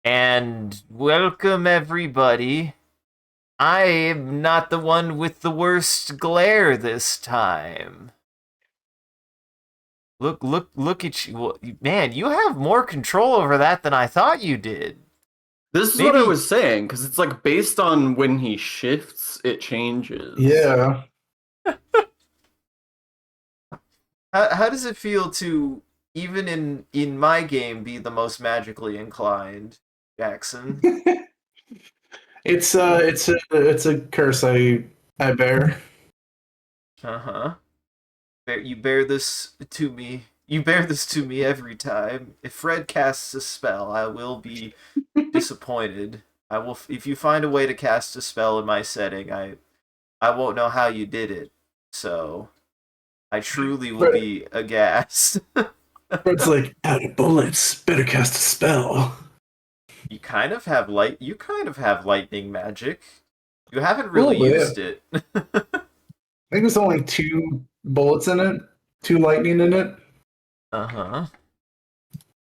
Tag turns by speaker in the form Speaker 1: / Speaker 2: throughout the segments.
Speaker 1: And welcome everybody. I am not the one with the worst glare this time. Look at you. Man, you have more control over that than I thought you did.
Speaker 2: This is what I
Speaker 1: Maybe
Speaker 2: was saying, because it's like based on when he shifts, it changes.
Speaker 3: Yeah.
Speaker 1: how does it feel to even in my game be the most magically inclined, Jackson?
Speaker 3: It's a curse I bear.
Speaker 1: Uh-huh. You bear this to me. You bear this to me every time. If Fred casts a spell, I will be disappointed. I will if you find a way to cast a spell in my setting, I won't know how you did it. So, I truly will
Speaker 3: Fred,
Speaker 1: be aghast.
Speaker 3: Fred's like, out of bullets, better cast a spell.
Speaker 1: You kind of have lightning magic. You haven't
Speaker 3: A little
Speaker 1: really
Speaker 3: bit.
Speaker 1: used it.
Speaker 3: I think there's only two bullets in it, two lightning in it.
Speaker 1: Uh-huh.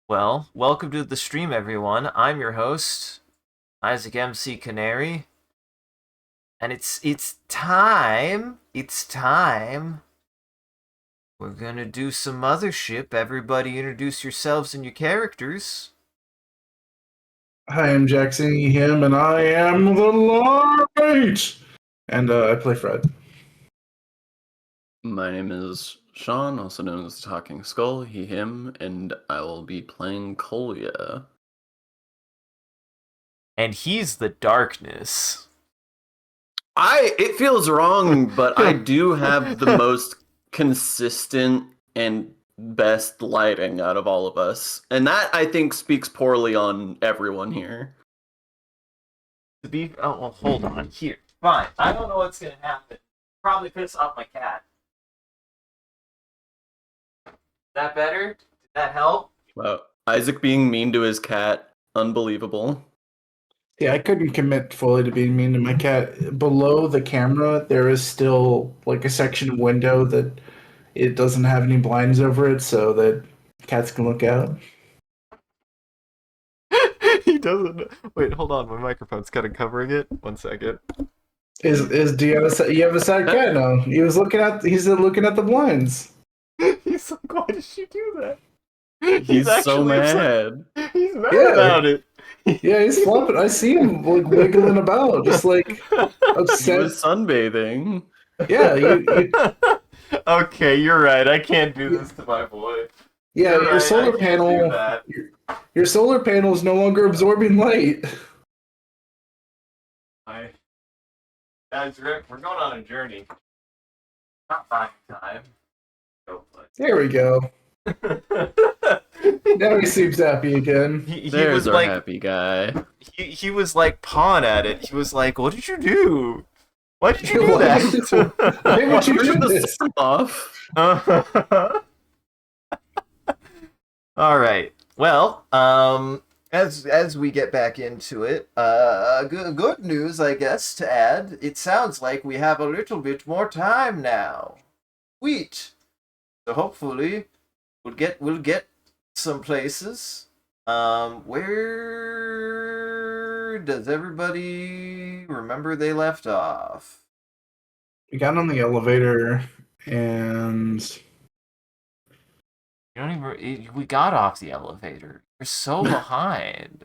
Speaker 1: Well, welcome to the stream everyone. I'm your host, Isaac MCCanary. And it's time. It's time. We're gonna do some Mothership. Everybody introduce yourselves and your characters.
Speaker 3: Hi, I'm Jackson, him, and I am the light. And I play Fred.
Speaker 2: My name is Sean, also known as the Talking Skull, he, him, and I will be playing Kolya.
Speaker 1: And he's the darkness.
Speaker 2: It feels wrong, but I do have the most consistent and best lighting out of all of us. And that, I think, speaks poorly on everyone here.
Speaker 1: Oh well, hold on. Here. Fine. I don't know what's gonna happen. Probably piss off my cat. Is that better? Did that help?
Speaker 2: Wow. Isaac being mean to his cat, unbelievable.
Speaker 3: Yeah, I couldn't commit fully to being mean to my cat. Below the camera, there is still like a section of window that it doesn't have any blinds over it, so that cats can look out.
Speaker 1: He doesn't. Wait, hold on. My microphone's kind of covering it. 1 second.
Speaker 3: Is do you have a sad cat now? He's looking at the blinds.
Speaker 1: He's like, why did she do that? He's
Speaker 2: He's so
Speaker 1: actually upset.
Speaker 2: mad.
Speaker 1: He's mad
Speaker 3: Yeah,
Speaker 1: about it.
Speaker 3: yeah, he's flopping. I see him like wiggling about, just like
Speaker 2: He
Speaker 3: upset.
Speaker 2: was sunbathing.
Speaker 3: Yeah, you
Speaker 1: Okay, you're right. I can't do
Speaker 3: you
Speaker 1: this to my boy.
Speaker 3: yeah,
Speaker 1: You're
Speaker 3: your
Speaker 1: right. I
Speaker 3: solar
Speaker 1: can't do
Speaker 3: panel
Speaker 1: that.
Speaker 3: your solar panel is no longer absorbing light.
Speaker 1: I, That's Rick. We're going on a journey. Not buying time. Go
Speaker 3: There we go.
Speaker 1: play.
Speaker 3: Now he seems happy again.
Speaker 1: he
Speaker 2: There's
Speaker 1: was
Speaker 2: our
Speaker 1: like
Speaker 2: happy guy.
Speaker 1: he was like pawn at it. He was like, "What did you do? Why did you do
Speaker 3: Why why would you
Speaker 2: Turn
Speaker 3: do
Speaker 2: the
Speaker 3: this?
Speaker 2: sun off.
Speaker 1: that?" All right. Well, as we get back into it, good news, I guess, to add. It sounds like we have a little bit more time now. Sweet. So hopefully, we'll get some places. Where does everybody remember they left off?
Speaker 3: We got on the elevator and
Speaker 1: You don't even. We got off the elevator. You're so behind.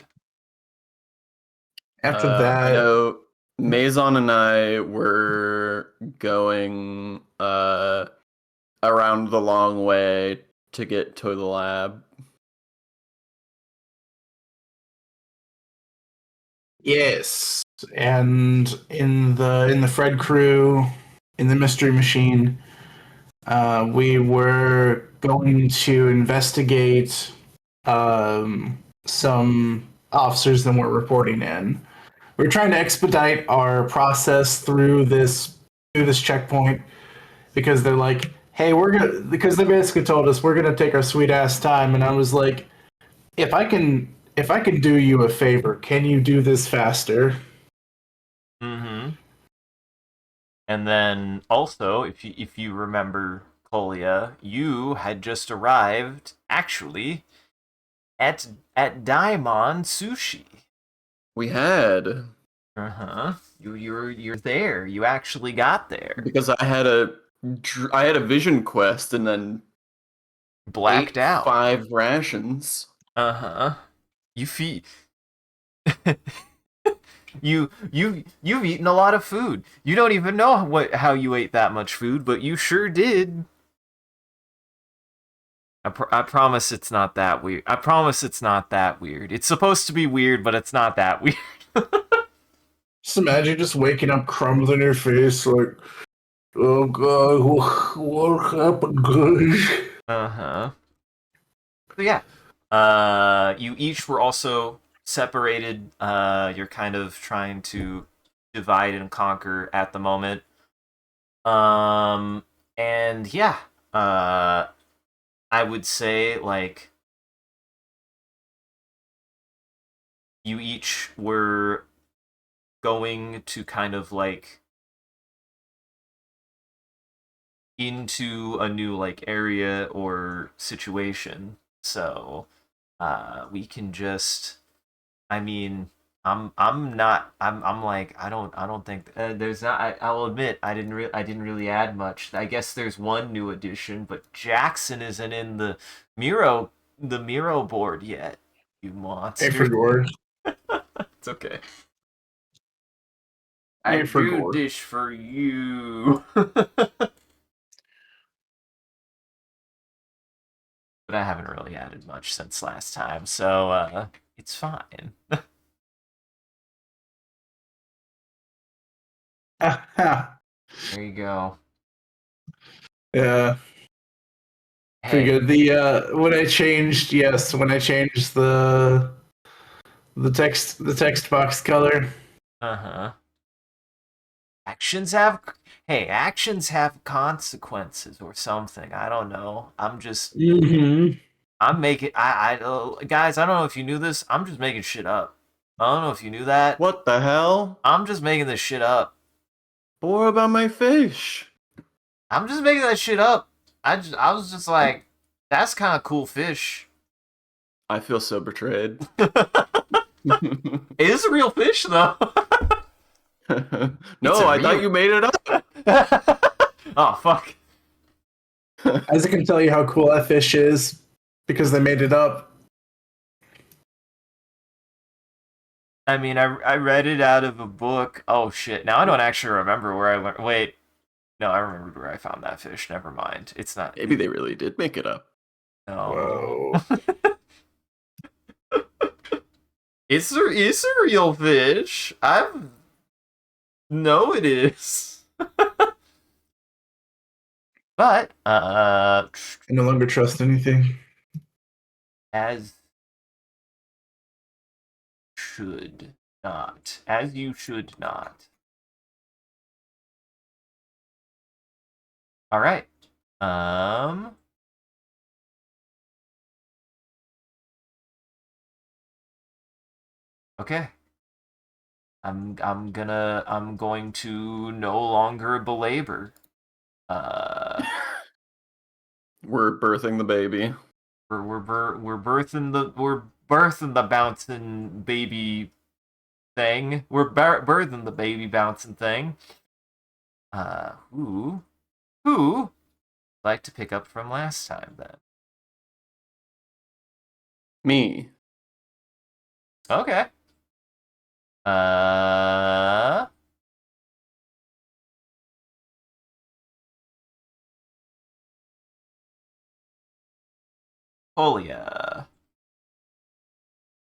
Speaker 3: after
Speaker 2: I
Speaker 3: that,
Speaker 2: know Maison and I were going around the long way to get to the lab.
Speaker 3: yes. And in the Fred crew, in the mystery machine, we were going to investigate some officers that weren't reporting in. We're trying to expedite our process through this checkpoint because they're like, "Hey, we're gonna," because they basically told us we're gonna take our sweet ass time, and I was like, if I can do you a favor, can you do this faster?
Speaker 1: Mm-hmm. And then also, if you remember, Kolia, you had just arrived, actually, at Daimon Sushi.
Speaker 2: We had.
Speaker 1: Uh-huh. You're there. You actually got there.
Speaker 2: Because I had a vision quest and then
Speaker 1: Blacked
Speaker 2: ate
Speaker 1: out.
Speaker 2: 5 rations.
Speaker 1: Uh-huh. You feed you've eaten a lot of food. You don't even know how you ate that much food, but you sure did. I promise it's not that weird. I promise it's not that weird. It's supposed to be weird, but it's not that weird.
Speaker 3: Just imagine just waking up, crumbs on your face, like, oh god, what happened, guys?
Speaker 1: Uh-huh. So yeah. You each were also separated. You're kind of trying to divide and conquer at the moment. Um, and yeah, I would say like you each were going to kind of like into a new like area or situation. So, we can just I mean, I'm not I'm like I don't think there's not I'll admit I didn't really add much. I guess there's one new addition, but Jackson isn't in the Miro board yet. You
Speaker 3: Hey, for
Speaker 1: monster.
Speaker 3: Gord.
Speaker 1: It's okay. I
Speaker 3: Hey, for
Speaker 1: do
Speaker 3: Gord.
Speaker 1: this for you. But I haven't really added much since last time, so it's fine. There you go.
Speaker 3: Yeah, pretty
Speaker 1: Hey.
Speaker 3: good. When I changed, yes, when I changed the text box color.
Speaker 1: Uh-huh. Actions have actions have consequences or something. I don't know.
Speaker 3: Mm-hmm.
Speaker 1: I'm making guys, I don't know if you knew this. I'm just making shit up. I don't know if you knew that.
Speaker 2: What the hell?
Speaker 1: I'm just making this shit up.
Speaker 2: More about my fish.
Speaker 1: I'm just making that shit up. I was just like, that's kind of cool fish.
Speaker 2: I feel so betrayed.
Speaker 1: It is a real fish though.
Speaker 2: No, I thought you made it up.
Speaker 1: Oh fuck.
Speaker 3: Isaac can tell you how cool that fish is because they made it up.
Speaker 1: I mean, I read it out of a book. Oh shit! Now I don't actually remember where I learned. Wait, no, I remembered where I found that fish. Never mind. It's not.
Speaker 2: Maybe they really did make it up.
Speaker 1: No.
Speaker 3: Whoa.
Speaker 1: It's a real fish. I've no, it is. But
Speaker 3: I no longer trust anything.
Speaker 1: as as you should not. All right. Um. Okay. I'm going to no longer belabor. Uh,
Speaker 2: We're birthing the baby.
Speaker 1: we're birthing the bouncing baby thing. We're birthing the baby bouncing thing. Who would like to pick up from last time then?
Speaker 2: Me.
Speaker 1: Okay. Uh, Polia.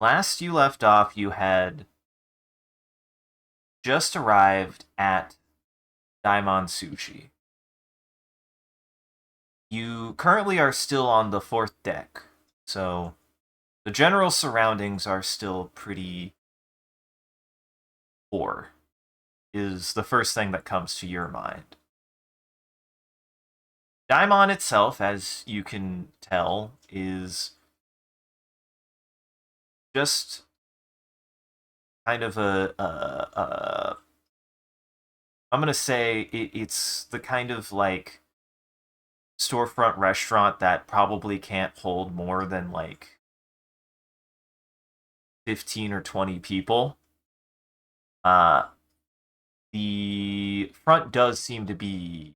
Speaker 1: Last you left off, you had just arrived at Daimon Sushi. You currently are still on the 4th deck, so the general surroundings are still pretty poor, is the first thing that comes to your mind. Daimon itself, as you can tell, is just kind of I'm gonna say it's the kind of like storefront restaurant that probably can't hold more than like 15 or 20 people. The front does seem to be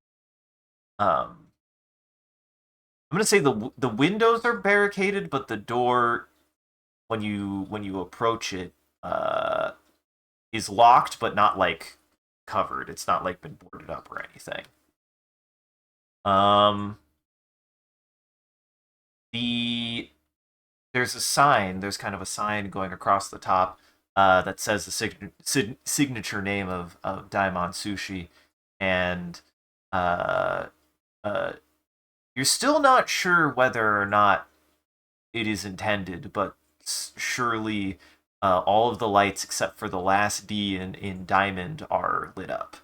Speaker 1: I'm gonna say the windows are barricaded, but the door when you approach it uh is locked but not like covered. It's not like been boarded up or anything. Um the there's a sign, there's kind of a sign going across the top that says the signature name of Daimon Sushi, and uh, uh, you're still not sure whether or not it is intended, but surely all of the lights except for the last D in Diamond are lit up.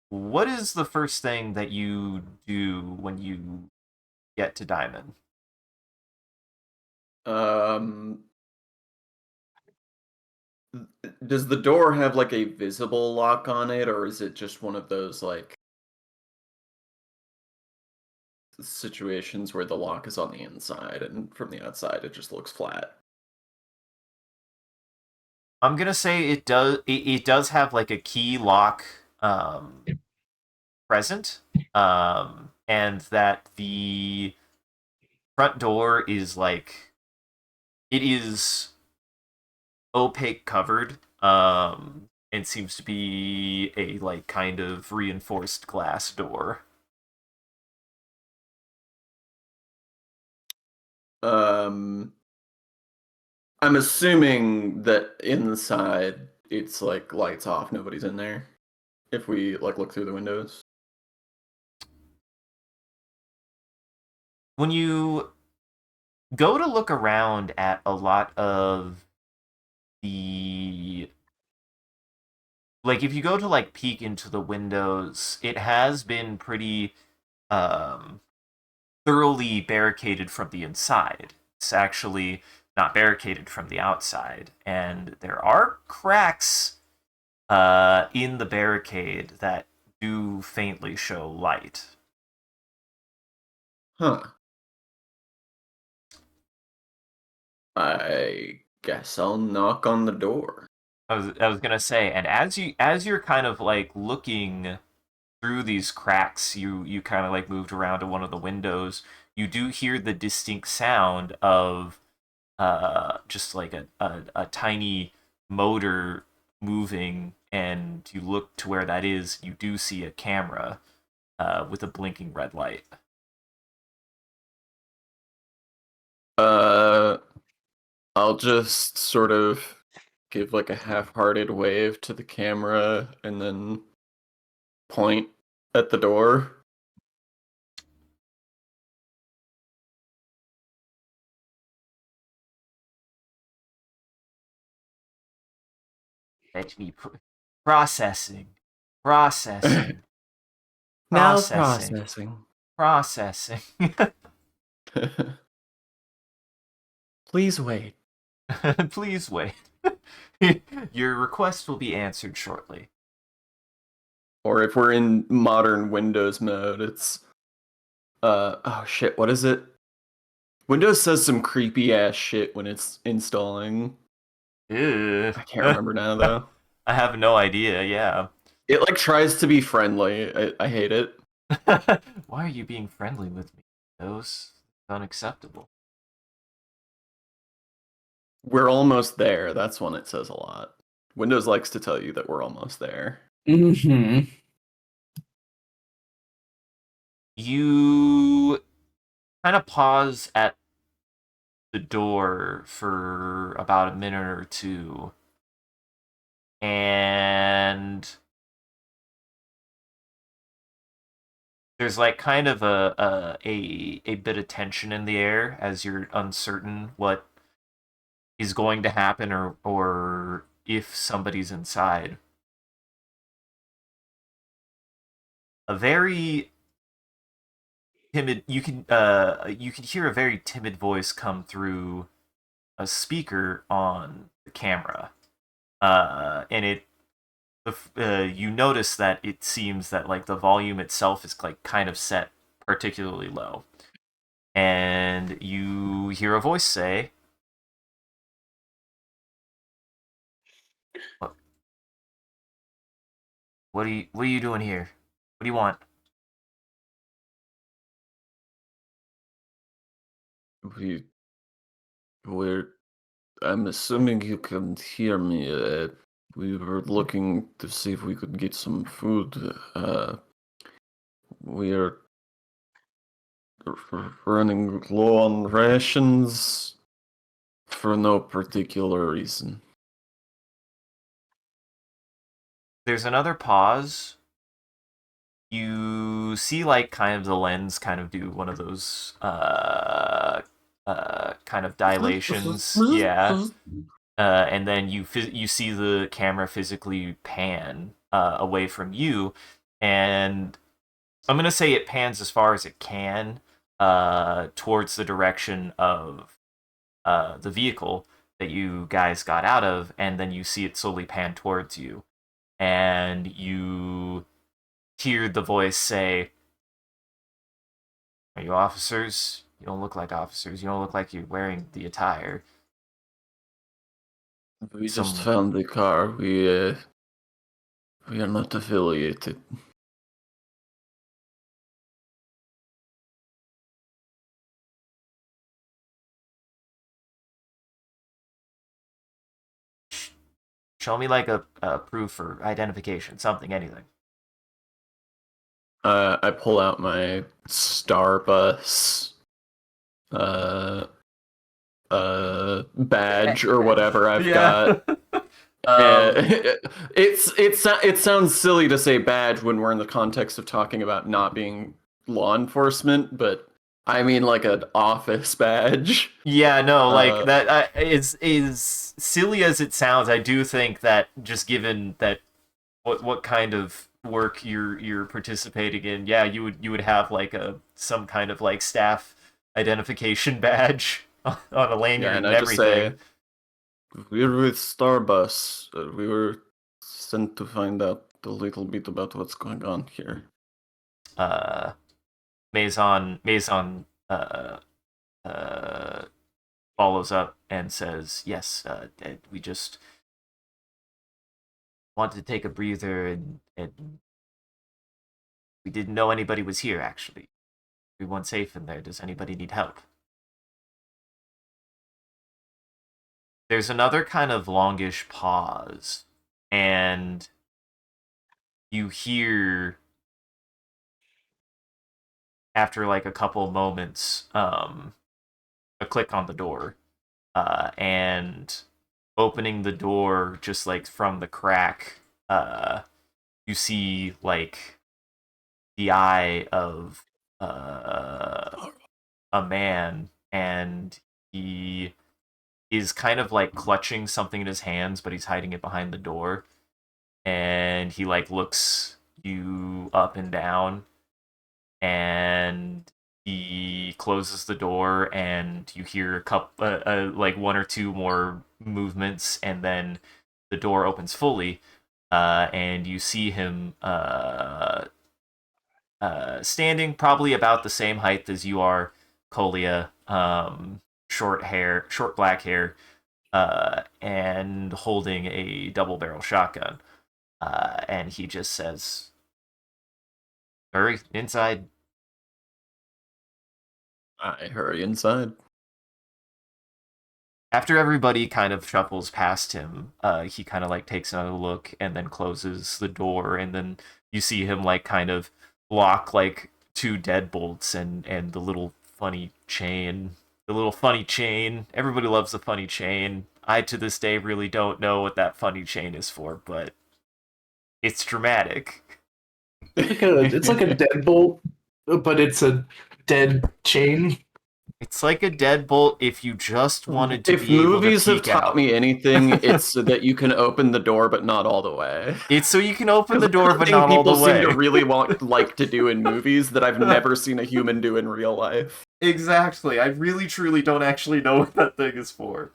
Speaker 1: What is the first thing that you do when you get to Diamond?
Speaker 2: Um, does the door have like a visible lock on it, or is it just one of those like situations where the lock is on the inside and from the outside it just looks flat?
Speaker 1: I'm gonna say it does have like a key lock present, and that the front door is like it is opaque covered, and seems to be a like kind of reinforced glass door.
Speaker 2: Um, I'm assuming that inside it's like lights off, nobody's in there. If we like look through the windows.
Speaker 1: When you go to look around at a lot of the like if you go to like peek into the windows, it has been pretty um thoroughly barricaded from the inside. It's actually not barricaded from the outside, and there are cracks in the barricade that do faintly show light.
Speaker 2: Huh. I guess I'll knock on the door.
Speaker 1: I was gonna say, and as you're kind of like looking through these cracks, you kind of like moved around to one of the windows. You do hear the distinct sound of just like a tiny motor moving, and you look to where that is. You do see a camera with a blinking red light.
Speaker 2: Uh, I'll just sort of give like a half-hearted wave to the camera and then point at the door.
Speaker 1: Let me processing, processing,
Speaker 2: Now
Speaker 1: processing,
Speaker 2: processing.
Speaker 1: processing.
Speaker 2: Please wait.
Speaker 1: Please wait. Your request will be answered shortly.
Speaker 2: Or if we're in modern Windows mode, it's oh shit, what is it? Windows says some creepy ass shit when it's installing.
Speaker 1: Ew.
Speaker 2: I can't remember now though.
Speaker 1: I have no idea, yeah.
Speaker 2: It like tries to be friendly. I hate it.
Speaker 1: Why are you being friendly with me? Those unacceptable.
Speaker 2: We're almost there. That's when it says a lot. Windows likes to tell you that we're almost there.
Speaker 3: Mm-hmm.
Speaker 1: You kind of pause at the door for about a minute or two, and there's like kind of a bit of tension in the air as you're uncertain what is going to happen, or if somebody's inside. A very timid you can hear a very timid voice come through a speaker on the camera, and you notice that it seems that like the volume itself is like kind of set particularly low. and you hear a voice say, what are you doing here? What do you want?
Speaker 2: We we're I'm assuming you can hear me. We were looking to see if we could get some food. We're running low on rations for no particular reason.
Speaker 1: There's another pause. You see like kind of the lens kind of do one of those kind of dilations. Yeah. And then you see the camera physically pan away from you, and I'm gonna say it pans as far as it can towards the direction of the vehicle that you guys got out of, and then you see it slowly pan towards you, and you hear the voice say, "Are you officers? You don't look like officers. You don't look like you're wearing the attire."
Speaker 2: We just found the car. We are not affiliated.
Speaker 1: Show me like a proof or identification, something, anything.
Speaker 2: I pull out my Starbus badge or whatever I've got. It sounds silly to say badge when we're in the context of talking about not being law enforcement, but I mean like an office badge.
Speaker 1: Yeah, no, like that is silly as it sounds. I do think that just given that what kind of work you're participating in, yeah, you would have like some kind of like staff identification badge on a lanyard and
Speaker 2: I
Speaker 1: everything.
Speaker 2: Just say, we're with Starbus. We were sent to find out a little bit about what's going on here.
Speaker 1: Maison follows up and says, "Yes, we just wanted to take a breather, and we didn't know anybody was here. Actually, everyone's safe in there. Does anybody need help?" There's another kind of longish pause, and you hear, after like a couple moments, a click on the door, and opening the door just like from the crack, you see like the eye of a man, and he is kind of like clutching something in his hands, but he's hiding it behind the door. And he like looks you up and down, and he closes the door, and you hear a couple, like one or two more movements, and then the door opens fully, and you see him standing probably about the same height as you are, Colia. Short hair, short black hair, and holding a double barrel shotgun. And he just says, "Hurry, inside."
Speaker 2: I hurry inside.
Speaker 1: After everybody kind of shuffles past him, he kind of like takes another look and then closes the door, and then you see him like kind of lock like two deadbolts and the little funny chain. The little funny chain. Everybody loves the funny chain. I to this day really don't know what that funny chain is for, but it's dramatic.
Speaker 3: It's like a deadbolt, but it's a dead chain.
Speaker 1: It's like a deadbolt if you just wanted to
Speaker 2: if
Speaker 1: be able to
Speaker 2: movies have
Speaker 1: peek
Speaker 2: taught
Speaker 1: out.
Speaker 2: me anything, it's so that you can open the door, but not all the way.
Speaker 1: It's so you can open the door, but not all the
Speaker 2: people
Speaker 1: way.
Speaker 2: seem to really like to do in movies that I've never seen a human do in real life.
Speaker 1: Exactly. I really, truly don't actually know what that thing is for.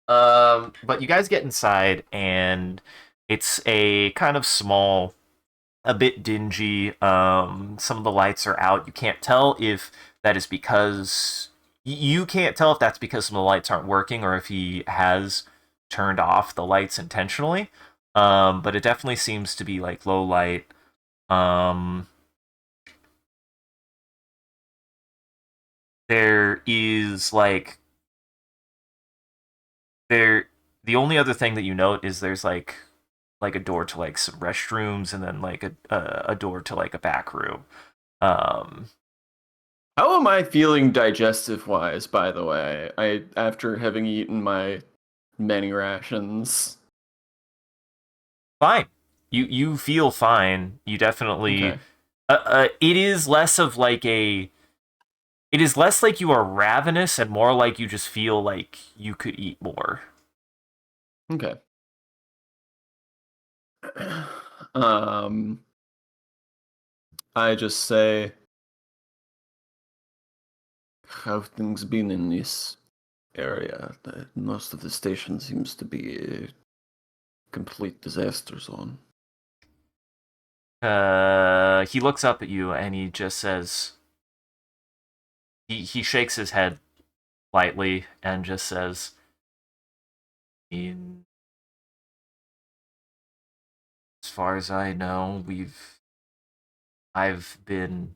Speaker 1: But you guys get inside, and it's a kind of small, a bit dingy. Some of the lights are out. You can't tell if that is because you can't tell if that's because some of the lights aren't working or if he has turned off the lights intentionally. But it definitely seems to be like low light. There is like there the only other thing that you note is there's like a door to like some restrooms and then like a door to like a back room. Um,
Speaker 2: How am I feeling digestive wise, by the way? After having eaten my many rations.
Speaker 1: fine. You feel fine. You definitely.
Speaker 2: Okay.
Speaker 1: It is less of like a. It is less like you are ravenous and more like you just feel like you could eat more.
Speaker 2: Okay. um I just say, how have things been in this area? Most of the station seems to be a complete disaster zone.
Speaker 1: He looks up at you and he just says. He shakes his head lightly and just says, "In as far as I know, I've been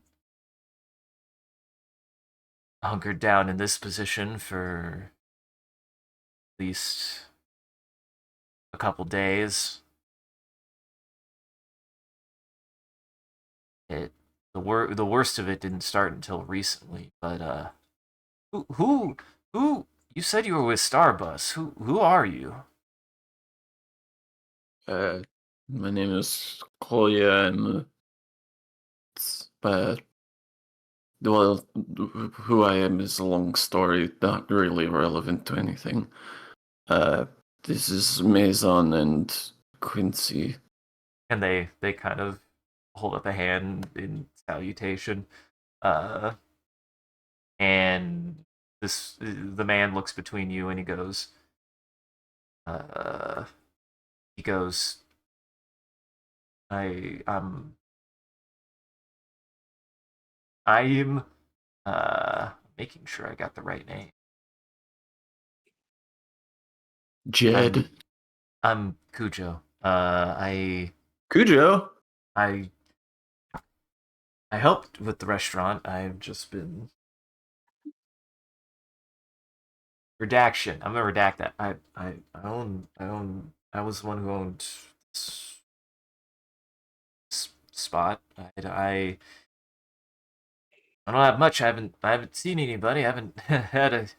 Speaker 1: hunkered down in this position for at least a couple days. It the worst of it didn't start until recently, but who who who you said you were with Starbus. Who are you?"
Speaker 2: Uh, my name is Koya, and well, who I am is a long story, not really relevant to anything. Uh, this is Maison and Quincy.
Speaker 1: And they kind of hold up a hand in salutation. Uh and the man looks between you and uh he goes, I'm I'm making sure I got the right name.
Speaker 2: Jed.
Speaker 1: I'm Cujo.
Speaker 2: Cujo?
Speaker 1: I I helped with the restaurant. I've just been redaction. I'm gonna redact that. I was the one who owned spot. I don't have much. I haven't seen anybody. I haven't had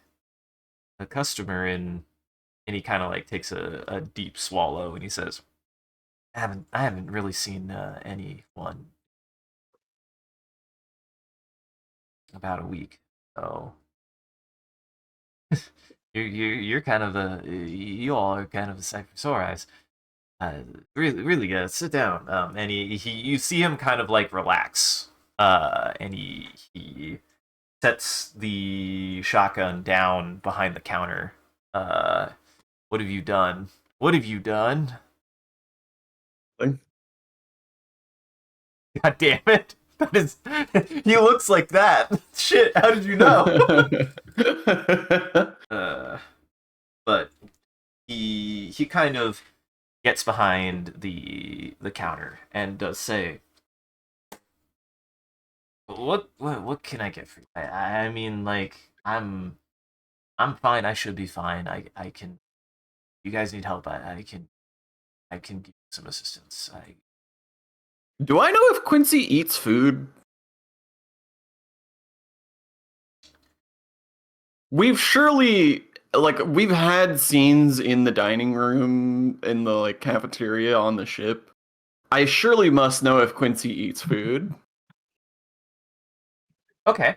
Speaker 1: a customer in. And he kind of like takes a deep swallow and he says, I haven't really seen anyone about a week. So you're kind of you all are kind of a sight for sore eyes. Really good. Sit down. And he you see him kind of like relax. And he sets the shotgun down behind the counter. Uh, what have you done? What have you done? God damn it! That is, he looks like that. Shit! How did you know? uh, but he kind of gets behind the counter and does say, what can I get for you? I mean, like I'm fine. I should be fine. I can. You guys need help. I can give you some assistance. I
Speaker 2: Do I know if Quincy eats food? We've surely we've had scenes in the dining room in the like cafeteria on the ship. I surely must know if Quincy eats food.
Speaker 1: Okay.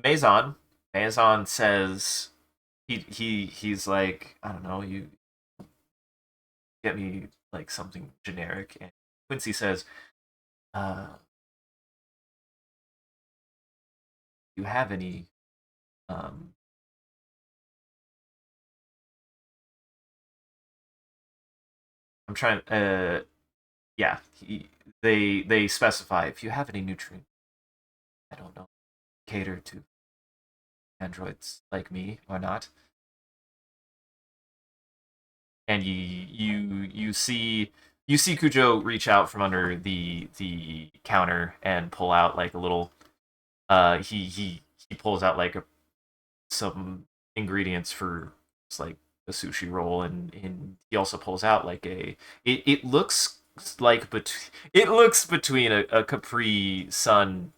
Speaker 1: Maison. Maison says he's like, I don't know, you get me like something generic. And Quincy says, you have any um I'm trying yeah, they specify if you have any nutrient, I don't know, cater to androids like me or not. And you see Cujo reach out from under the counter and pull out like a little he pulls out like some ingredients for like a sushi roll, and he also pulls out like it looks like it looks between a Capri Sun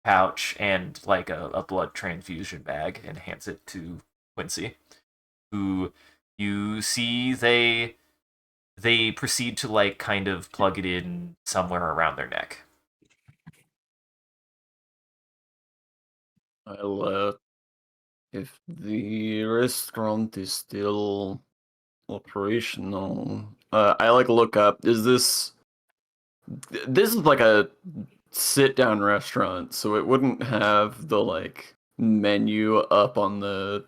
Speaker 1: pouch and like a blood transfusion bag, and hands it to Quincy, who you see they proceed to like kind of plug it in somewhere around their neck.
Speaker 2: I'll if the restaurant is still operational, I like look up. This is like a sit down restaurant, so it wouldn't have the like menu up on the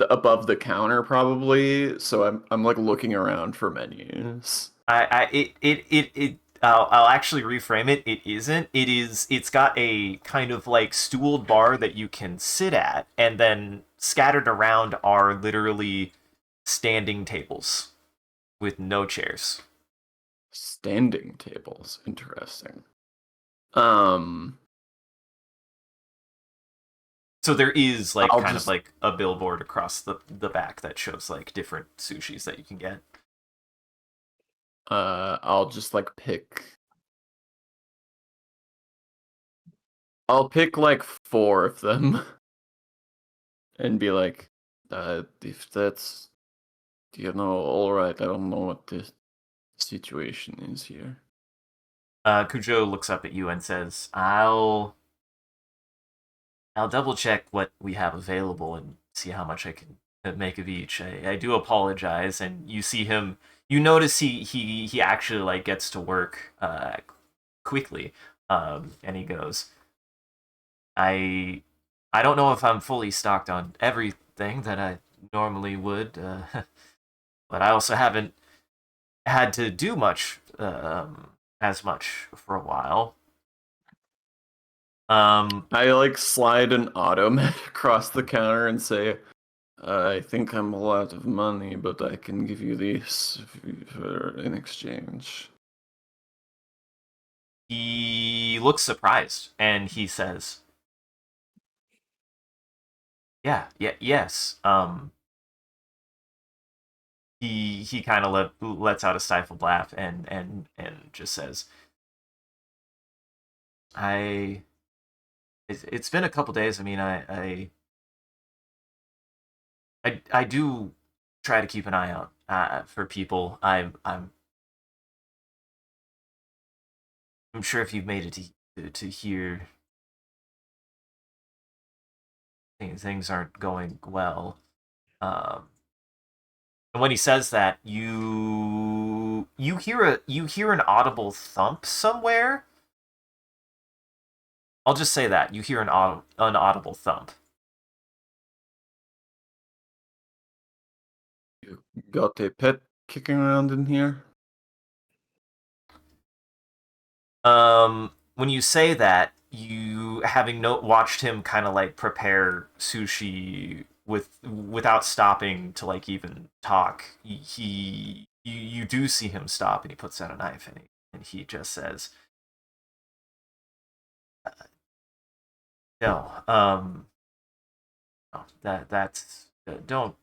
Speaker 2: above the counter probably. So I'm like looking around for menus.
Speaker 1: I'll actually reframe it. It isn't. It's got a kind of like stooled bar that you can sit at, and then scattered around are literally standing tables with no chairs.
Speaker 2: Standing tables, interesting. Um,
Speaker 1: So there is like
Speaker 2: I'll
Speaker 1: kind of
Speaker 2: just
Speaker 1: like a billboard across the back that shows like different sushis that you can get.
Speaker 2: I'll just like I'll pick like four of them and be like, if that's, all right, I don't know what this situation is here.
Speaker 1: Cujo looks up at you and says, I'll double check what we have available and see how much I can make of each. I do apologize." And you see him. You notice he actually like gets to work quickly, and he goes, "I I don't know if I'm fully stocked on everything that I normally would, but I also haven't had to do much as much for a while."
Speaker 2: I like slide an automat across the counter and say, I think I'm all out of money, but I can give you this for in exchange.
Speaker 1: He looks surprised and he says, yes. He kind of lets out a stifled laugh and just says, I it's been a couple days. I mean, I do try to keep an eye out for people. I'm sure if you've made it to hear things aren't going well. Um, and when he says that, you hear an audible thump somewhere. I'll just say that you hear an audible thump.
Speaker 2: You got a pet kicking around in here?
Speaker 1: When you say that, you having watched him kind of like prepare sushi without stopping to like even talk, you do see him stop, and he puts down a knife, and he just says, "No, no, that's don't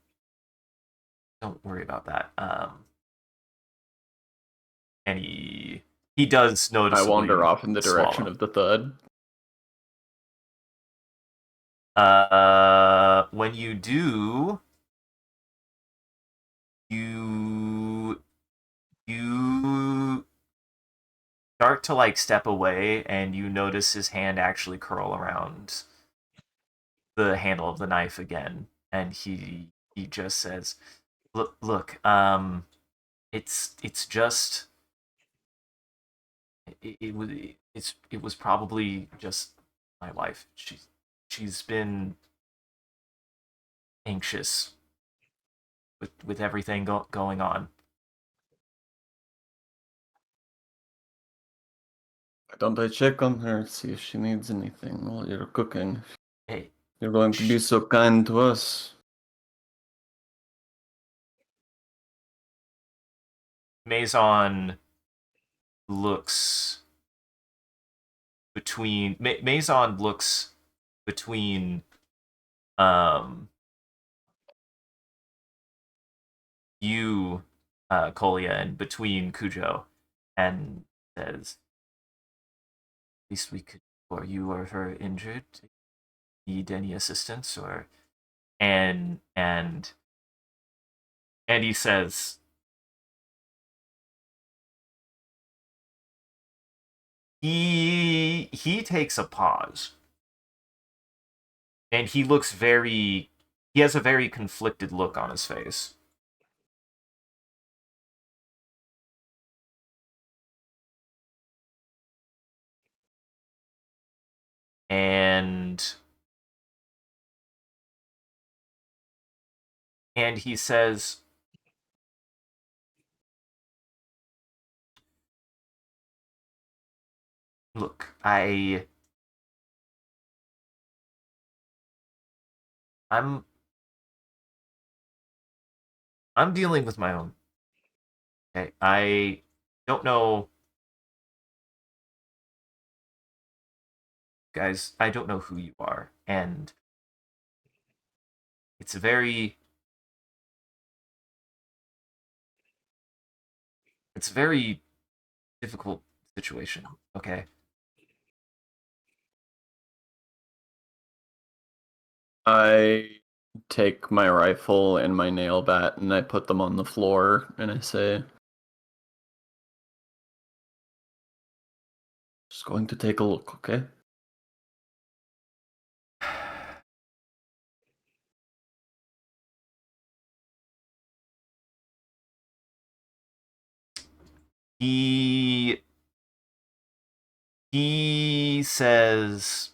Speaker 1: worry about that." And he does
Speaker 2: I wander
Speaker 1: noticeably
Speaker 2: off in the direction
Speaker 1: swallow.
Speaker 2: of the thud.
Speaker 1: When you do, you you start to like step away, and you notice his hand actually curl around the handle of the knife again, and he just says, look, it's just it was it was probably just my wife. She's been anxious with everything going on."
Speaker 2: Why don't I check on her, see if she needs anything while you're cooking?
Speaker 1: Hey,
Speaker 2: You're going to be so kind to us.
Speaker 1: Maison looks between Maison looks between you, Kolya, and between Cujo, and says, "At least we could, or you or her injured. Need any assistance, or?" And he says, he takes a pause, and he has a very conflicted look on his face. And he says, "Look, I'm dealing with my own. Okay, I don't know, guys. I don't know who you are, and it's a very difficult situation. Okay,
Speaker 2: I take my rifle and my nail bat and I put them on the floor and I say, just going to take a look, okay?
Speaker 1: he says,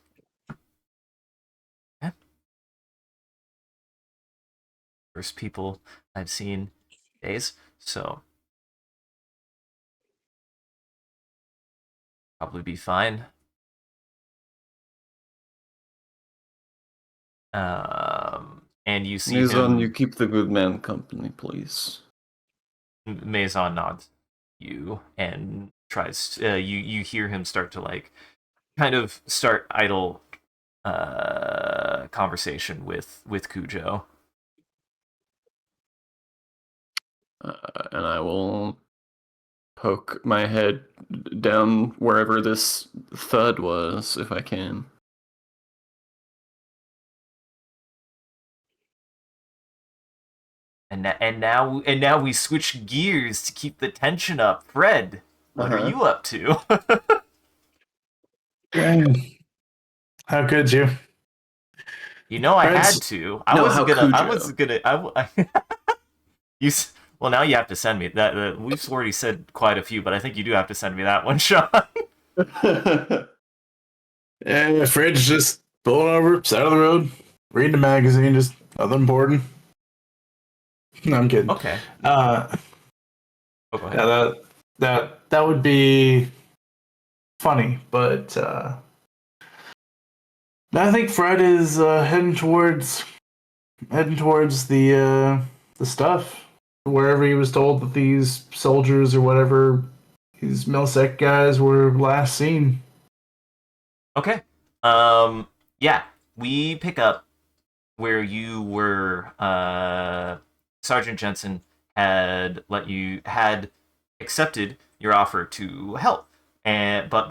Speaker 1: "Eh, first people I've seen days, so probably be fine." And you see
Speaker 2: Maison, you
Speaker 1: him.
Speaker 2: keep the good man company, please.
Speaker 1: Maison nods you and tries. You hear him start to like kind of start idle conversation with Cujo.
Speaker 2: And I will poke my head down wherever this thud was, if I can.
Speaker 1: And now we switch gears to keep the tension up. Fred, what are you up to?
Speaker 3: How could you?
Speaker 1: You know I had
Speaker 3: Fred's
Speaker 1: to.
Speaker 2: How
Speaker 1: I
Speaker 2: Cujo?
Speaker 1: wasn't gonna. Well, now you have to send me that. We've already said quite a few, but I think you do have to send me that one, Sean.
Speaker 3: Yeah, Fred's just pulling over, side of the road, reading a magazine, just nothing important. No, I'm kidding.
Speaker 1: Okay.
Speaker 3: Uh,
Speaker 1: Oh, go ahead.
Speaker 3: yeah, that would be funny, but I think Fred is heading towards the stuff wherever he was told that these soldiers or whatever these Milsec guys were last seen.
Speaker 1: Okay. Yeah, we pick up where you were. Sergeant Jensen had accepted your offer to help, but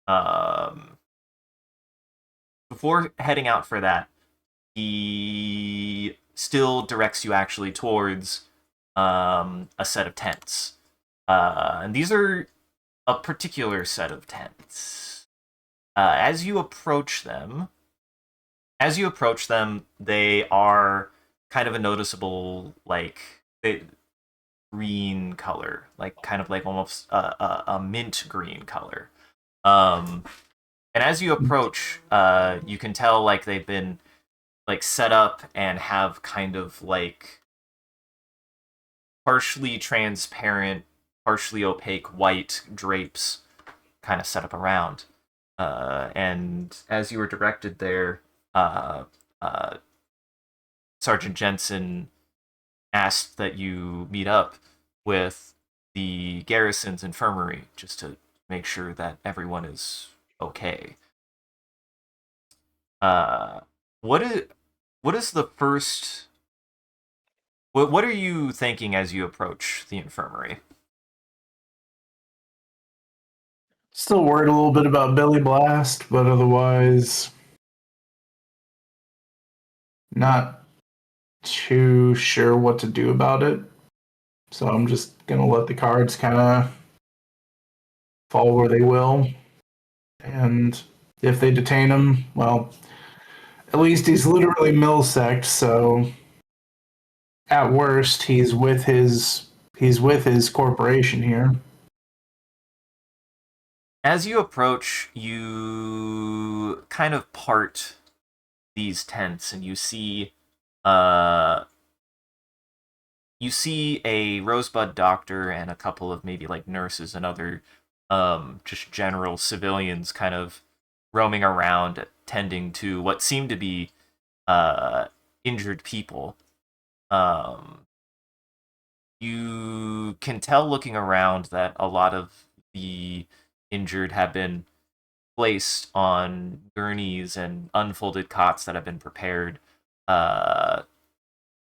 Speaker 1: um, before heading out for that, he still directs you actually towards a set of tents, and these are a particular set of tents. As you approach them, they are kind of a noticeable green color, like kind of like almost a mint green color. Um, and as you approach, you can tell like they've been like set up and have kind of like partially transparent, partially opaque white drapes kind of set up around. And as you were directed there, uh, uh, Sergeant Jensen asked that you meet up with the garrison's infirmary just to make sure that everyone is okay. Uh, what is what is the first? What are you thinking as you approach the infirmary?
Speaker 3: Still worried a little bit about Billy Blast, but otherwise not too sure what to do about it. So I'm just gonna let the cards kind of fall where they will. And if they detain him, well, at least he's literally milsect, so at worst he's with his corporation here.
Speaker 1: As you approach, you kind of part these tents, and uh, you see a rosebud doctor and a couple of maybe like nurses and other just general civilians kind of roaming around tending to what seem to be uh, injured people. Um, you can tell looking around that a lot of the injured have been placed on gurneys and unfolded cots that have been prepared, uh,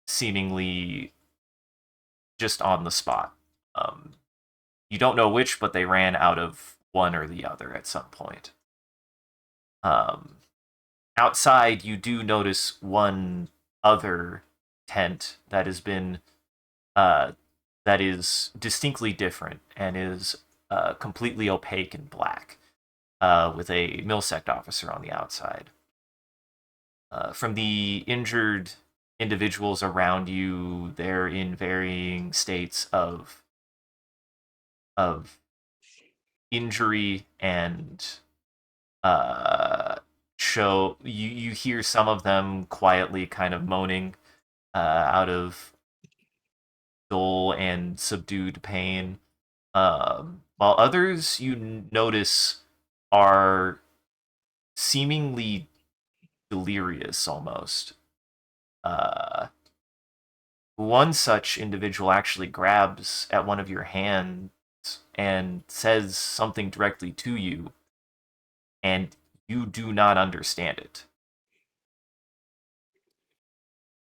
Speaker 1: seemingly just on the spot. Um, you don't know which, but they ran out of one or the other at some point. Um, Outside, you do notice one other tent that has been uh, that is distinctly different and is completely opaque and black, with a milsect officer on the outside. From the injured individuals around you, they're in varying states of injury and show you hear some of them quietly kind of moaning out of dull and subdued pain, while others you notice are seemingly delirious almost. Uh, One such individual actually grabs at one of your hands and says something directly to you, and you do not understand it.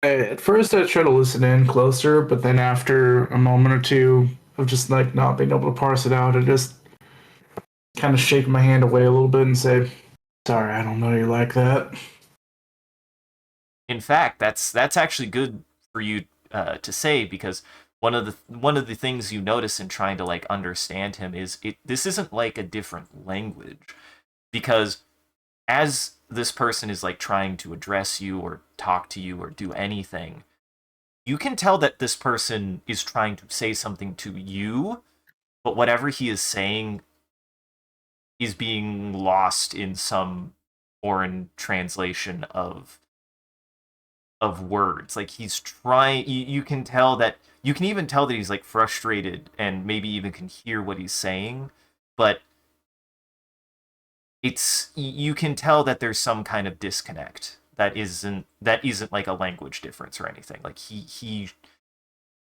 Speaker 3: At first, I try to listen in closer, but then after a moment or two of just like not being able to parse it out, I just kind of shake my hand away a little bit and say, "Sorry, I don't know you like that."
Speaker 1: In fact, that's actually good for you to say, because one of the things you notice in trying to like understand him is this isn't like a different language, because as this person is like trying to address you or talk to you or do anything, you can tell that this person is trying to say something to you, but whatever he is saying is being lost in some foreign translation of words. Like he's trying, you can tell that, you can even tell that he's like frustrated and maybe even can hear what he's saying, but you can tell that there's some kind of disconnect that isn't like a language difference or anything. Like he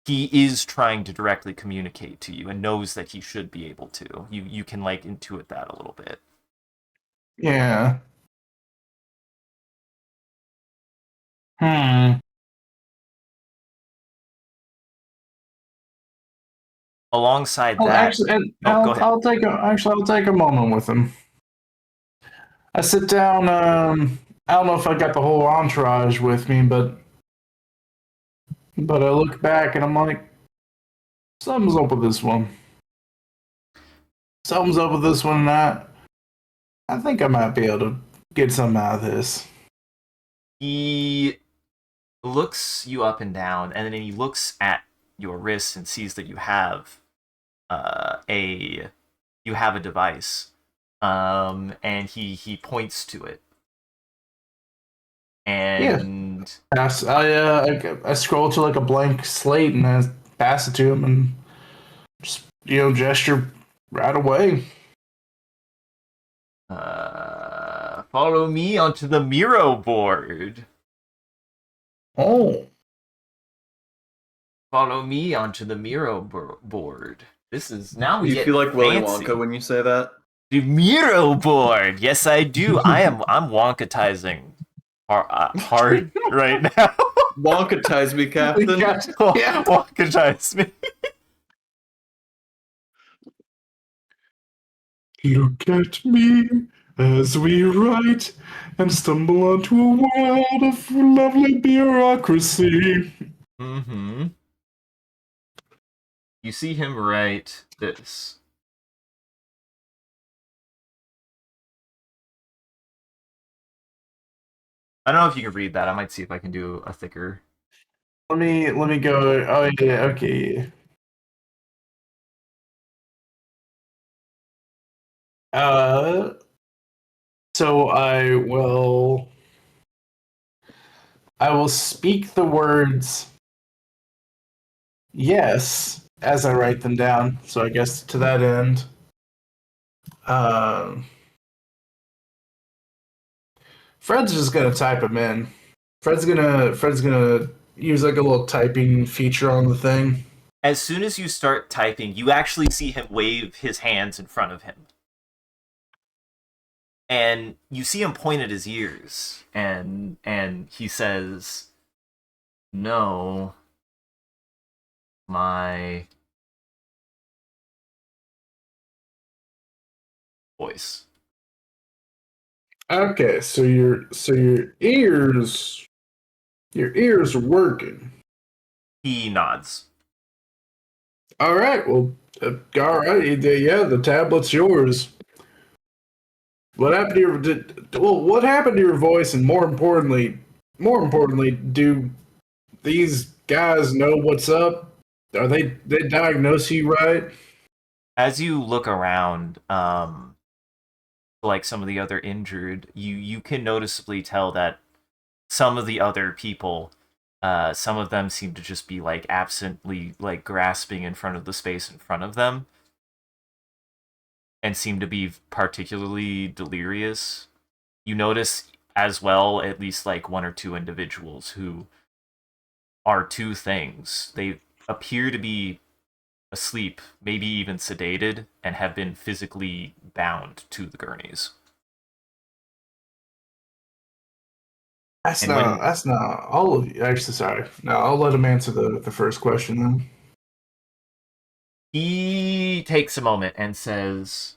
Speaker 1: is trying to directly communicate to you and knows that he should be able to. You can like intuit that a little bit.
Speaker 3: Yeah. Hmm.
Speaker 1: Alongside
Speaker 3: I'll
Speaker 1: that,
Speaker 3: actually, and
Speaker 1: oh, go ahead.
Speaker 3: I'll take a moment with him. I sit down. I don't know if I got the whole entourage with me, but I look back and I'm like, something's up with this one. Something's up with this one. And I think I might be able to get something out of this.
Speaker 1: He looks you up and down, and then he looks at your wrist and sees that a you have a device, and he points to it,
Speaker 3: Yeah.
Speaker 1: and
Speaker 3: I scroll to like a blank slate and I pass it to him and just gesture right away.
Speaker 1: Follow me onto the Miro board.
Speaker 3: Oh.
Speaker 1: Follow me onto the Miro board. This is now we
Speaker 2: You
Speaker 1: get
Speaker 2: feel like Willy
Speaker 1: fancy.
Speaker 2: Wonka when you say that?
Speaker 1: The Miro board. Yes, I do. I'm Wonkatizing hard right now.
Speaker 2: Wonkatize me, Captain.
Speaker 3: Yeah.
Speaker 1: Wonkatize me.
Speaker 3: Look at me as we write and stumble onto a world of lovely bureaucracy.
Speaker 1: Mm-hmm. You see him write this. I don't know if you can read that. I might see if I can do a thicker.
Speaker 3: Let me go. Oh yeah, okay. Uh, so I will speak the words yes as I write them down. So I guess to that end, um, Fred's just gonna type them in. Fred's gonna use like a little typing feature on the thing.
Speaker 1: As soon as you start typing, you actually see him wave his hands in front of him. And you see him point at his ears, and he says, "No, my voice."
Speaker 3: Okay, so your ears are working.
Speaker 1: He nods.
Speaker 3: All right, well, all right, yeah, the tablet's yours. What happened to what happened to your voice, and more importantly, do these guys know what's up? Are they diagnose you right?
Speaker 1: As you look around, like some of the other injured, you can noticeably tell that some of the other people, some of them seem to just be like absently like grasping in front of the space in front of them, and seem to be particularly delirious. You notice as well at least like one or two individuals who are two things. They appear to be asleep, maybe even sedated, and have been physically bound to the gurneys.
Speaker 3: That's
Speaker 1: And
Speaker 3: not
Speaker 1: when
Speaker 3: that's not all of you. Actually, sorry. No, I'll let him answer the first question then.
Speaker 1: he takes a moment and says,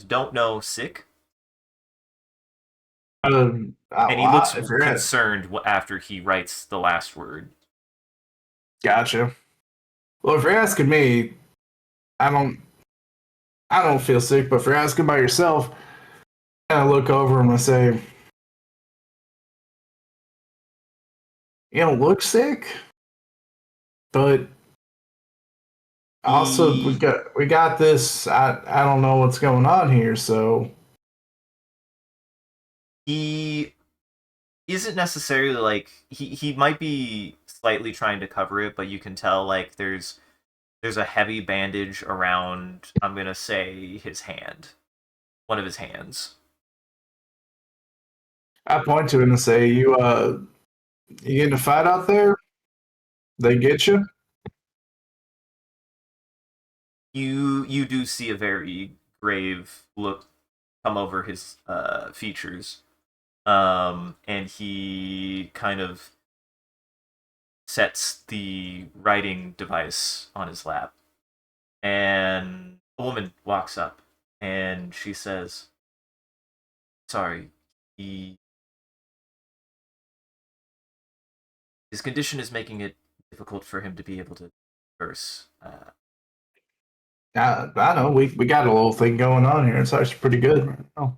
Speaker 1: "Don't know, sick." And he looks
Speaker 3: If you're at,
Speaker 1: concerned after he writes the last word.
Speaker 3: gotcha. Well, if you're asking me, I don't I don't feel sick, but if you're asking about yourself, I look over him and say, you don't look sick, but also we
Speaker 1: He
Speaker 3: got this. I don't know what's going on here, so
Speaker 1: he isn't necessarily like he might be slightly trying to cover it, but you can tell like there's a heavy bandage around, I'm gonna say, his hand, one of his hands.
Speaker 3: I point to him and say, you getting a fight out there? They get you?
Speaker 1: You do see a very grave look come over his features, and he kind of sets the writing device on his lap, and a woman walks up and she says, "Sorry, he his condition is making it difficult for him to be able to converse."
Speaker 3: I know we got a little thing going on here. It's actually pretty good right now.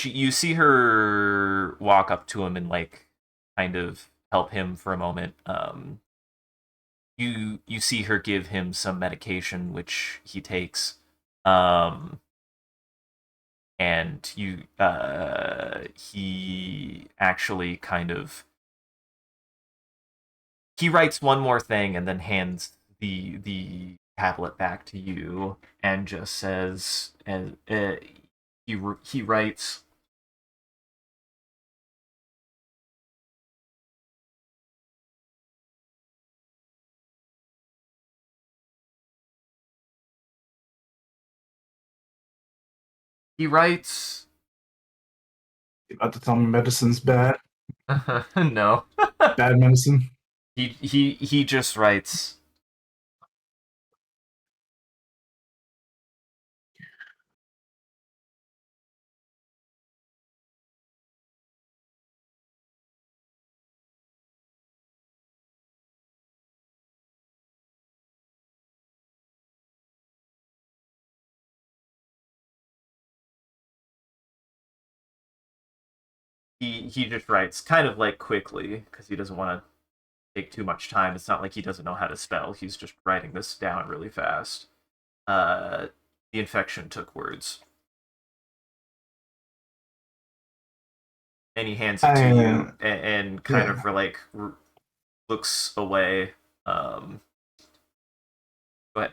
Speaker 1: You see her walk up to him and like kind of help him for a moment. you see her give him some medication which he takes, um, and he actually kind of he writes one more thing and then hands the tablet back to you and just says, and he writes, he writes
Speaker 3: You about to tell me medicine's bad?
Speaker 1: no.
Speaker 3: Bad medicine?
Speaker 1: He just writes, he just writes kind of like quickly because he doesn't want to take too much time. It's not like he doesn't know how to spell. He's just writing this down really fast. Uh, the infection took words, and he hands it to you, and kind
Speaker 3: Yeah.
Speaker 1: of looks away. Go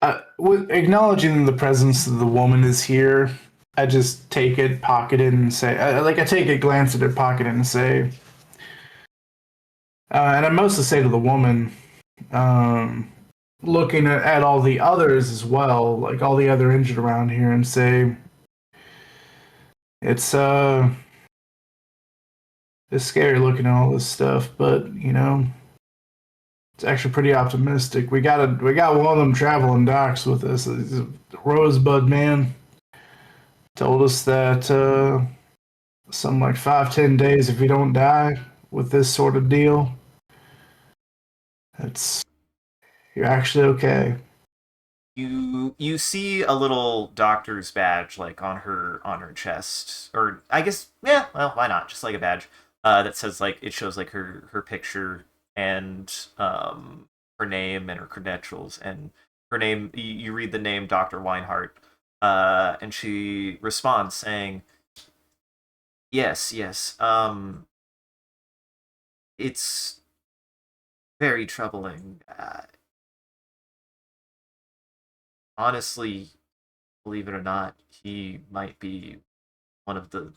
Speaker 1: ahead.
Speaker 3: With acknowledging the presence of the woman is here, I just take it, pocket it, and say, I take it, glance at it, pocket it, and say, and I mostly say to the woman, um, looking at all the others as well, like all the other injured around here, and say, it's it's scary looking at all this stuff, but it's actually pretty optimistic. We got one of them traveling docs with us. He's a Rosebud man. Told us that some like 5-10 days if we don't die with this sort of deal, it's you're actually okay.
Speaker 1: You see a little doctor's badge like on her chest, or I guess, yeah, well, why not, just like a badge that says, like, it shows like her picture and her name and her credentials, and her name, you read the name Dr. Weinhardt, and she responds saying, yes, yes, it's very troubling, honestly, believe it or not, he might be one of the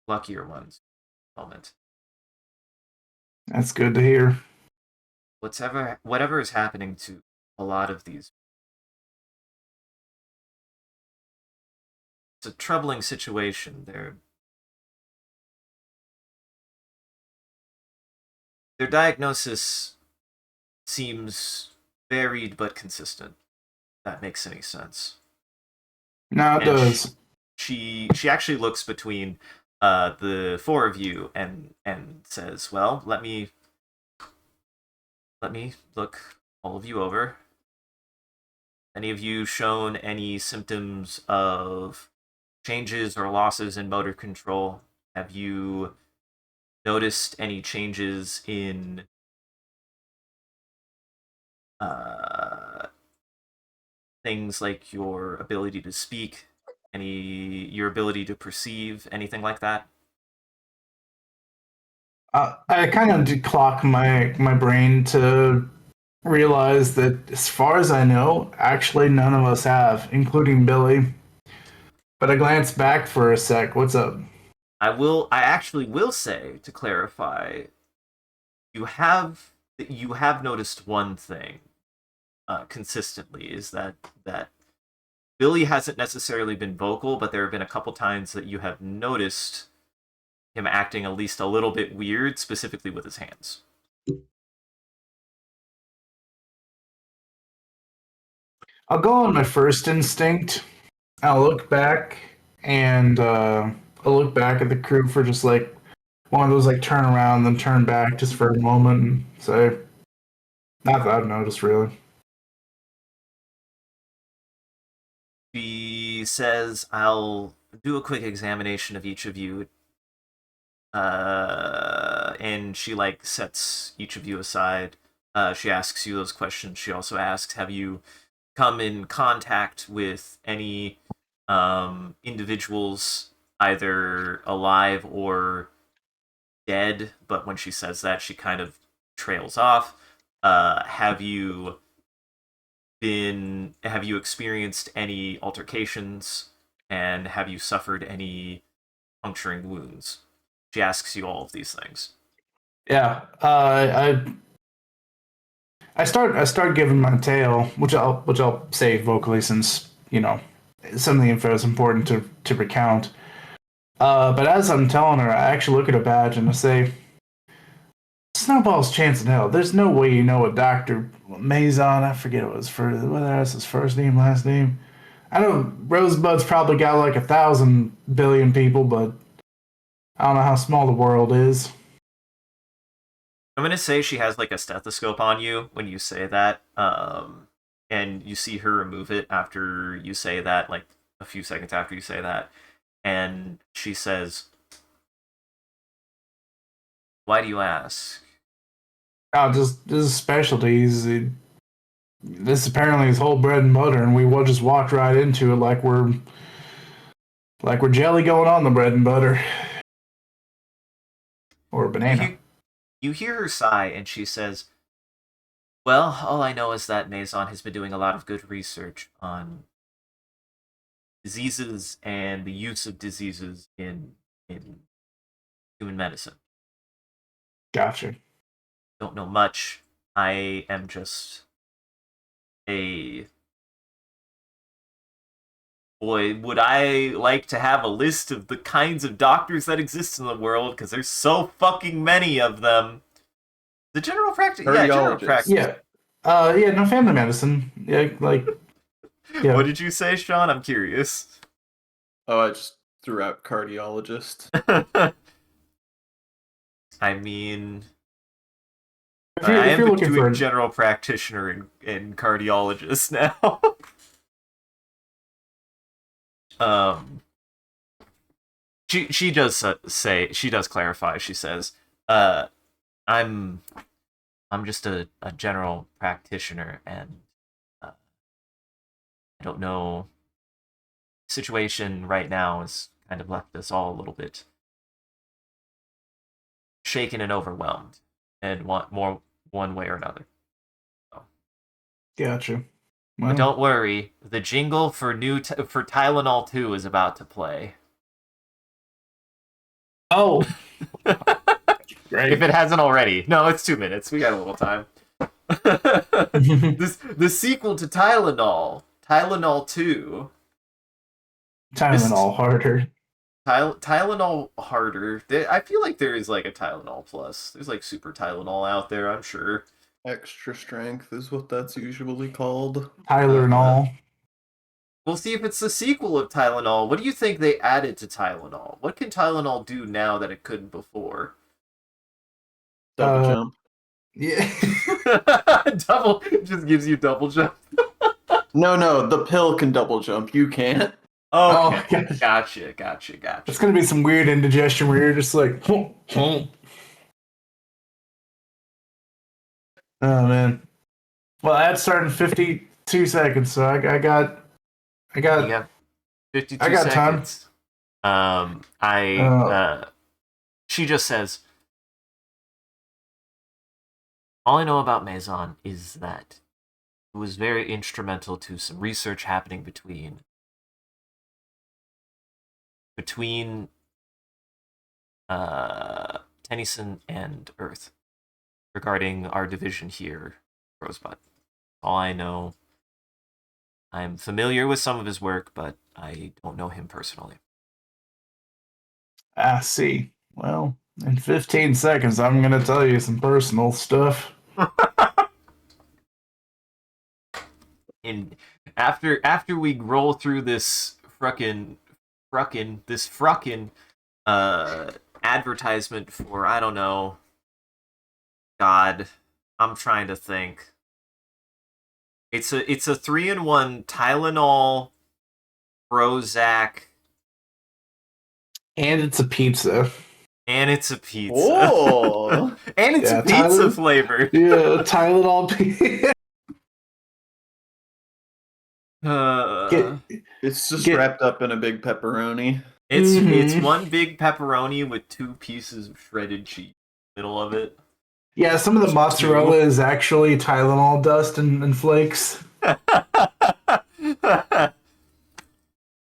Speaker 1: luckier ones at the moment.
Speaker 3: That's good to hear.
Speaker 1: Whatever is happening to a lot of these, it's a troubling situation. Their diagnosis seems varied but consistent. If that makes any sense.
Speaker 3: No, it
Speaker 1: And
Speaker 3: does.
Speaker 1: she actually looks between the four of you and says, "Well, let me look all of you over. Any of you shown any symptoms of changes or losses in motor control? Have you noticed any changes in uh, things like your ability to speak, your ability to perceive, anything like that?"
Speaker 3: I kind of declock my brain to realize that, as far as I know, actually none of us have, including Billy. But I glance back for a sec. What's up?
Speaker 1: I actually will say, to clarify, you have noticed one thing consistently, is that Billy hasn't necessarily been vocal, but there have been a couple times that you have noticed him acting at least a little bit weird, specifically with his hands.
Speaker 3: I'll go on my first instinct. I'll look back and I'll look back at the crew for just like one of those like turn around then turn back just for a moment and say, not that I've noticed really.
Speaker 1: She says, "I'll do a quick examination of each of you. and she like sets each of you aside. She asks you those questions. She also asks, have you come in contact with any individuals, either alive or dead? But when she says that, she kind of trails off. Have you experienced any altercations, and have you suffered any puncturing wounds? She asks you all of these things.
Speaker 3: Yeah. I start giving my tale, which I'll say vocally, since some of the info is important to recount. But as I'm telling her, I actually look at a badge and I say, "Snowball's chance in hell. There's no way you know a Doctor Mazon. I forget whether that's his first name, last name. I know Rosebud's probably got like 1,000 billion people, but I don't know how small the world is."
Speaker 1: I'm gonna say she has like a stethoscope on you when you say that, and you see her remove it after you say that, like a few seconds after you say that, and she says, "Why do you ask?"
Speaker 3: Oh, just this is specialties. This apparently is whole bread and butter, and we will just walk right into it like we're jelly going on the bread and butter, or a banana.
Speaker 1: You hear her sigh, and she says, "Well, all I know is that Maison has been doing a lot of good research on diseases and the use of diseases in human medicine.
Speaker 3: Gotcha.
Speaker 1: Don't know much. I am just a boy. Would I like to have a list of the kinds of doctors that exist in the world? Because there's so fucking many of them. The general practice, yeah, general practice.
Speaker 3: Yeah. No, family medicine. Yeah, yeah.
Speaker 1: What did you say, Sean? I'm curious.
Speaker 2: Oh, I just threw out cardiologist.
Speaker 1: I mean,
Speaker 3: If
Speaker 1: I
Speaker 3: you're
Speaker 1: am
Speaker 3: looking
Speaker 1: between
Speaker 3: for
Speaker 1: general practitioner and cardiologist now. She does say, she does clarify. She says, I'm just a general practitioner, and I don't know. Situation right now has kind of left us all a little bit shaken and overwhelmed, and want more one way or another. So.
Speaker 3: Gotcha.
Speaker 1: But don't worry, the jingle for for Tylenol 2 is about to play.
Speaker 3: Oh, great!
Speaker 1: If it hasn't already. No, it's 2 minutes. We got a little time. The sequel to Tylenol, Tylenol 2.
Speaker 3: Tylenol harder.
Speaker 1: Tylenol harder. I feel like there is like a Tylenol plus. There's like super Tylenol out there, I'm sure.
Speaker 2: Extra strength is what that's usually called.
Speaker 3: Tylenol.
Speaker 1: We'll see if it's the sequel of Tylenol. What do you think they added to Tylenol? What can Tylenol do now that it couldn't before?
Speaker 2: Double jump.
Speaker 3: Yeah.
Speaker 1: Double just gives you double jump.
Speaker 2: No, the pill can double jump. You can't.
Speaker 1: Okay. Gotcha.
Speaker 3: It's gonna be some weird indigestion where you're just like, oh man. Well, ad started in 52 seconds, so I got.
Speaker 1: You got 52
Speaker 3: I got
Speaker 1: seconds. She just says, all I know about Maison is that it was very instrumental to some research happening between Tennyson and Earth regarding our division here, Rosebud. All I know. I'm familiar with some of his work, but I don't know him personally.
Speaker 3: I see. Well, in 15 seconds, I'm gonna tell you some personal stuff.
Speaker 1: And after we roll through this frickin' advertisement for, I don't know, God, I'm trying to think. It's a 3-in-1 Tylenol, Prozac,
Speaker 3: And it's a pizza.
Speaker 1: And it's a pizza.
Speaker 2: Oh,
Speaker 1: And it's
Speaker 3: Yeah,
Speaker 1: pizza flavored.
Speaker 3: Yeah, Tylenol.
Speaker 1: Uh,
Speaker 3: get
Speaker 2: it's just
Speaker 3: get.
Speaker 2: wrapped up in a big pepperoni.
Speaker 1: it's
Speaker 3: Mhm.
Speaker 1: one big pepperoni with 2 pieces of shredded cheese in the middle of it.
Speaker 3: Yeah, some of the mozzarella
Speaker 1: Two.
Speaker 3: is actually Tylenol dust and flakes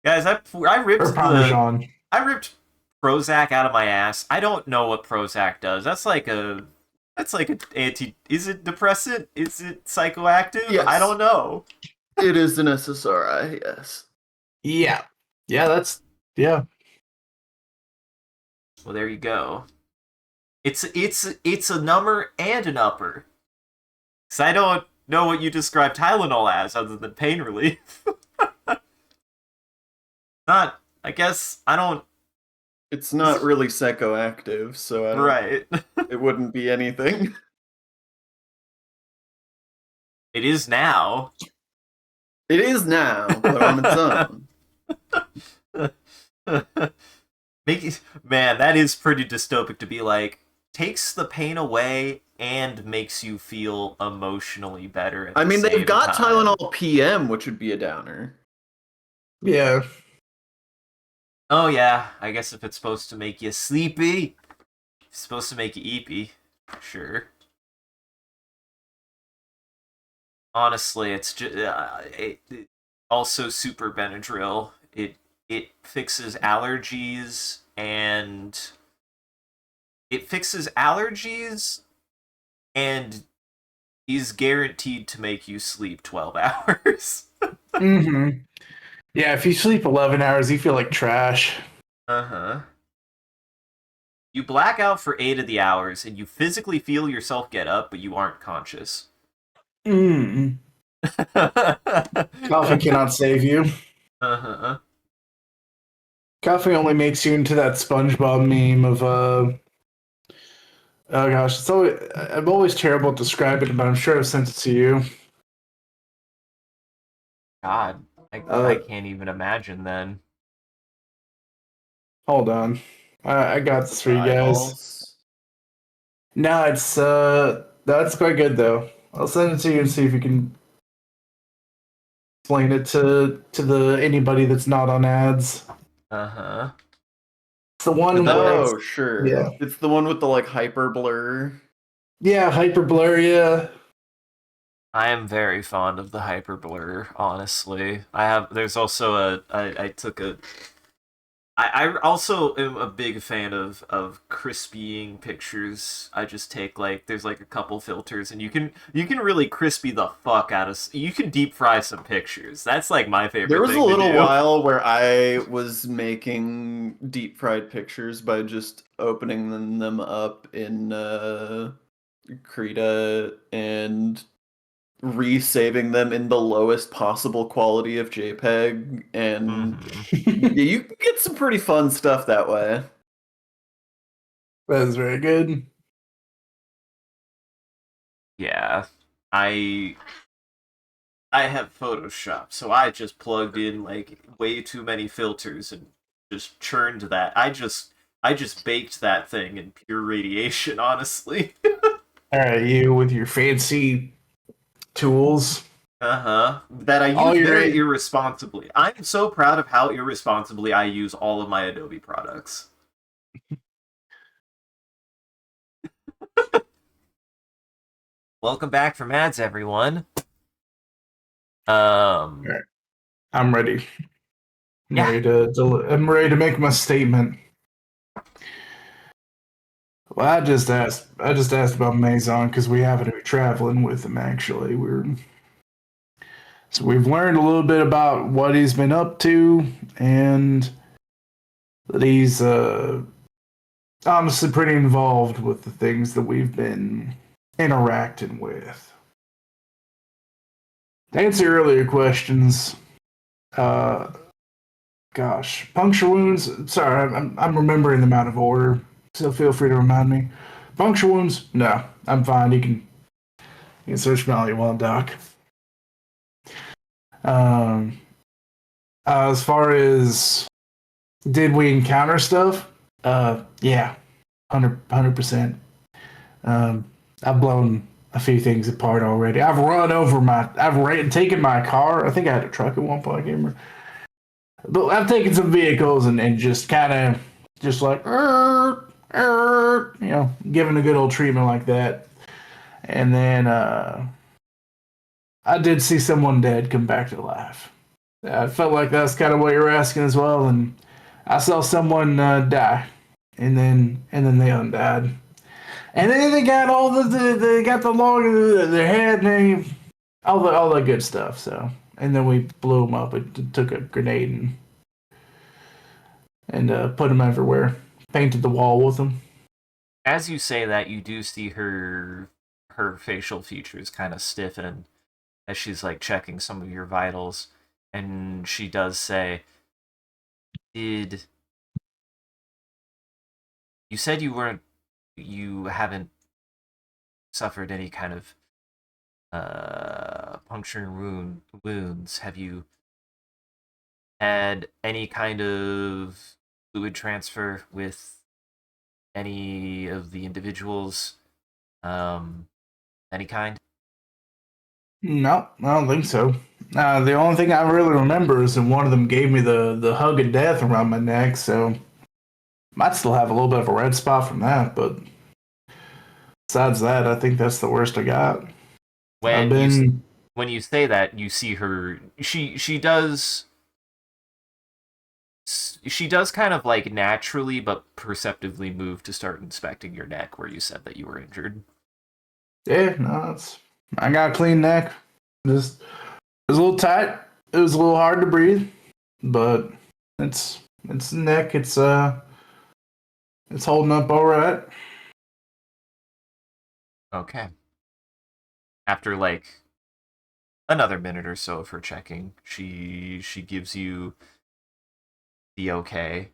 Speaker 1: Guys, I
Speaker 3: or
Speaker 1: ripped
Speaker 3: Parmesan.
Speaker 1: I ripped Prozac out of my ass. I don't know what Prozac does. That's like an anti. Is it depressant? Is it psychoactive? I
Speaker 2: Yes,
Speaker 1: don't know.
Speaker 2: it is an SSRI. Yes.
Speaker 3: Yeah, yeah, yeah.
Speaker 1: Well, there you go. It's a number and an upper. Cause I don't know what you describe Tylenol as other than pain relief. Not. I guess I don't.
Speaker 2: It's not really psychoactive, so I don't.
Speaker 1: Right.
Speaker 2: It wouldn't be anything.
Speaker 1: It is now.
Speaker 2: It is now, but on its own.
Speaker 1: Man, that is pretty dystopic to be like, takes the pain away and makes you feel emotionally better at
Speaker 2: I
Speaker 1: the
Speaker 2: mean, they've
Speaker 1: same
Speaker 2: got
Speaker 1: time.
Speaker 2: Tylenol PM, which would be a downer.
Speaker 3: Yeah.
Speaker 1: Oh yeah, I guess if it's supposed to make you sleepy, it's supposed to make you eepy. Sure. Honestly, it's just also super Benadryl. It fixes allergies and it fixes allergies and is guaranteed to make you sleep 12 hours.
Speaker 3: hmm Yeah, if you sleep 11 hours, you feel like trash.
Speaker 1: Uh-huh. You black out for 8 of the hours and you physically feel yourself get up, but you aren't conscious.
Speaker 3: Mm. Coffee cannot save you.
Speaker 1: Uh-huh.
Speaker 3: Coffee only makes you into that SpongeBob meme of oh gosh, I'm always terrible at describing it, but I'm sure I've sent it to you.
Speaker 1: God, I
Speaker 3: Uh,
Speaker 1: can't even imagine then.
Speaker 3: hold on, I got this for you guys.
Speaker 2: Eyeballs.
Speaker 3: No, it's that's quite good though. I'll send it to you and see if you can explain it to the anybody that's not on ads.
Speaker 1: Uh-huh.
Speaker 3: It's the one
Speaker 1: The
Speaker 3: where it's
Speaker 2: Oh, sure.
Speaker 3: yeah,
Speaker 2: It's the one with the like hyper blur.
Speaker 3: yeah, hyper blur, yeah.
Speaker 1: I am very fond of the hyperblur, honestly. There's also I took a, I also am a big fan of crispying pictures. I just take like, there's like a couple filters and you can really crispy the fuck out of, you can deep fry some pictures. That's like my
Speaker 2: There
Speaker 1: favorite
Speaker 2: was a
Speaker 1: thing to
Speaker 2: little
Speaker 1: do.
Speaker 2: while where I was making deep fried pictures by just opening them up in Krita and resaving them in the lowest possible quality of JPEG, and
Speaker 1: Mhm.
Speaker 2: yeah, you can get some pretty fun stuff that way.
Speaker 3: That is very good.
Speaker 1: Yeah. I I have Photoshop, so I just plugged in like way too many filters and just churned that. I just baked that thing in pure radiation, honestly.
Speaker 3: All right, you with your fancy tools.
Speaker 1: Uh-huh. That I
Speaker 3: All
Speaker 1: use
Speaker 3: your
Speaker 1: very irresponsibly. I'm so proud of how irresponsibly I use all of my Adobe products. Welcome back from ads, everyone.
Speaker 3: All right, I'm ready. I'm
Speaker 1: Yeah.
Speaker 3: ready I'm ready to make my statement. Well, I just asked about Maison because we happen to be traveling with him. Actually, so we've learned a little bit about what he's been up to, and that he's honestly pretty involved with the things that we've been interacting with. To answer your earlier questions, uh, gosh, puncture wounds. Sorry, I'm remembering them out of order, so feel free to remind me. Puncture wounds? No, I'm fine. You can search me all you want, Doc. Um, as far as did we encounter stuff? Yeah. 100%. I've blown a few things apart already. I've taken my car. I think I had a truck at one point. I can't remember. But I've taken some vehicles and just kind of just like, giving a good old treatment like that. And then I did see someone dead come back to life. I felt like that's kind of what you're asking as well. And I saw someone die, and then they undied. And then they got all they got the log in their head and all the good stuff. So, and then we blew them up. It took a grenade and put them everywhere. Painted the wall with them.
Speaker 1: As you say that, you do see her facial features kind of stiffen as she's like checking some of your vitals, and she does say, "Did you said you haven't suffered any kind of puncturing wounds? Have you had any kind of fluid transfer with any of the individuals? Any kind?"
Speaker 3: No, I don't think so. The only thing I really remember is that one of them gave me the hug of death around my neck. So might still have a little bit of a red spot from that, but besides that, I think that's the worst I got. I've
Speaker 1: When you
Speaker 3: been
Speaker 1: when you say that, you see her. She does kind of like naturally but perceptively move to start inspecting your neck where you said that you were injured.
Speaker 3: yeah, no, I got a clean neck. Just it was a little tight. It was a little hard to breathe, but it's the neck. It's holding up all right.
Speaker 1: Okay. After like another minute or so of her checking, she gives you the okay.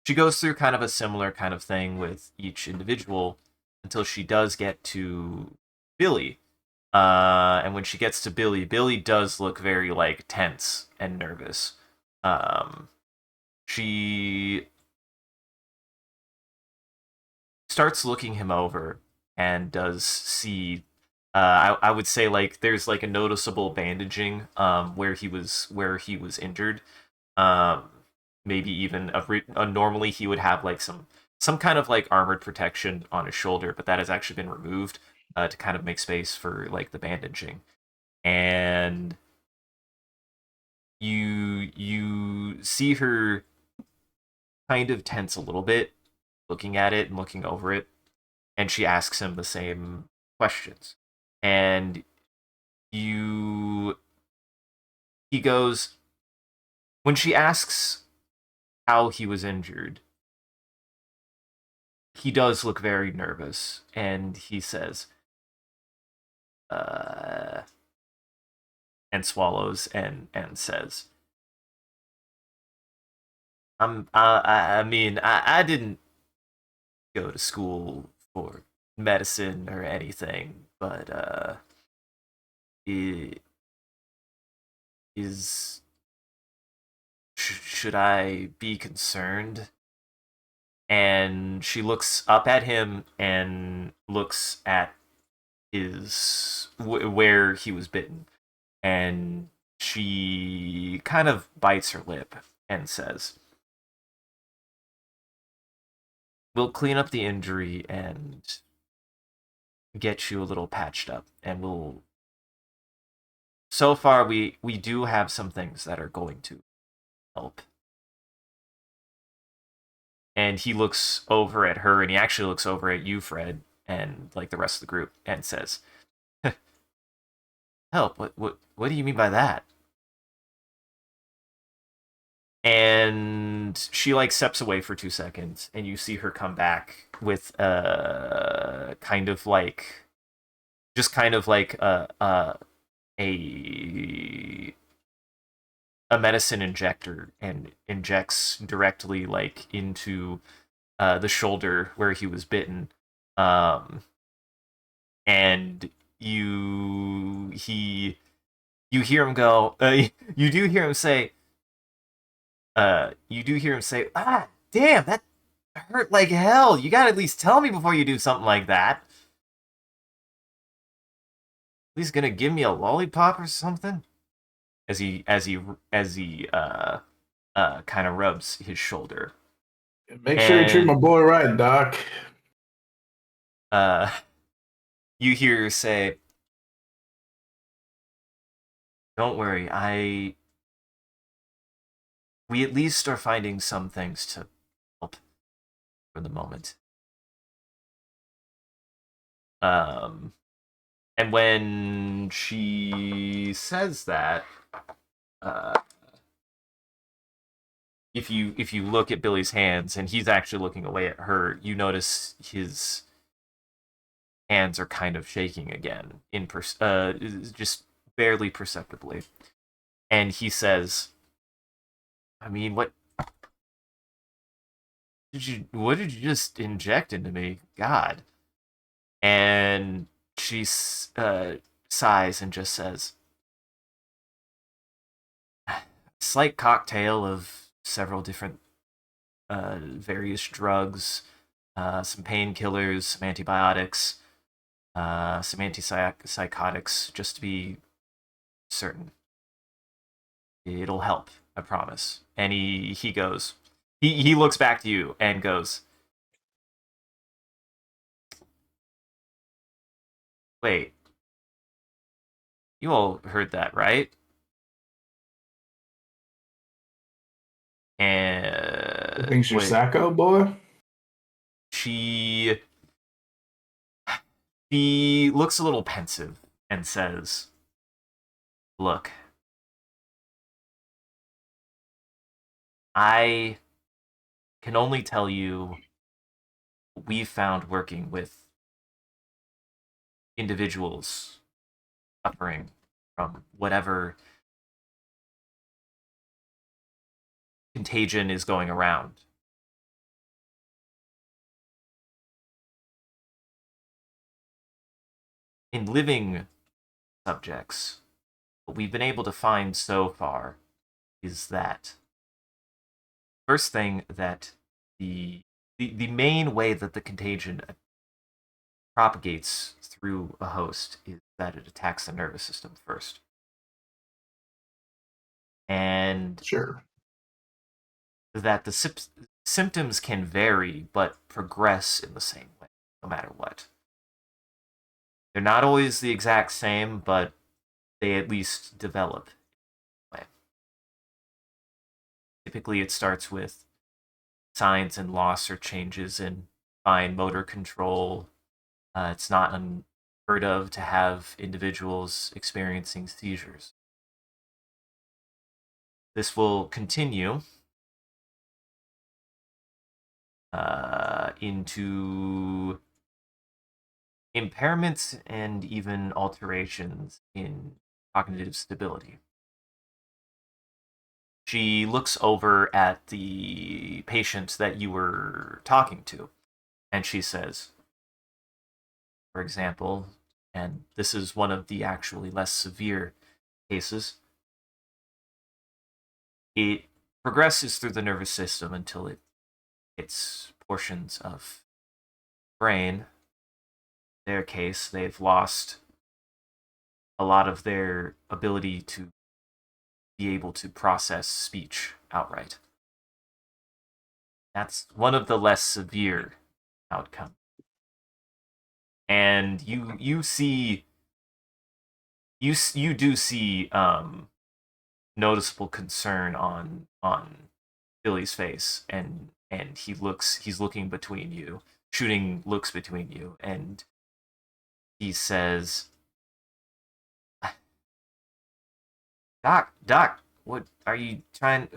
Speaker 1: She goes through kind of a similar kind of thing with each individual until she does get to Billy. And when she gets to Billy, Billy does look very like tense and nervous. She starts looking him over and does see. I would say like there's like a noticeable bandaging where he was injured. Um, Maybe even normally he would have like some kind of like armored protection on his shoulder, but that has actually been removed to kind of make space for like the bandaging. And you see her kind of tense a little bit, looking at it and looking over it, and she asks him the same questions. And you he goes when she asks how he was injured, he does look very nervous, and he says, uh, and swallows and says, I mean, I didn't go to school for medicine or anything, but it is should I be concerned?" And she looks up at him and looks at his where he was bitten, and she kind of bites her lip and says, "We'll clean up the injury and get you a little patched up, and we'll so far we do have some things that are going to help." And he looks over at her, and he actually looks over at you, Fred, and like the rest of the group, and says, "Help? What do you mean by that?" And she like steps away for 2 seconds, and you see her come back with kind of like just kind of like a a medicine injector, and injects directly like into the shoulder where he was bitten. Um, and you hear him go. You do hear him say. You do hear him say, "Ah, damn, that hurt like hell. You gotta at least tell me before you do something like that. At least gonna give me a lollipop or something? As he kind of rubs his shoulder.
Speaker 3: Make sure you treat my boy right, Doc.
Speaker 1: Uh, you hear her say, "Don't worry, we at least are finding some things to help for the moment." Um, and when she says that, uh, if you look at Billy's hands and he's actually looking away at her, you notice his hands are kind of shaking again, just barely perceptibly. And he says, "I mean, what did you just inject into me? God." And she sighs and just says, "Slight cocktail of several different various drugs, some painkillers, some antibiotics, some antipsychotics, just to be certain. It'll help, I promise." And he goes, he looks back to you and goes, "Wait, you all heard that, right?"
Speaker 3: You
Speaker 1: And
Speaker 3: think you're
Speaker 1: wait,
Speaker 3: Sacco, boy?
Speaker 1: she she looks a little pensive and says, "Look, I can only tell you what we've found working with individuals suffering from whatever contagion is going around. In living subjects, what we've been able to find so far is that first thing that the main way that the contagion propagates through a host is that it attacks the nervous system first. And
Speaker 3: Sure.
Speaker 1: that the symptoms can vary but progress in the same way, no matter what. They're not always the exact same, but they at least develop. Typically, it starts with signs and loss or changes in fine motor control. It's not unheard of to have individuals experiencing seizures. This will continue into impairments and even alterations in cognitive stability. She looks over at the patient that you were talking to, and she says, for example, and this is one of the actually less severe cases, it progresses through the nervous system until it hits portions of brain. In their case, they've lost a lot of their ability to be able to process speech outright. That's one of the less severe outcomes. And you do see noticeable concern on Billy's face, and he's looking between you, shooting looks between you, and he says, Doc, what are you trying?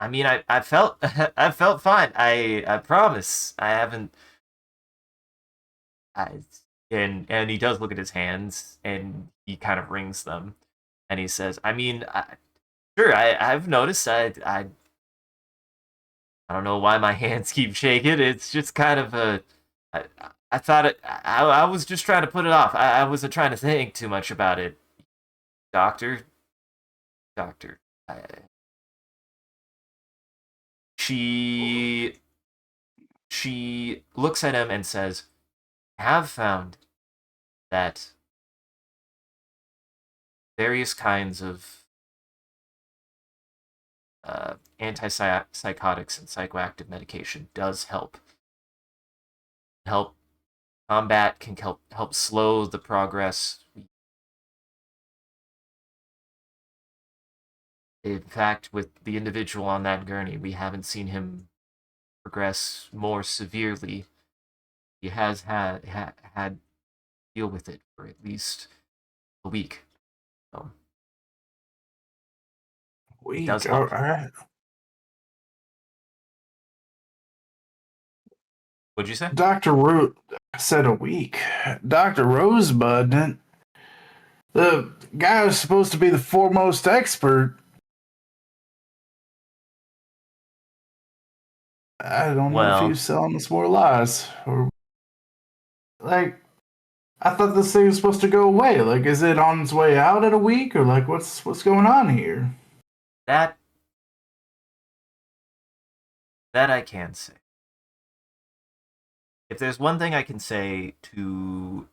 Speaker 1: I mean, I felt I felt fine. I promise. I haven't. I and he does look at his hands and he kind of wrings them, and he says, "I mean, sure. I've noticed. I don't know why my hands keep shaking. It's just kind of a. I, I thought it. I was just trying to put it off. I wasn't trying to think too much about it, doctor. Doctor." I, she she looks at him and says, I have found that various kinds of antipsychotics and psychoactive medication does help combat, can help slow the progress. In fact, with the individual on that gurney, we haven't seen him progress more severely. He has had to deal with it for at least a week. So it does
Speaker 3: Week. All
Speaker 1: help.
Speaker 3: right.
Speaker 1: What'd you say?
Speaker 3: Dr. Said a week. Dr. Rosebud, the guy who's supposed to be the foremost expert. I don't know if he
Speaker 1: Well,
Speaker 3: was selling us more lies. Or, like, I thought this thing was supposed to go away. Like, is it on its way out in a week? Or, like, what's going on here?
Speaker 1: that that I can say. If there's one thing I can say to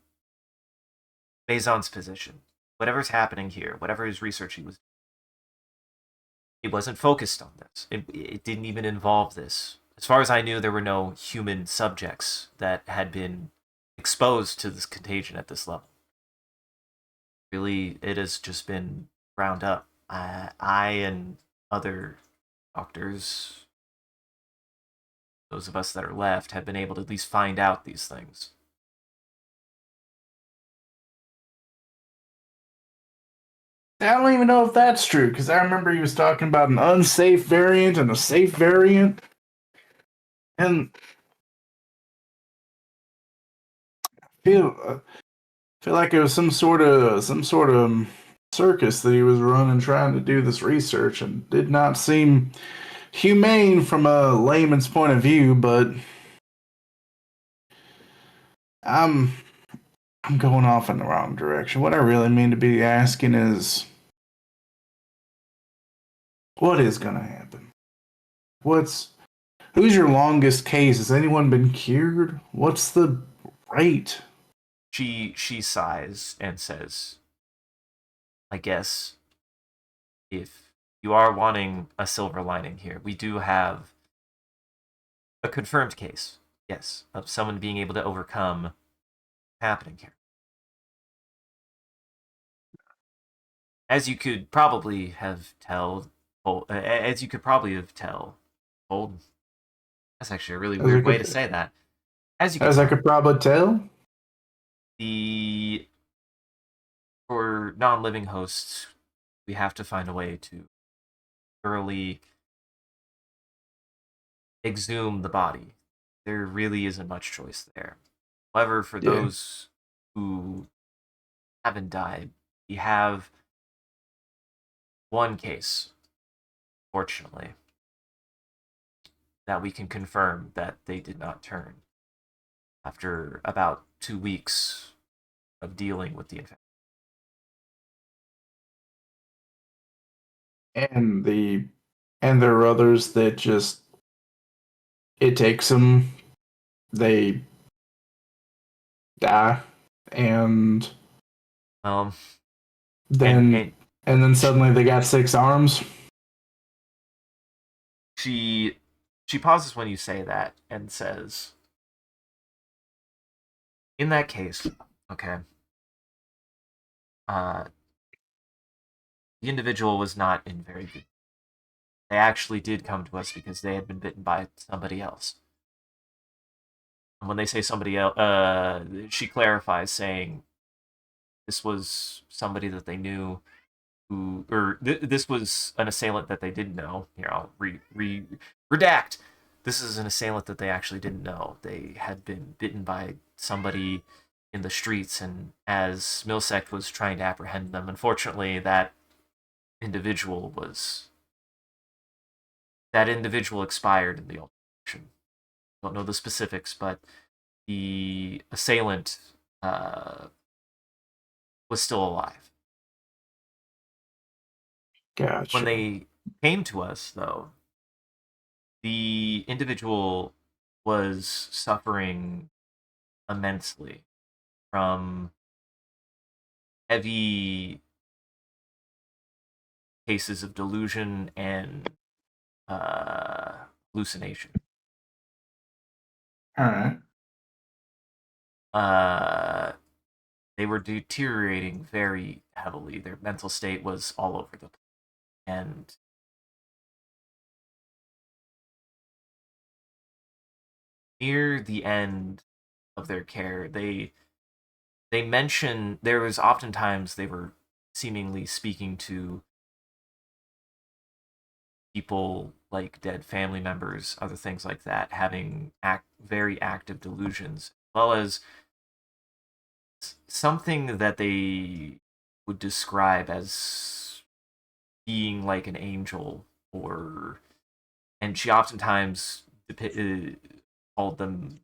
Speaker 1: Maison's position, whatever's happening here, whatever his research he wasn't focused on this. It didn't even involve this. As far as I knew, there were no human subjects that had been exposed to this contagion at this level. Really, it has just been ground up. I and other doctors, those of us that are left, have been able to at least find out these things.
Speaker 3: I don't even know if that's true because I remember he was talking about an unsafe variant and a safe variant, and feel like it was some sort of circus that he was running trying to do this research, and did not seem humane from a layman's point of view. But I'm I'm going off in the wrong direction. What I really mean to be asking is, what is going to happen? What's Who's your longest case? Has anyone been cured? What's the rate?
Speaker 1: She sighs and says, I guess if you are wanting a silver lining here, we do have a confirmed case, yes, of someone being able to overcome what's happening here. As you could probably have as you could probably have told. That's actually a really
Speaker 3: As I
Speaker 1: weird way to
Speaker 3: could,
Speaker 1: say that. As you could
Speaker 3: as I
Speaker 1: tell,
Speaker 3: could probably tell.
Speaker 1: the for non-living hosts, we have to find a way to thoroughly exhume the body. There really isn't much choice there. However, for
Speaker 3: Yeah.
Speaker 1: those who haven't died, we have one case, fortunately, that we can confirm that they did not turn after about 2 weeks of dealing with the infection.
Speaker 3: And there are others that just it takes them, they die, and
Speaker 1: Um, and
Speaker 3: then
Speaker 1: and
Speaker 3: suddenly they got six arms.
Speaker 1: she she pauses when you say that and says, "In that case, okay, uh, the individual was not in very good. They actually did come to us because they had been bitten by somebody else. And when they say somebody else, she clarifies, saying this was somebody that they knew this was an assailant that they didn't know. Here, I'll redact. This is an assailant that they actually didn't know. They had been bitten by somebody in the streets, and as Milsec was trying to apprehend them, unfortunately, individual was that individual expired in the altercation. Don't know the specifics, but the assailant was still alive. When
Speaker 3: Gotcha.
Speaker 1: they came to us, though, the individual was suffering immensely from heavy cases of delusion and hallucination.
Speaker 3: All right.
Speaker 1: They were deteriorating very heavily. Their mental state was all over the place. And near the end of their care, they mention there was oftentimes they were seemingly speaking to people like dead family members, other things like that, having very active delusions, as well as something that they would describe as being like an angel, or and she oftentimes called them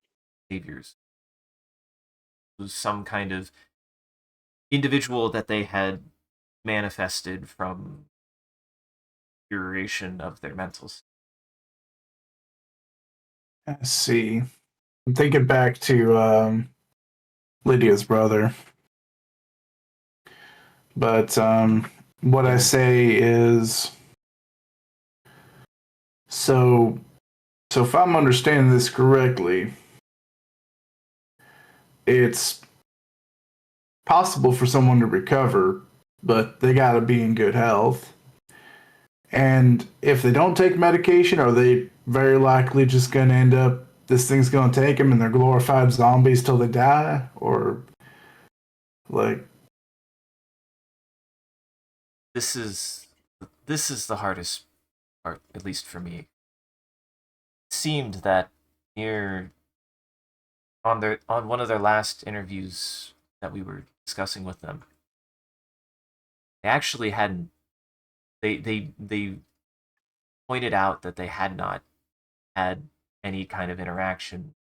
Speaker 1: saviors. It was some kind of individual that they had manifested from deterioration of their mental state.
Speaker 3: I see. I'm thinking back to Lydia's brother, but what I say is so. So if I'm understanding this correctly, it's possible for someone to recover, but they got to be in good health. And if they don't take medication, are they very likely just going to end up, this thing's going to take them and they're glorified zombies till they die? Or, like.
Speaker 1: This is the hardest part, at least for me. It seemed that near on one of their last interviews that we were discussing with them, they actually hadn't they pointed out that they had not had any kind of interaction,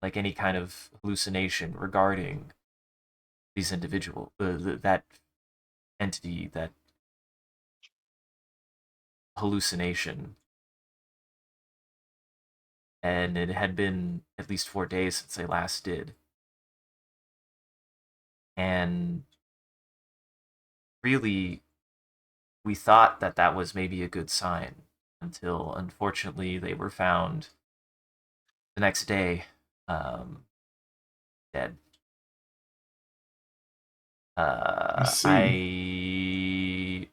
Speaker 1: like any kind of hallucination regarding these individual that entity, that hallucination. And it had been at least 4 days since they last did. And really, we thought that that was maybe a good sign until, unfortunately, they were found the next day, dead.
Speaker 3: I see.
Speaker 1: I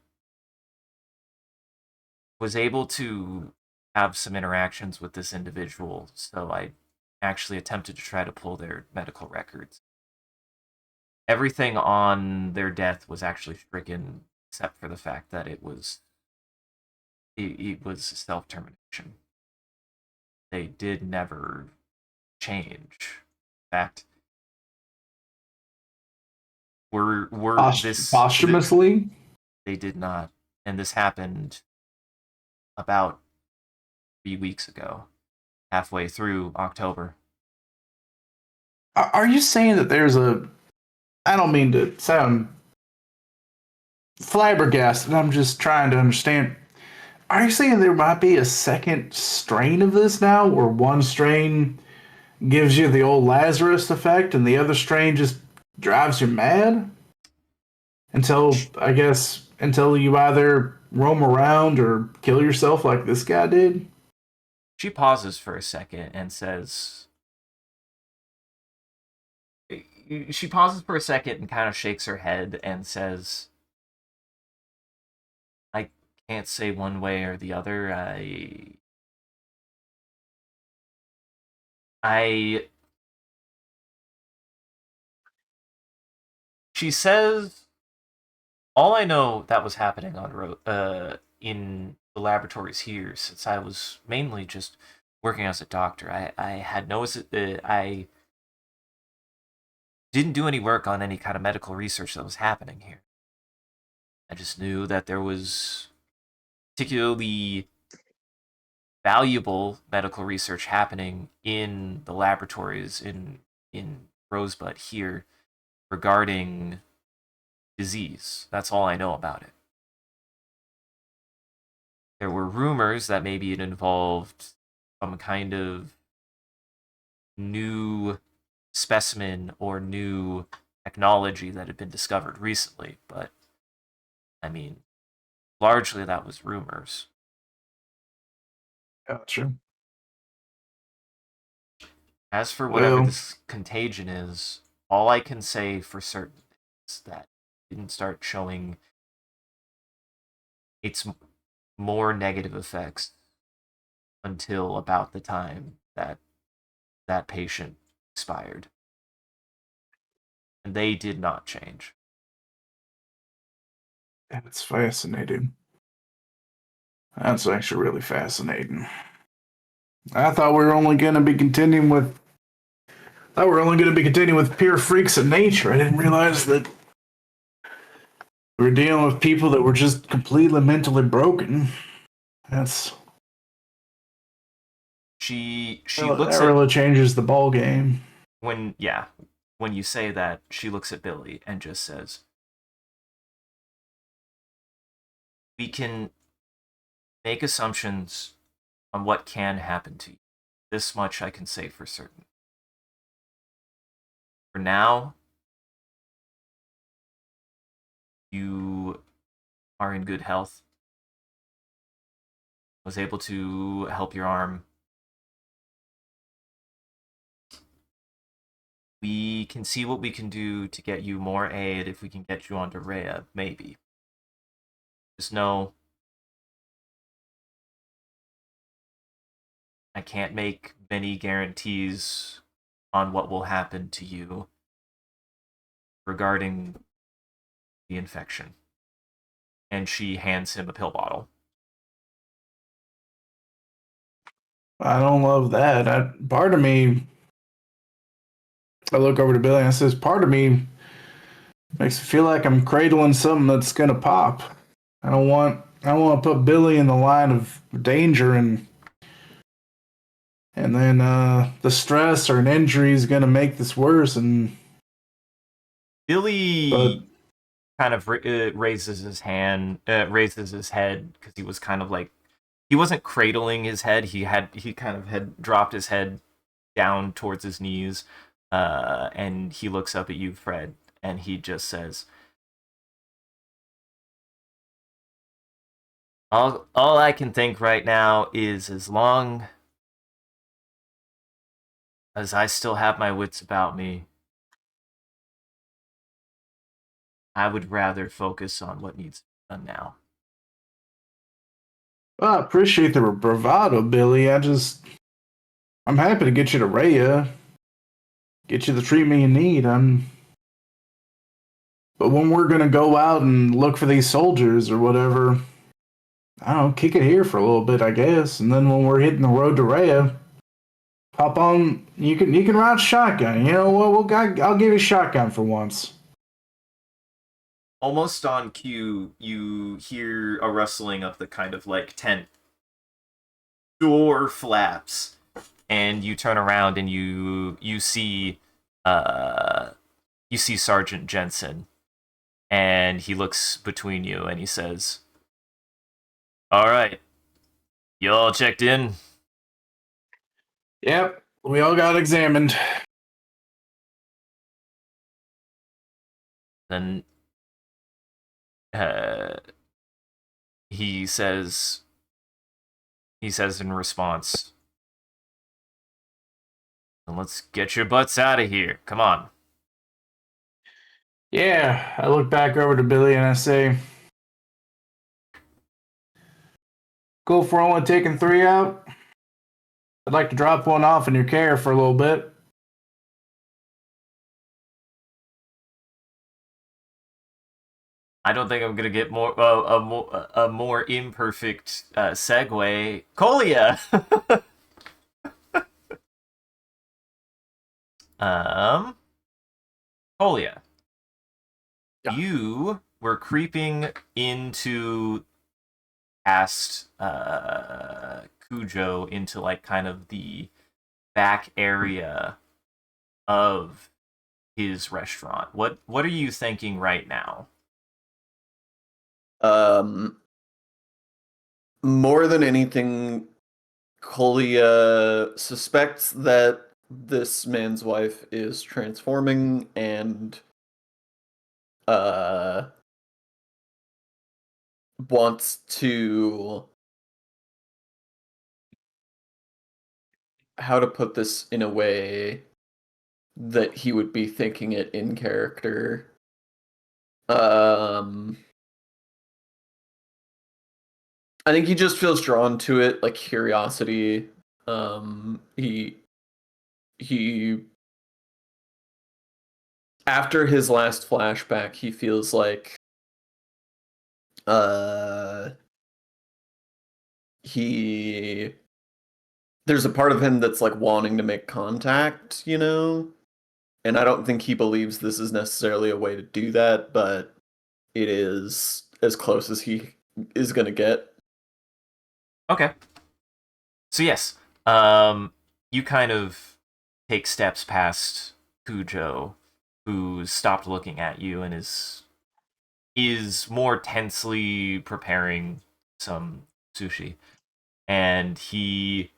Speaker 1: was able to have some interactions with this individual, so I actually attempted to try to pull their medical records. Everything on their death was actually stricken, except for the fact that it was self termination. They did never change. In fact, we're
Speaker 3: Posthumously?
Speaker 1: they did not, and this happened about 3 weeks ago, halfway through October.
Speaker 3: Are you saying that there's a. I don't mean to sound flabbergasted, I'm just trying to understand. Are you saying there might be a second strain of this now, where one strain gives you the old Lazarus effect and the other strain just drives you mad? Until, I guess, until you either roam around or kill yourself like this guy did?
Speaker 1: She pauses for a second and says, she pauses for a second and kind of shakes her head and says, I can't say one way or the other. I She says, all I know that was happening in the laboratories here, since I was mainly just working as a doctor. I had no I didn't do any work on any kind of medical research that was happening here. I just knew that there was particularly valuable medical research happening in the laboratories in Rosebud here regarding disease. That's all I know about it. There were rumors that maybe it involved some kind of new specimen or new technology that had been discovered recently, but I mean, largely that was rumors.
Speaker 3: Yeah, that's true.
Speaker 1: As for whatever
Speaker 3: Well,
Speaker 1: this contagion is, all I can say for certain is that it didn't start showing its more negative effects until about the time that that patient expired. And they did not change.
Speaker 3: that's fascinating. That's actually really fascinating. I thought we were only going to be continuing with. I thought we were only going to be continuing with pure freaks of nature. I didn't realize that we were dealing with people that were just completely mentally broken. That's
Speaker 1: She
Speaker 3: that
Speaker 1: looks at
Speaker 3: really changes the ball game.
Speaker 1: when you say that, she looks at Billy and just says, "We can make assumptions on what can happen to you. This much I can say for certain. For now, you are in good health. Was able to help your arm. We can see what we can do to get you more aid if we can get you onto Rhea, maybe. Just know I can't make many guarantees on what will happen to you regarding the infection." And she hands him a pill bottle.
Speaker 3: I don't love that. Part of me, I look over to Billy and I says, part of me makes me feel like I'm cradling something that's gonna pop. I don't want to put Billy in the line of danger and then the stress or an injury is gonna make this worse. And but
Speaker 1: Billy kind of raises his hand, raises his head because he was kind of like he wasn't cradling his head. He kind of had dropped his head down towards his knees, and he looks up at you, Fred, and he just says, "All I can think right now is as long as I still have my wits about me, I would rather focus on what needs to be done now."
Speaker 3: well, I appreciate the bravado, Billy. I'm happy to get you to Rhea, get you the treatment you need. But when we're gonna go out and look for these soldiers or whatever, I don't know, kick it here for a little bit, I guess. And then when we're hitting the road to Rhea, hop on. You can ride shotgun. You know what? I'll give you a shotgun for once.
Speaker 1: Almost on cue, you hear a rustling of the kind of like tent door flaps, and you turn around and uh you see Sergeant Jensen, and he looks between you and he says, "All right, you all checked in?"
Speaker 3: Yep, we all got examined.
Speaker 1: Then uh, he says in response, "Let's get your butts out of here. Come on."
Speaker 3: Yeah, I look back over to Billy and I say, "Cool for only taking 3 out. I'd like to drop one off in your care for a little bit."
Speaker 1: I don't think I'm gonna get a more imperfect segue. Colia. um, Colia,
Speaker 2: Yeah.
Speaker 1: you were creeping into past Cujo into like kind of the back area of his restaurant. What are you thinking right now?
Speaker 2: Um, More than anything, Colia suspects that this man's wife is transforming and uh wants to, how to put this in a way that he would be thinking it in character. Um I think he just feels drawn to it, like curiosity. He after his last flashback, he feels like uh he there's a part of him that's like wanting to make contact, you know? And I don't think he believes this is necessarily a way to do that, but it is as close as he is going to get.
Speaker 1: Okay. So yes, you kind of take steps past Cujo, who stopped looking at you and is more tensely preparing some sushi. And you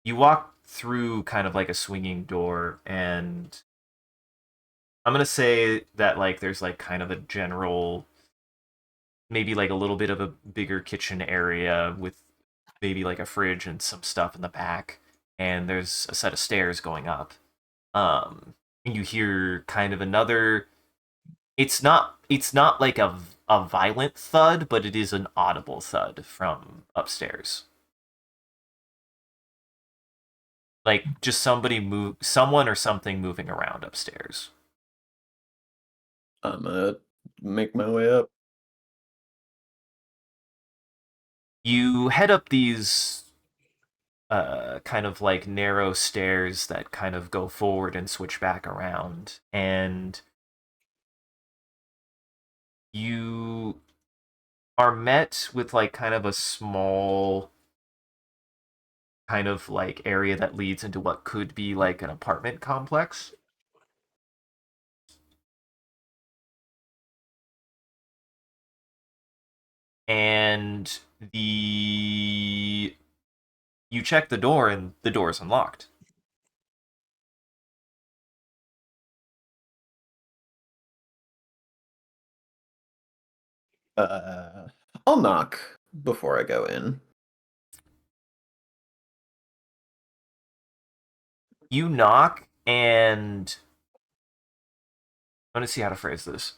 Speaker 1: walk through kind of like a swinging door, and I'm gonna say that like there's like kind of a general, maybe like a little bit of a bigger kitchen area with maybe like a fridge and some stuff in the back, and there's a set of stairs going up. And you hear kind of another. It's not like a violent thud, but it is an audible thud from upstairs. Like just someone or something moving around upstairs.
Speaker 2: I'm gonna make my way up.
Speaker 1: You head up these kind of like narrow stairs that kind of go forward and switch back around, and you are met with like kind of a small kind of like area that leads into what could be like an apartment complex. And the you check the door and the door is unlocked.
Speaker 2: Uh, I'll knock before I go in.
Speaker 1: You knock, and I'm gonna see how to phrase this.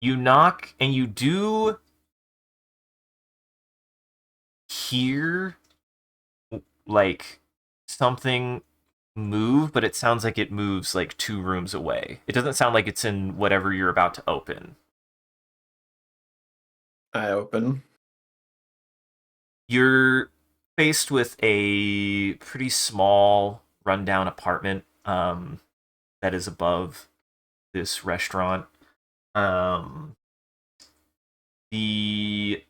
Speaker 1: You knock and you do hear like something move, but it sounds like it moves like 2 rooms away. It doesn't sound like it's in whatever you're about to open.
Speaker 2: I open.
Speaker 1: You're faced with a pretty small, rundown apartment that is above this restaurant. Um, the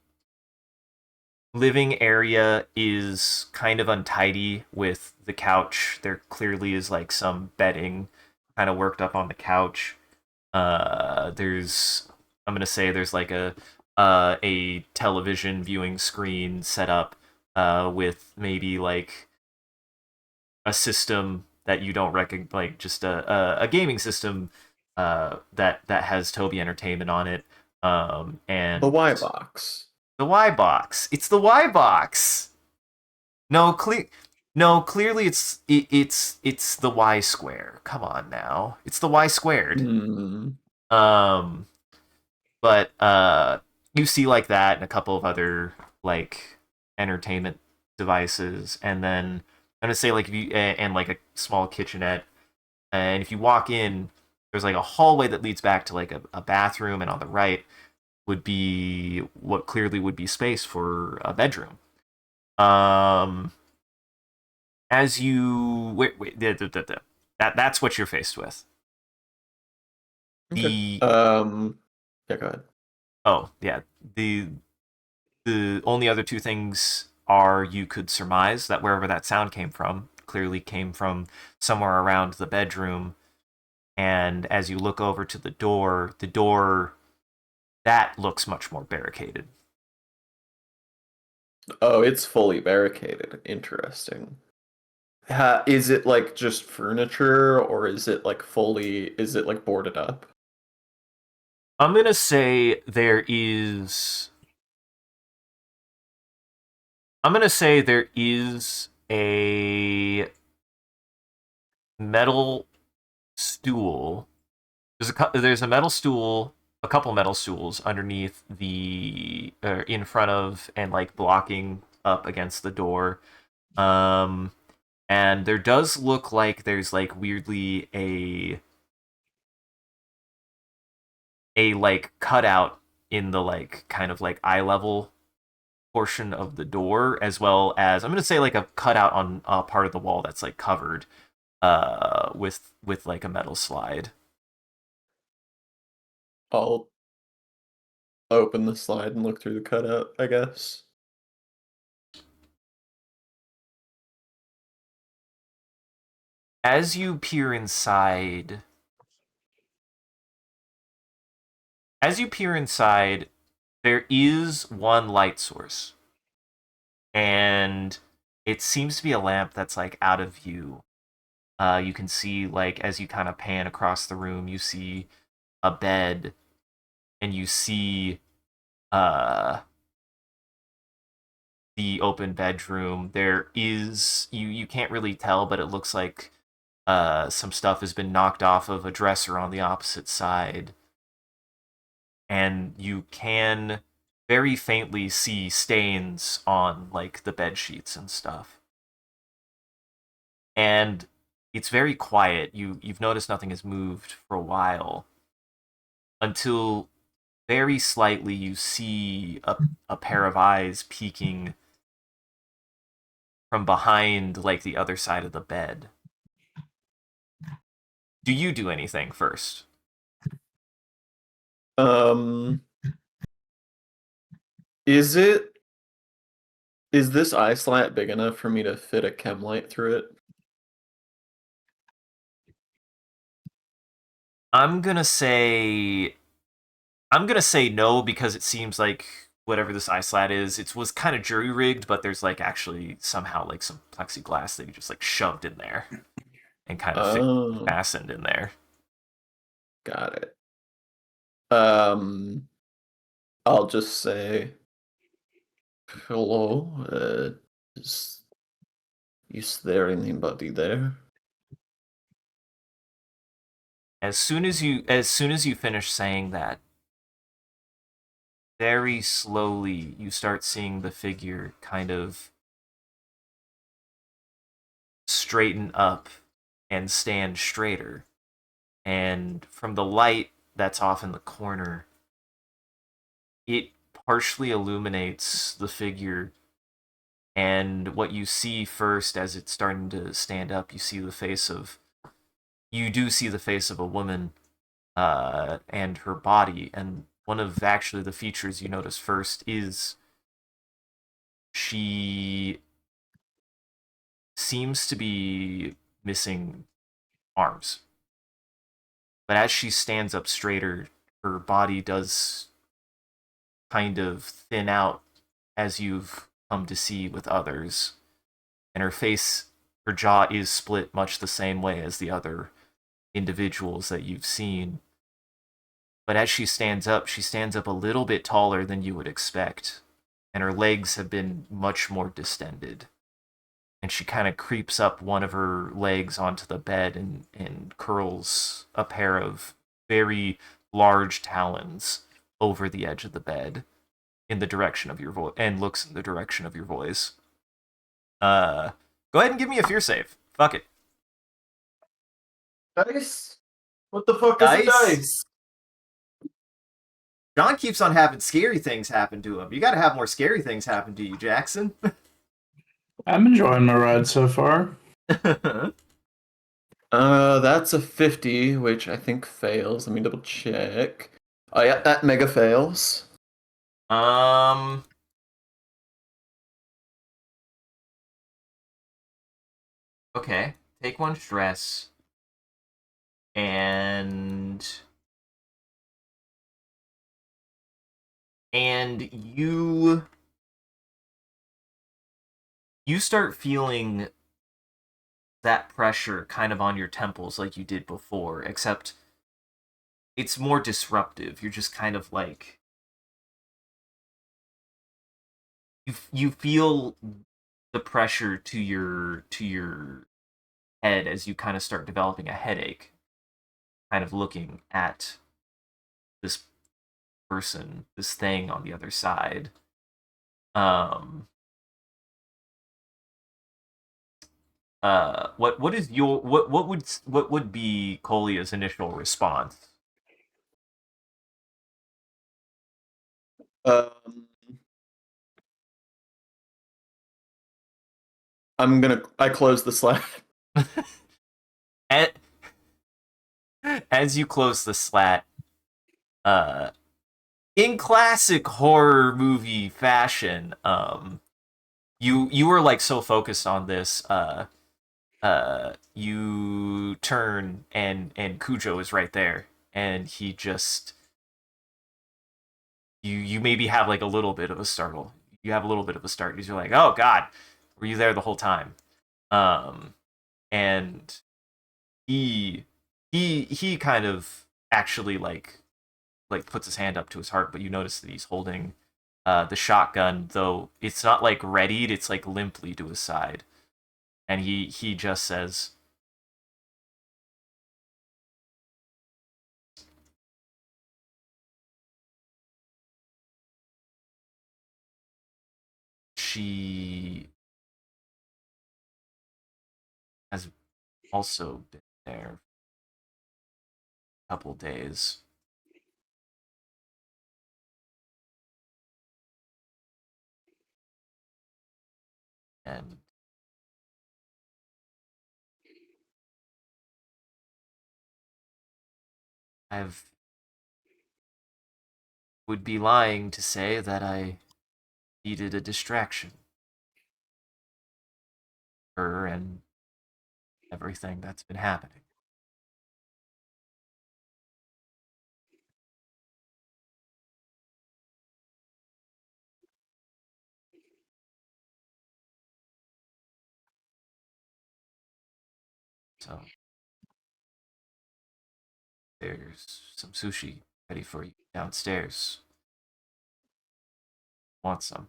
Speaker 1: living area is kind of untidy with the couch. There clearly is like some bedding kind of worked up on the couch. There's I'm gonna say there's like a television viewing screen set up with maybe like a system that you don't recognize, like just a gaming system that has Toby Entertainment on it. And
Speaker 2: The Y box.
Speaker 1: the Y box. It's the Y box. No, clearly it's the Y square. Come on now. It's the Y squared.
Speaker 2: Hmm.
Speaker 1: Um but you see like that and a couple of other like entertainment devices, and then I'm gonna say like if you and like a small kitchenette, and if you walk in, there's like a hallway that leads back to like a bathroom, and on the right would be what clearly would be space for a bedroom. Um, as you that's what you're faced with.
Speaker 2: Okay.
Speaker 1: The
Speaker 2: Yeah, go ahead.
Speaker 1: oh yeah the only other two things are you could surmise that wherever that sound came from clearly came from somewhere around the bedroom, and as you look over to the door that looks much more barricaded.
Speaker 2: Oh, it's fully barricaded. Interesting. Is it like just furniture, or is it like boarded up?
Speaker 1: I'm gonna say there is. I'm gonna say there is a metal stool. There's a metal stool, a couple metal stools underneath in front of and like blocking up against the door. Um, and there does look like there's like weirdly a like cutout in the like kind of like eye level portion of the door, as well as I'm gonna say like a cutout on a part of the wall that's like covered with like a metal slide.
Speaker 2: I'll open the slide and look through the cutout, I guess.
Speaker 1: As you peer inside, as you peer inside, there is one light source, and it seems to be a lamp that's like out of view. You can see like as you kind of pan across the room, you see a bed, and you see uh the open bedroom. There is you can't really tell, but it looks like some stuff has been knocked off of a dresser on the opposite side, and you can very faintly see stains on like the bed sheets and stuff. And it's very quiet. You've noticed nothing has moved for a while until very slightly you see a pair of eyes peeking from behind like the other side of the bed. Do you do anything first?
Speaker 2: Um, is it is this eye slat big enough for me to fit a chem light through it?
Speaker 1: I'm gonna say I'm gonna say no, because it seems like whatever this eye slat is, it was kind of jury rigged, but there's like actually somehow like some plexiglass that you just like shoved in there and kind of
Speaker 2: Oh,
Speaker 1: fastened in there.
Speaker 2: got it. Um, I'll just say hello. Is there anybody there?
Speaker 1: As soon as you finish saying that, very slowly you start seeing the figure kind of straighten up and stand straighter. And from the light that's off in the corner, it partially illuminates the figure. And what you see first as it's starting to stand up, you do see the face of a woman, and her body. And one of actually the features you notice first is she seems to be missing arms. But as she stands up straighter, her body does kind of thin out, as you've come to see with others. And her jaw is split much the same way as the other individuals that you've seen. But as she stands up a little bit taller than you would expect. And her legs have been much more distended. And she kind of creeps up one of her legs onto the bed and curls a pair of very large talons over the edge of the bed in the direction of your voice, and looks in the direction of your voice. Uh, Go ahead and give me a fear save. Fuck it.
Speaker 2: Dice? What the fuck is a
Speaker 1: Dice?
Speaker 2: dice?
Speaker 1: John keeps on having scary things happen to him. You gotta have more scary things happen to you, Jackson.
Speaker 3: I'm enjoying my ride so far.
Speaker 2: That's a 50, which I think fails. Let me double check. Oh yeah, that mega fails.
Speaker 1: um. Okay. Take one stress, and you start feeling that pressure kind of on your temples like you did before, except it's more disruptive. You're just kind of like you feel the pressure to your head as you kind of start developing a headache, kind of looking at this person, this thing on the other side. Um what is your what would be Kolia's initial response?
Speaker 2: Um, I close the Slack.
Speaker 1: At, as you close the slat, uh in classic horror movie fashion, you were like so focused on this, you turn and Cujo is right there, and he just you maybe have like a little bit of a startle. You have a little bit of a start because you're like, oh God, were you there the whole time? Um, and he kind of actually like puts his hand up to his heart, but you notice that he's holding the shotgun, though it's not like readied, it's like limply to his side. And he just says, she has also been there a couple days. And I've would be lying to say that I needed a distraction. Her and everything that's been happening. So there's some sushi ready for you downstairs. Want some?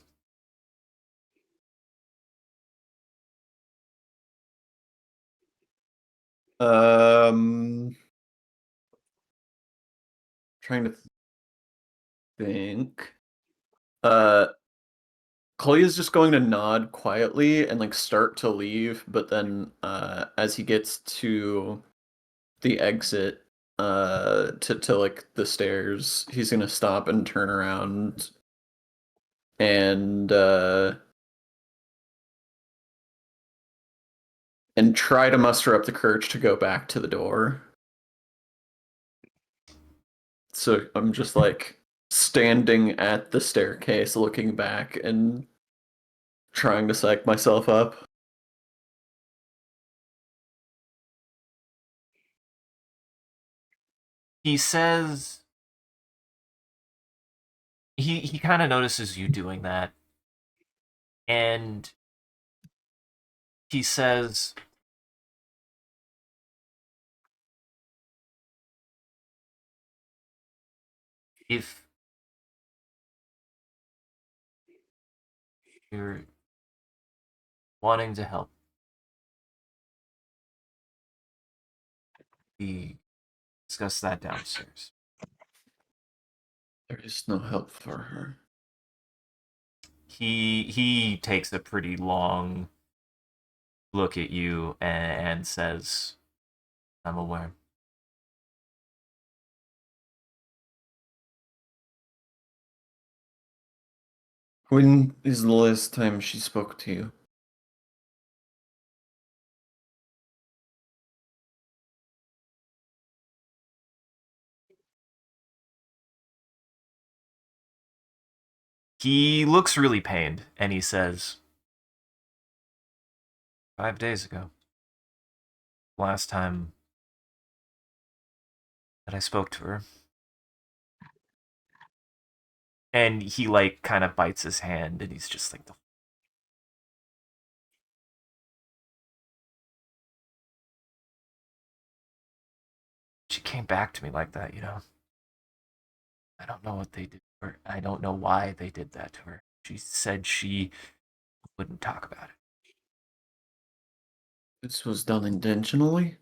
Speaker 2: Um, Trying to think. Uh, Chloe is just going to nod quietly and like start to leave, but then as he gets to the exit to like the stairs, he's gonna stop and turn around and and try to muster up the courage to go back to the door. So I'm just like standing at the staircase looking back and trying to psych myself up.
Speaker 1: He says he kind of notices you doing that, and he says, if you're wanting to help, we discuss that downstairs.
Speaker 2: There is no help for her.
Speaker 1: He takes a pretty long look at you and says, I'm aware.
Speaker 2: When is the last time she spoke to you?
Speaker 1: He looks really pained and he says, 5 days ago. Last time that I spoke to her. And he like kind of bites his hand and he's just like, came back to me like that, I don't know what they did, or I don't know why they did that to her. She said she wouldn't talk about it.
Speaker 2: This was done intentionally?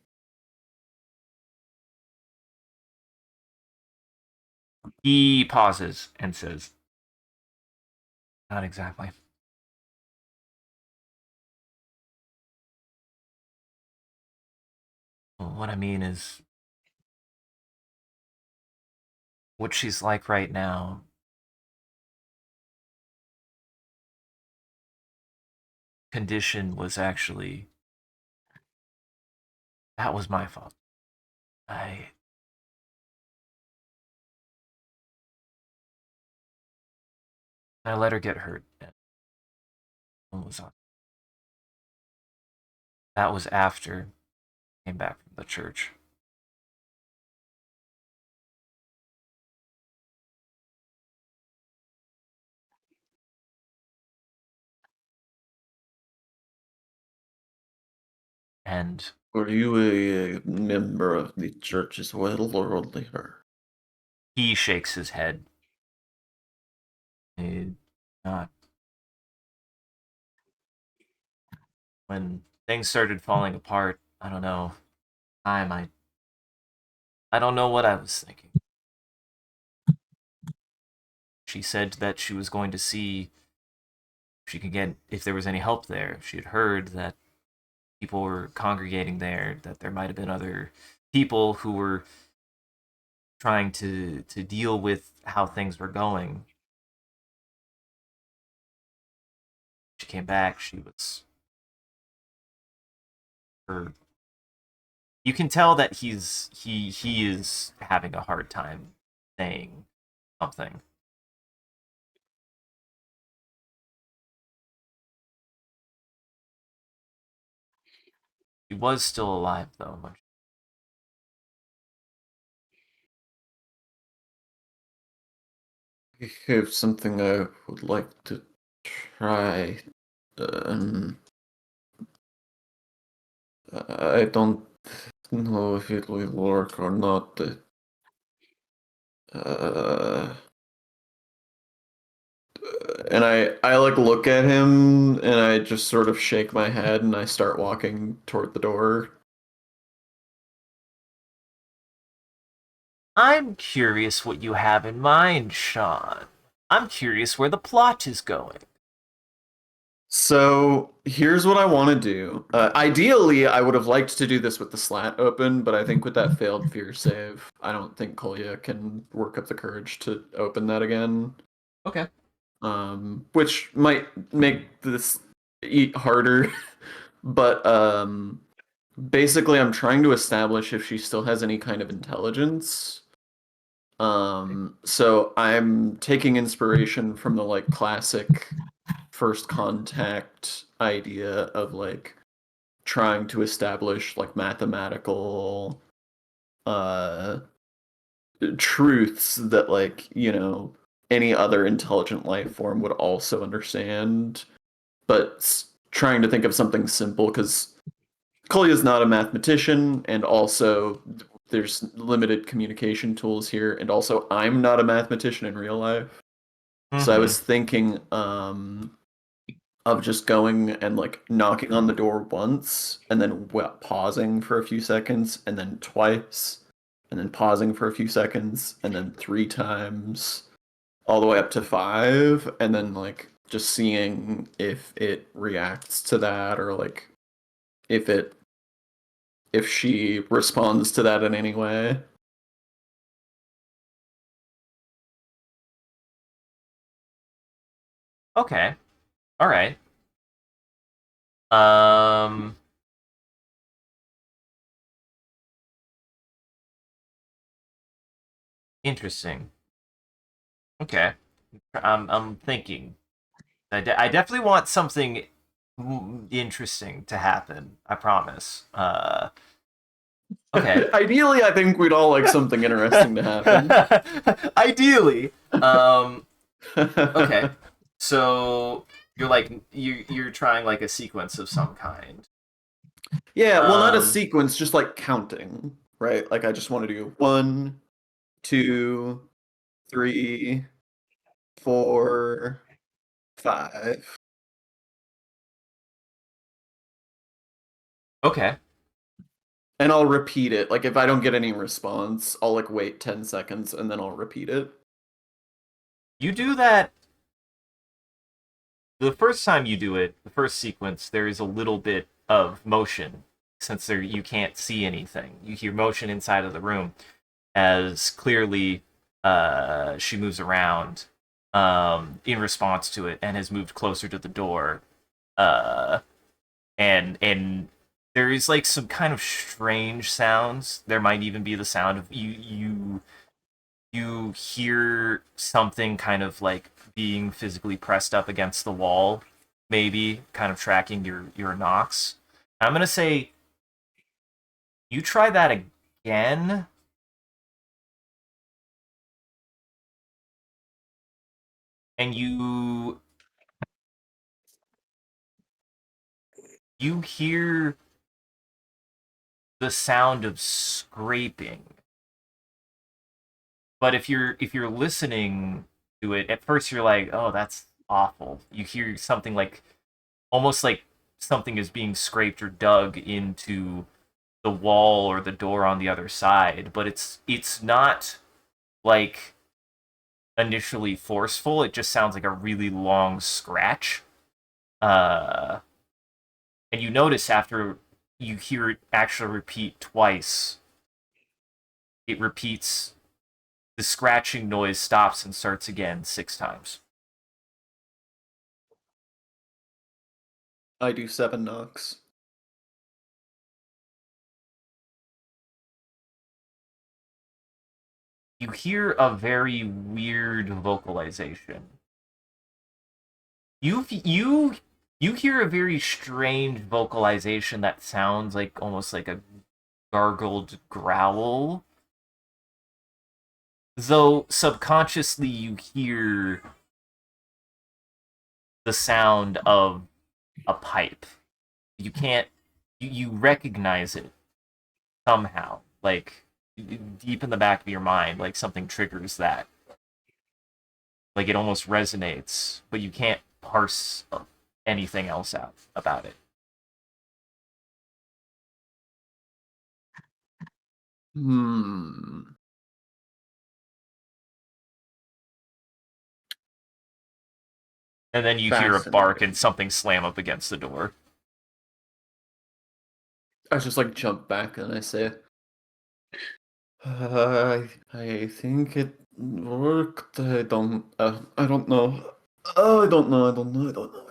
Speaker 1: He pauses and says, "Not exactly." Well, what I mean is, what she's like right now. Condition was actually, that was my fault. I let her get hurt. And was on. That was after I came back from the church. And
Speaker 2: Were you a member of the church as well, or only her?
Speaker 1: he shakes his head. Not. When things started falling apart, I don't know. I don't know what I was thinking. She said that she was going to see if she could get, if there was any help there. She had heard that people were congregating there, that there might have been other people who were trying to deal with how things were going. She came back. She was her. You can tell that he is having a hard time saying something. He was still alive though.
Speaker 2: I have something I would like to try. Um, I don't know if it will work or not. Uh, and I like look at him and I just sort of shake my head and I start walking toward the door.
Speaker 1: I'm curious what you have in mind, Sean. I'm curious where the plot is going.
Speaker 2: So here's what I want to do. Ideally, I would have liked to do this with the slat open, but I think with that failed fear save, I don't think Kolya can work up the courage to open that again.
Speaker 1: Okay.
Speaker 2: Which might make this eat harder. But basically, I'm trying to establish if she still has any kind of intelligence. So I'm taking inspiration from the like classic first contact idea of like trying to establish like mathematical truths that like, any other intelligent life form would also understand, but trying to think of something simple because Kolya is not a mathematician, and also there's limited communication tools here, and also I'm not a mathematician in real life. So I was thinking of just going and like knocking on the door once and then pausing for a few seconds and then twice and then pausing for a few seconds and then 3 times all the way up to 5 and then like just seeing if it reacts to that or like if she responds to that in any way.
Speaker 1: Okay. All right. Um. Interesting. Okay. I'm thinking. I definitely want something interesting to happen. I promise. Okay.
Speaker 2: Ideally, I think we'd all like something interesting to happen.
Speaker 1: Ideally. Okay. So you're like you're trying like a sequence of some kind.
Speaker 2: Yeah, well, not a sequence, just like counting. right? Like I just want to do 1, 2, 3, 4, 5.
Speaker 1: Okay.
Speaker 2: And I'll repeat it. Like if I don't get any response, I'll like wait 10 seconds and then I'll repeat it.
Speaker 1: You do that the first time you do it, the first sequence, there is a little bit of motion since there you can't see anything. You hear motion inside of the room as clearly she moves around in response to it and has moved closer to the door. Uh, and there is like some kind of strange sounds. There might even be the sound of you hear something kind of like being physically pressed up against the wall, maybe kind of tracking your knocks. I'm gonna say you try that again, and you hear the sound of scraping. But if you're listening to it, at first you're like, oh, that's awful. You hear something like almost like something is being scraped or dug into the wall or the door on the other side, but it's not like initially forceful. It just sounds like a really long scratch. Uh, and you notice after you hear it actually repeat twice, it repeats. The scratching noise stops and starts again 6 times.
Speaker 2: I do 7 knocks.
Speaker 1: You hear a very weird vocalization. You hear a very strange vocalization that sounds like almost like a gargled growl. Though subconsciously you hear the sound of a pipe. You can't you recognize it somehow. Like deep in the back of your mind, like something triggers that. Like it almost resonates, but you can't parse anything else out about it.
Speaker 2: Hmm.
Speaker 1: And then you hear a bark and
Speaker 2: Fascinating.
Speaker 1: something slam up against the door.
Speaker 2: I just like jump back and I say, I think it worked. I don't know. I don't know. I don't know. I don't know.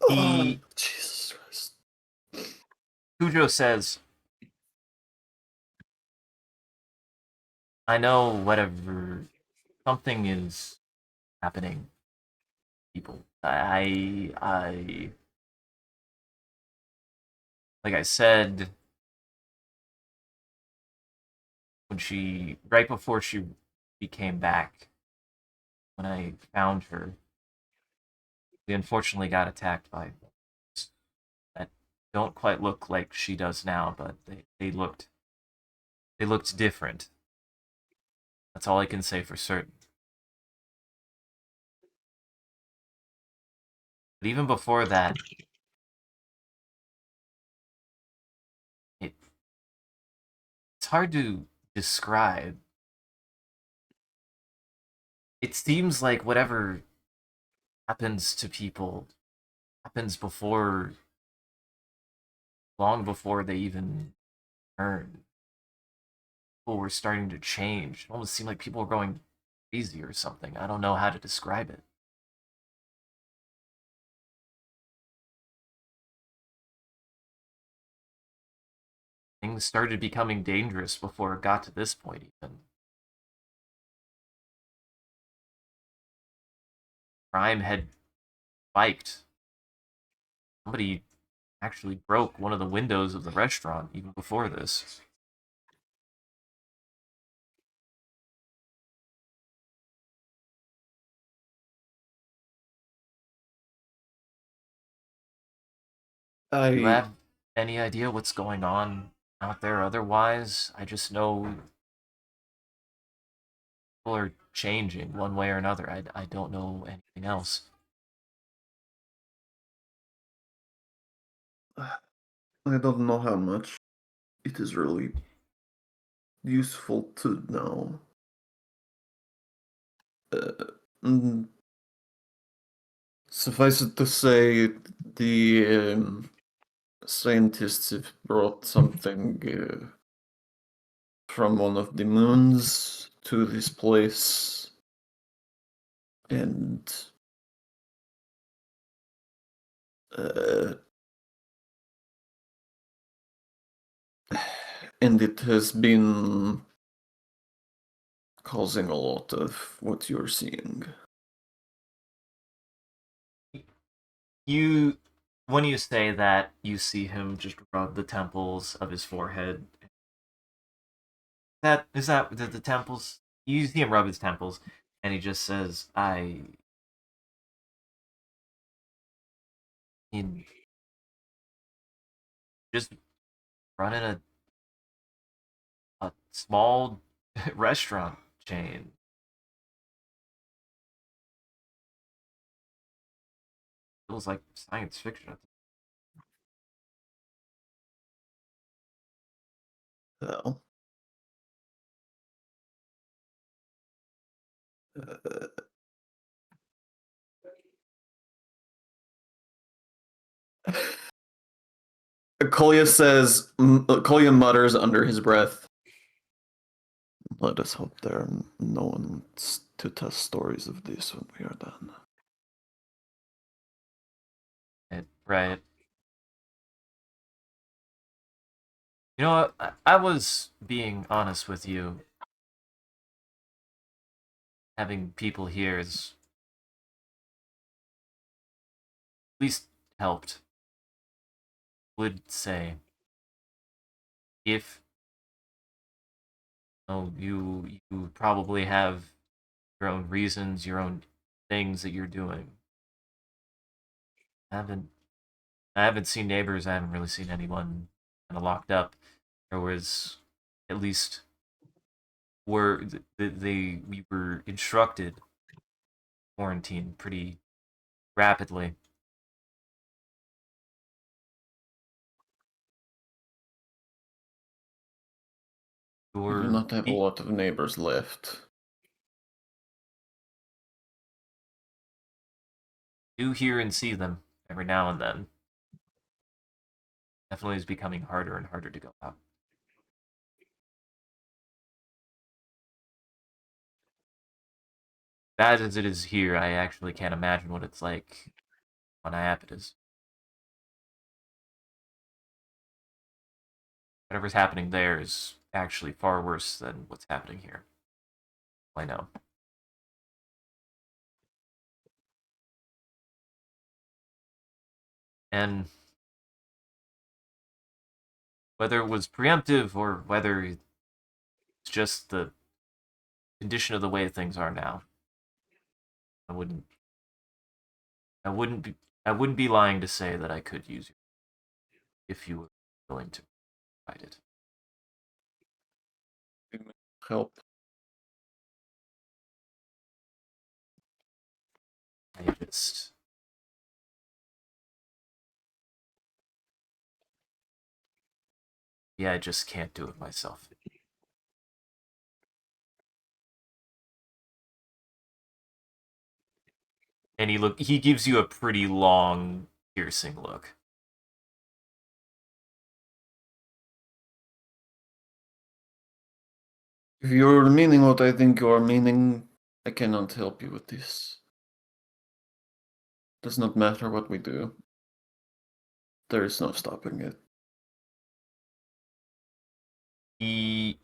Speaker 2: Oh,
Speaker 1: He
Speaker 2: Jesus Christ.
Speaker 1: Cujo says, "I know whatever something is happening, people. I like I said when she right before she came back when I found her, we unfortunately got attacked by that don't quite look like she does now, but they looked different. That's all I can say for certain. But even before that, it it's hard to describe. It seems like whatever happens to people happens before long before they even turn. People were starting to change. It almost seemed like people were going crazy or something. I don't know how to describe it. Things started becoming dangerous before it got to this point even. Crime had spiked. Somebody actually broke one of the windows of the restaurant even before this. You
Speaker 2: I
Speaker 1: have any idea what's going on out there otherwise? I just know people are changing one way or another. I don't know anything else.
Speaker 2: I don't know how much it is really useful to know. Mm, Suffice it to say, the scientists have brought something from one of the moons to this place, and uh, it has been causing a lot of what you're seeing.
Speaker 1: You, when you say that, you see him just rub the temples of his forehead. That is that the temples. You see him rub his temples, and he just says, "I mean, just running a small restaurant chain. Feels like science fiction."
Speaker 2: Well, uh, Kolya mutters under his breath, "Let us hope there are no one to tell stories of this when we are done."
Speaker 1: Right. You know what? I was being honest with you. Having people here has at least helped. Would say if you probably have your own reasons, your own things that you're doing. I haven't I haven't seen neighbors. I haven't really seen anyone kind of locked up. There was at least were we were instructed to quarantine pretty rapidly.
Speaker 2: We do
Speaker 1: Or
Speaker 2: not have a lot of neighbors left.
Speaker 1: do hear and see them every now and then. Definitely is becoming harder and harder to go out. Bad as it is here, I actually can't imagine what it's like on Iapetus. Whatever's happening there is actually far worse than what's happening here. I know. And whether it was preemptive or whether it's just the condition of the way things are now, I wouldn't I wouldn't be I wouldn't be lying to say that I could use you if you were willing to provide it.
Speaker 2: Help.
Speaker 1: I just I just can't do it myself. And he gives you a pretty long, piercing look.
Speaker 2: If you're meaning what I think you are meaning, I cannot help you with this. Does not matter what we do. There is no stopping it.
Speaker 1: He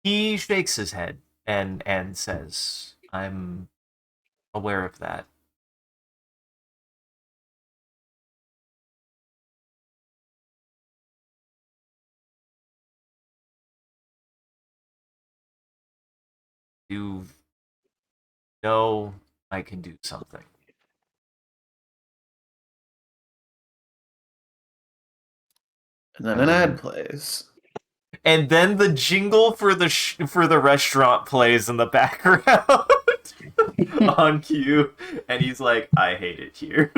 Speaker 1: he shakes his head and says, "I'm aware of that." You know I can do something.
Speaker 2: And then an ad plays.
Speaker 1: And then the jingle for the restaurant plays in the background on cue, and he's like, "I hate it here."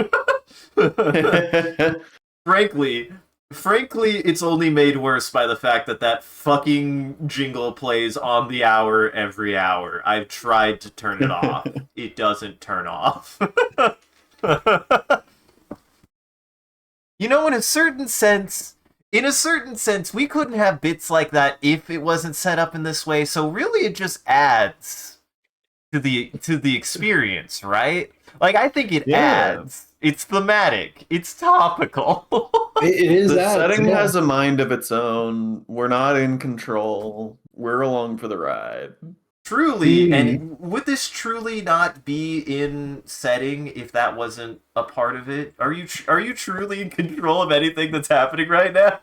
Speaker 1: frankly, it's only made worse by the fact that fucking jingle plays on the hour every hour. I've tried to turn it off. It doesn't turn off. You know, in a certain sense, we couldn't have bits like that if it wasn't set up in this way. So really, it just adds to the experience, right? Like, I think it adds. It's thematic. It's topical.
Speaker 3: It is
Speaker 2: The
Speaker 3: that
Speaker 2: setting
Speaker 3: yeah.
Speaker 2: has a mind of its own. We're not in control. We're along for the ride.
Speaker 1: Truly, and would this truly not be in setting if that wasn't a part of it? Are you truly in control of anything that's happening right now?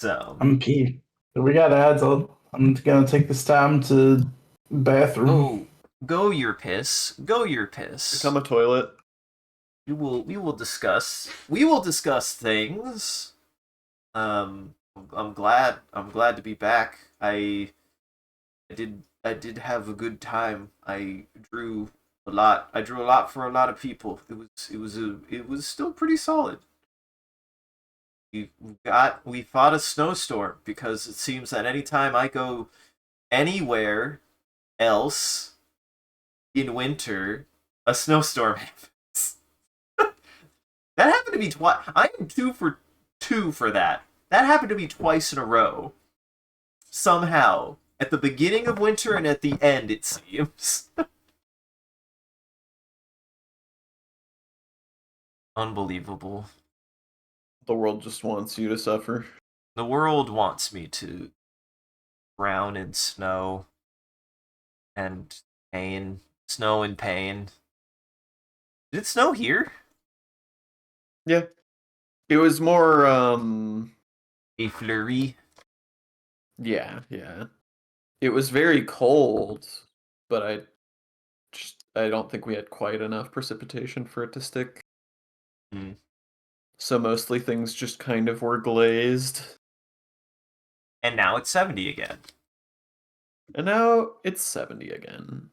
Speaker 1: So
Speaker 3: I'm keen. We got ads. I'm gonna take this time to bathroom.
Speaker 1: go your piss. Go your piss.
Speaker 2: Become a toilet.
Speaker 1: We will discuss things. I'm glad to be back. I did have a good time. I drew a lot for a lot of people. It was still pretty solid. We fought a snowstorm because it seems that anytime I go anywhere else in winter, a snowstorm happens. That happened to me twice. I am 2 for 2 for that. That happened to me twice in a row. Somehow. At the beginning of winter and at the end, it seems. Unbelievable.
Speaker 2: The world just wants you to suffer.
Speaker 1: The world wants me to drown in snow and pain. Snow and pain. Did it snow here?
Speaker 2: Yeah. It was more,
Speaker 1: A flurry.
Speaker 2: Yeah. It was very cold, but I don't think we had quite enough precipitation for it to stick.
Speaker 1: Mm.
Speaker 2: So mostly things just kind of were glazed.
Speaker 1: And now it's 70 again.
Speaker 2: And now it's 70 again.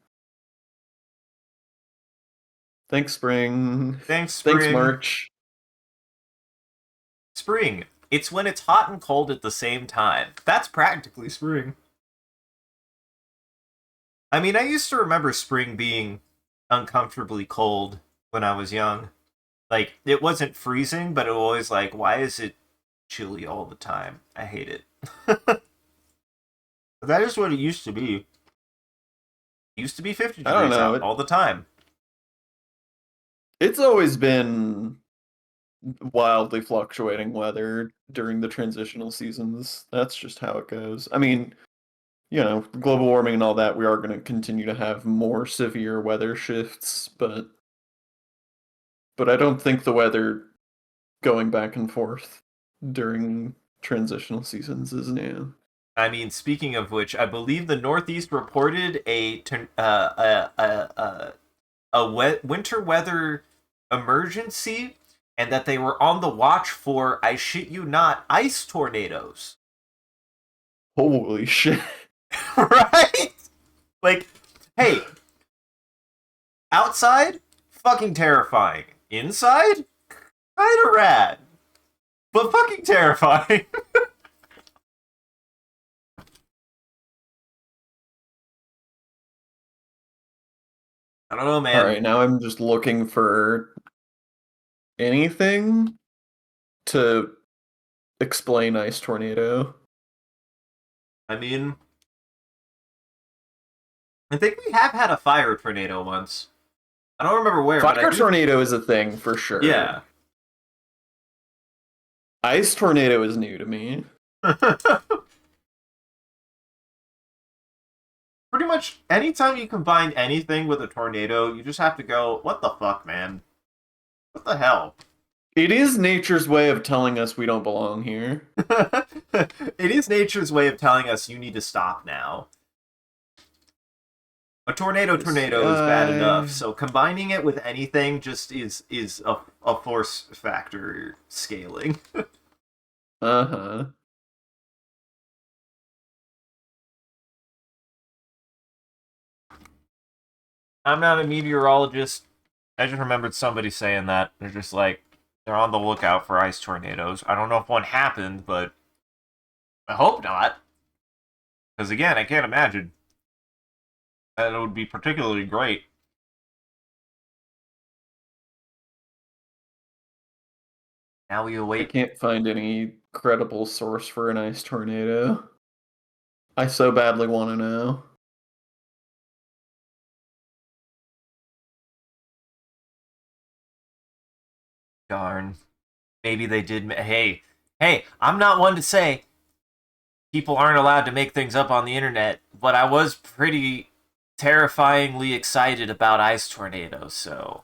Speaker 2: Thanks, spring.
Speaker 1: Thanks,
Speaker 2: March.
Speaker 1: Spring. It's when it's hot and cold at the same time. That's practically spring. I mean, I used to remember spring being uncomfortably cold when I was young. Like, it wasn't freezing, but it was always like, why is it chilly all the time? I hate it. That is what it used to be. It used to be 50 degrees out all the time.
Speaker 2: It's always been wildly fluctuating weather during the transitional seasons. That's just how it goes. I mean, you know, global warming and all that, we are going to continue to have more severe weather shifts, but I don't think the weather going back and forth during transitional seasons is new.
Speaker 1: I mean, speaking of which, I believe the Northeast reported a winter weather emergency, and that they were on the watch for, I shit you not, ice tornadoes.
Speaker 2: Holy shit.
Speaker 1: Right? Like, hey, outside, fucking terrifying. Inside, kinda rad. But fucking terrifying. I don't know, man.
Speaker 2: Alright, now I'm just looking for anything to explain ice tornado.
Speaker 1: I mean, I think we have had a fire tornado once. I don't remember where.
Speaker 2: Fire tornado is a thing for sure.
Speaker 1: Yeah.
Speaker 2: Ice tornado is new to me.
Speaker 1: Pretty much anytime you combine anything with a tornado, you just have to go, what the fuck, man? What the hell?
Speaker 2: It is nature's way of telling us we don't belong here.
Speaker 1: It is nature's way of telling us you need to stop now. A tornado is bad enough, so combining it with anything just is a a force factor scaling.
Speaker 2: Uh-huh.
Speaker 1: I'm not a meteorologist. I just remembered somebody saying that. They're just like, they're on the lookout for ice tornadoes. I don't know if one happened, but I hope not. Because again, I can't imagine that it would be particularly great. Now we
Speaker 2: I
Speaker 1: await.
Speaker 2: can't find any credible source for an ice tornado. I so badly want to know.
Speaker 1: Darn. Maybe they did. Hey, I'm not one to say people aren't allowed to make things up on the internet, but I was pretty terrifyingly excited about ice tornadoes, so.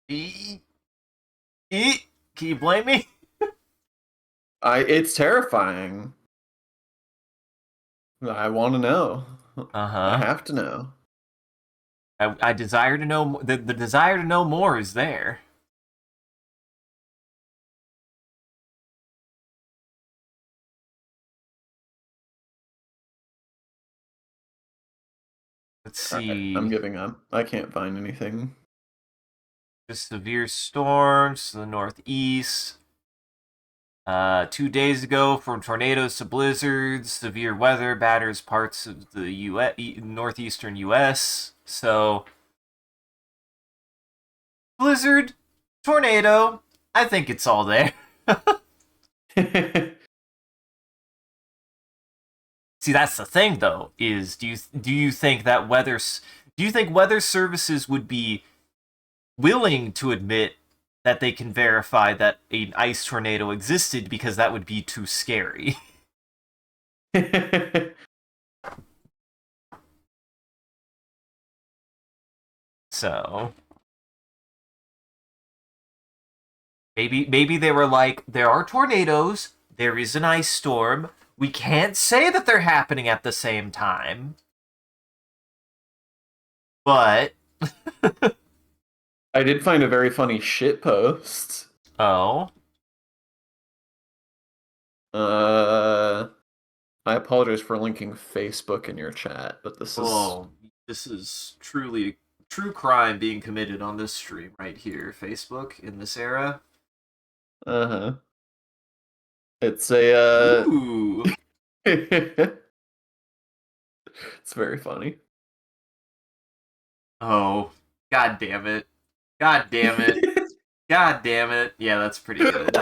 Speaker 1: Can you blame me?
Speaker 2: It's terrifying. I want to know.
Speaker 1: Uh
Speaker 2: I
Speaker 1: huh.
Speaker 2: have to know.
Speaker 1: I desire to know. The desire to know more is there. Let's
Speaker 2: All right, I'm
Speaker 1: see.
Speaker 2: giving up. I can't find anything.
Speaker 1: Just severe storms to the northeast. 2 days ago, from tornadoes to blizzards, severe weather batters parts of the U.S. Northeastern U.S. So, blizzard, tornado. I think it's all there. See, that's the thing, though. Is do you think that weather services would be willing to admit that they can verify that an ice tornado existed because that would be too scary? So maybe they were like, there are tornadoes, there is an ice storm. We can't say that they're happening at the same time, but
Speaker 2: I did find a very funny shit post.
Speaker 1: oh,
Speaker 2: I apologize for linking Facebook in your chat, but this is
Speaker 1: oh, this is truly true crime being committed on this stream right here, Facebook in this era.
Speaker 2: uh-huh. It's a
Speaker 1: Ooh,
Speaker 2: it's very funny.
Speaker 1: oh, god damn it, god damn it. God damn it. Yeah, that's pretty good.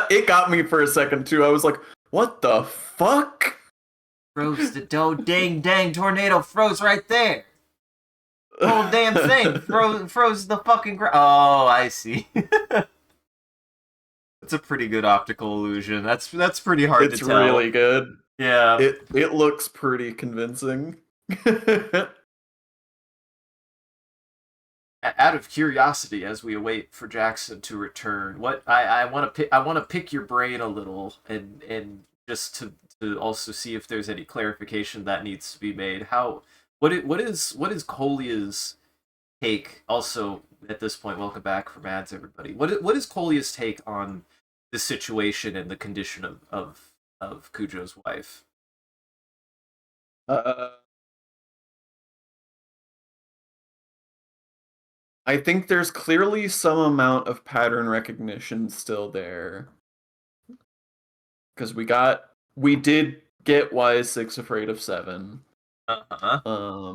Speaker 2: It got me for a second too. I was like, what the fuck?
Speaker 1: Froze the dang tornado froze right there. Whole damn thing froze the fucking ground. Oh, I see. That's a pretty good optical illusion. That's pretty hard
Speaker 2: It's
Speaker 1: to tell.
Speaker 2: really good.
Speaker 1: Yeah.
Speaker 2: It looks pretty convincing.
Speaker 1: Out of curiosity, as we await for Jackson to return, what I want to pick your brain a little and just to also see if there's any clarification that needs to be made. What is Kolia's take? Also, at this point, welcome back from ads, everybody. What is Kolia's take on the situation and the condition of Cujo's wife?
Speaker 2: uh, I think there's clearly some amount of pattern recognition still there. Because we did get why is 6 afraid of 7.
Speaker 1: Uh-huh.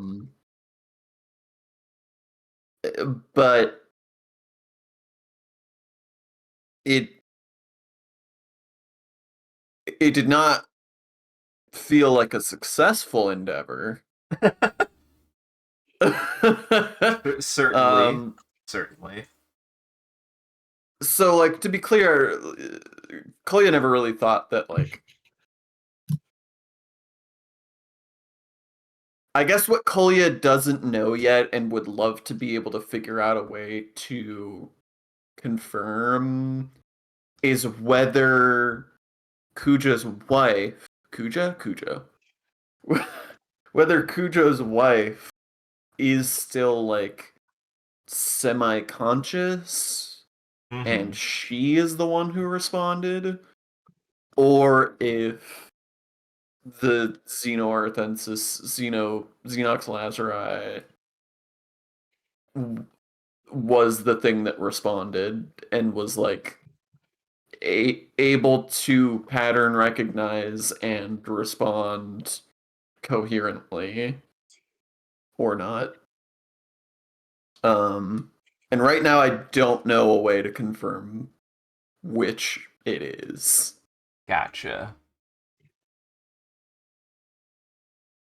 Speaker 2: But it did not feel like a successful endeavor.
Speaker 1: Certainly, certainly.
Speaker 2: So, like, to be clear, Koya never really thought that, like, I guess what Kolya doesn't know yet and would love to be able to figure out a way to confirm is whether Kuja's wife, Cujo, whether Cujo's wife is still like semi-conscious and
Speaker 1: Mm-hmm.
Speaker 2: she is the one who responded, or if the Xenoarthensis, Xenox Lazari was the thing that responded and was like able to pattern recognize and respond coherently or not. And right now I don't know a way to confirm which it is.
Speaker 1: Gotcha.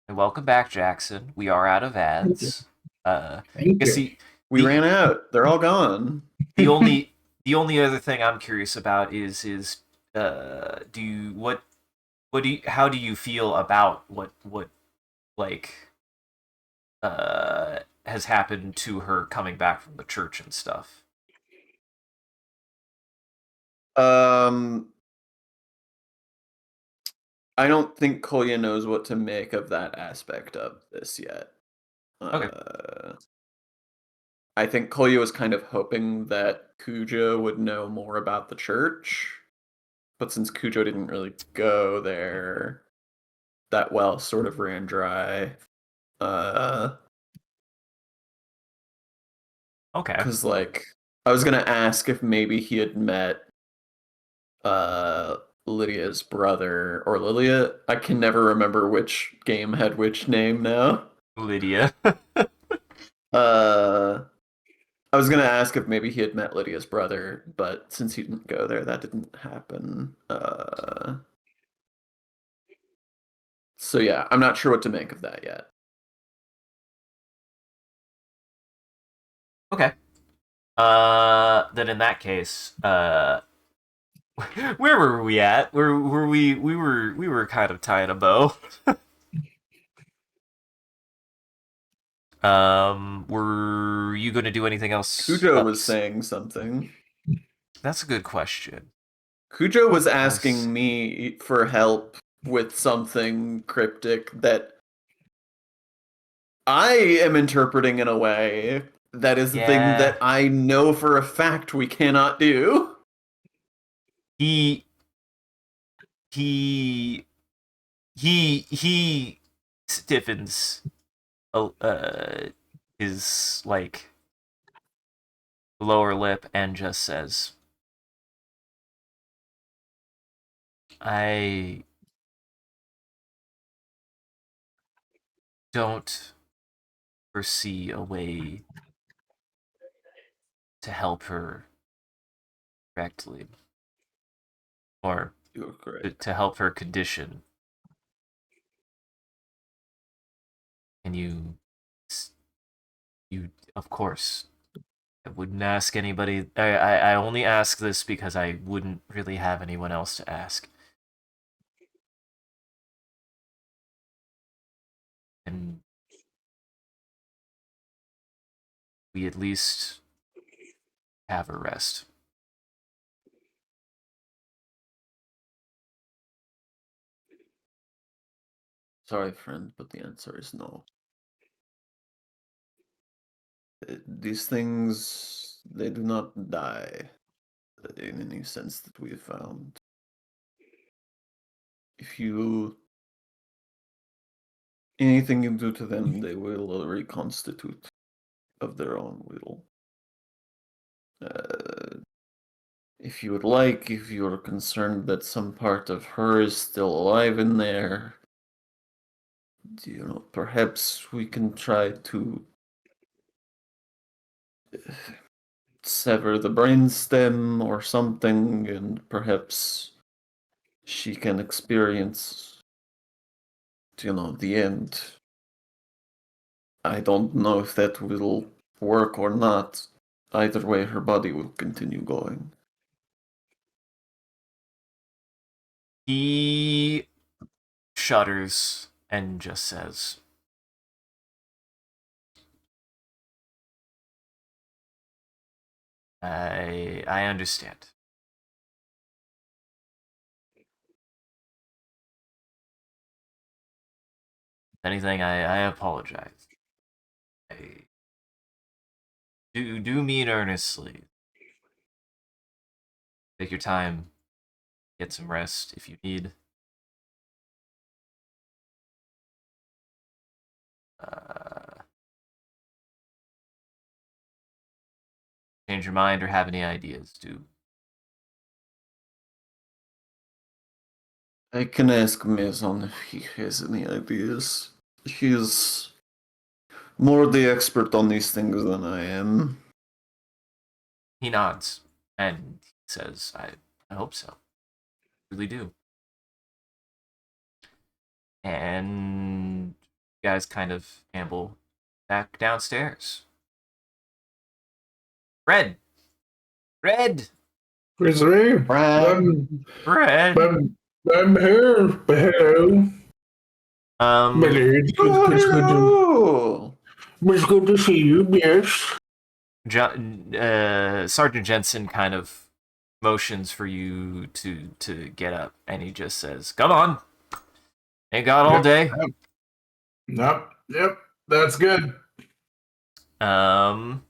Speaker 1: And welcome back, Jackson. We are out of ads.
Speaker 3: Thank
Speaker 1: Guess
Speaker 3: you.
Speaker 2: We
Speaker 1: the
Speaker 2: ran out. They're all gone.
Speaker 1: the only the only other thing I'm curious about is do you what do you, how do you feel about what like has happened to her coming back from the church and stuff?
Speaker 2: Um, I don't think Kolya knows what to make of that aspect of this yet.
Speaker 1: Okay.
Speaker 2: I think Kolya was kind of hoping that Cujo would know more about the church, but since Cujo didn't really go there, that well sort of ran dry.
Speaker 1: Okay.
Speaker 2: Because like I was gonna ask if maybe he had met uh Lydia's brother or Lilia. I can never remember which game had which name now.
Speaker 1: Lydia.
Speaker 2: Uh I was gonna ask if maybe he had met Lydia's brother, but since he didn't go there, that didn't happen. So yeah, I'm not sure what to make of that yet.
Speaker 1: Okay. Then in that case, where were we at? Where were we were kind of tying a bow. Were you going to do anything else?
Speaker 2: Cujo was saying something.
Speaker 1: That's a good question.
Speaker 2: Cujo was
Speaker 1: Was
Speaker 2: asking me for help with something cryptic that I am interpreting in a way that is the thing
Speaker 1: yeah,
Speaker 2: that I know for a fact we cannot do.
Speaker 1: he he he stiffens his like lower lip and just says, "I don't foresee a way to help her correctly, or
Speaker 2: You're correct.
Speaker 1: to help her condition. And you, of course, I wouldn't ask anybody. I only ask this because I wouldn't really have anyone else to ask. And we at least have a rest."
Speaker 2: Sorry, friend, but the answer is no. These things, they do not die in any sense that we have found. If you anything you do to them, they will reconstitute of their own will. If you would like, if you are concerned that some part of her is still alive in there, perhaps we can try to sever the brainstem or something, and perhaps she can experience, the end. I don't know if that will work or not. Either way, her body will continue going.
Speaker 1: He shudders and just says, I understand. If anything, I apologize. I Do mean earnestly. Take your time. Get some rest if you need. Change your mind or have any ideas, do.
Speaker 2: I can ask Maison if he has any ideas. He's more the expert on these things than I am.
Speaker 1: He nods and he says, I hope so. Really do. And you guys kind of amble back downstairs. Red! Red!
Speaker 3: Where's the room?
Speaker 1: Red!
Speaker 3: I'm here. Hello. My lord.
Speaker 2: Oh,
Speaker 3: It's good to see you, yes.
Speaker 1: Sergeant Jensen kind of motions for you to get up, and he just says, "Come on, ain't got all day."
Speaker 3: Yep, that's good.
Speaker 1: And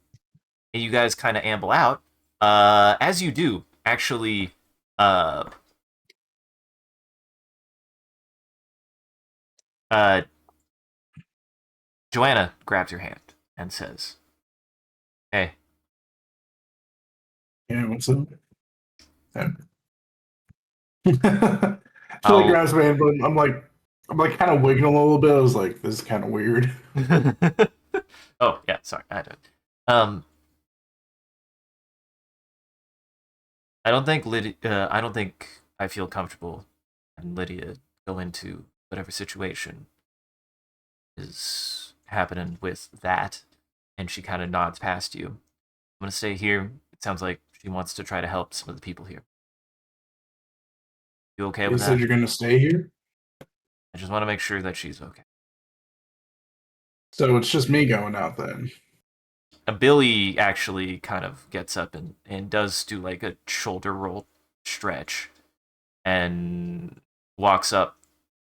Speaker 1: you guys kind of amble out. As you do, actually, Joanna grabs your hand and says, "Hey."
Speaker 3: Yeah, what's up? She like grabs my hand, but I'm like kind of wiggling a little bit. I was like, this is kind of weird.
Speaker 1: Oh yeah, sorry, I did. I don't think I don't think I feel comfortable having Lydia go into whatever situation is happening with that. And she kind of nods past you. I'm gonna stay here. It sounds like she wants to try to help some of the people here. You okay
Speaker 3: You
Speaker 1: with
Speaker 3: said
Speaker 1: that?
Speaker 3: you're gonna stay here,
Speaker 1: I just want to make sure that she's okay.
Speaker 3: so it's just me going out then.
Speaker 1: Billy actually kind of gets up and does do like a shoulder roll stretch and walks up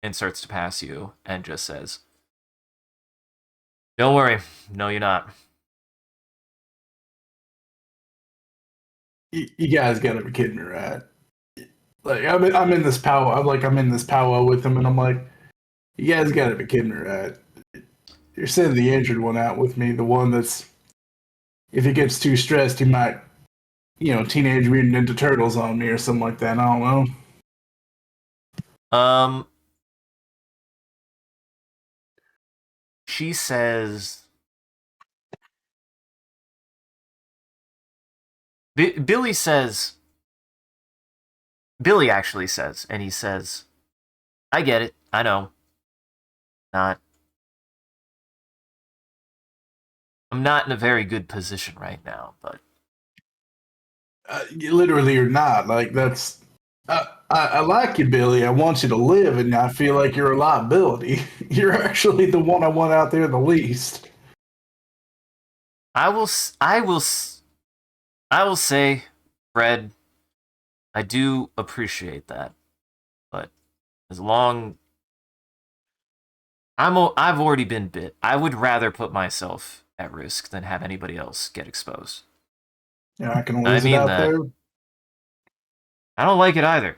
Speaker 1: and starts to pass you and just says, "Don't worry. No, you're not."
Speaker 3: You guys gotta be kidding me, right? Like I'm in this powwow. I'm in this powwow with him, and I'm like, you guys gotta be kidding me, right? You're sending the injured one out with me, the one that's if he gets too stressed, he might, Teenage Mutant Ninja Turtles on me or something like that. I don't know.
Speaker 1: She says, Billy says, Billy actually says, and he says, "I get it. I know. Not, I'm not in a very good position right now, but
Speaker 3: Literally or not, like that's. I like you, Billy. I want you to live, and I feel like you're a liability. You're actually the one I want out there the least.
Speaker 1: I will, I will say, Fred, I do appreciate that, but as long I've already been bit. I would rather put myself at risk than have anybody else get exposed."
Speaker 3: You're not gonna
Speaker 1: I
Speaker 3: lose it
Speaker 1: mean
Speaker 3: out
Speaker 1: that.
Speaker 3: there.
Speaker 1: I don't like it either.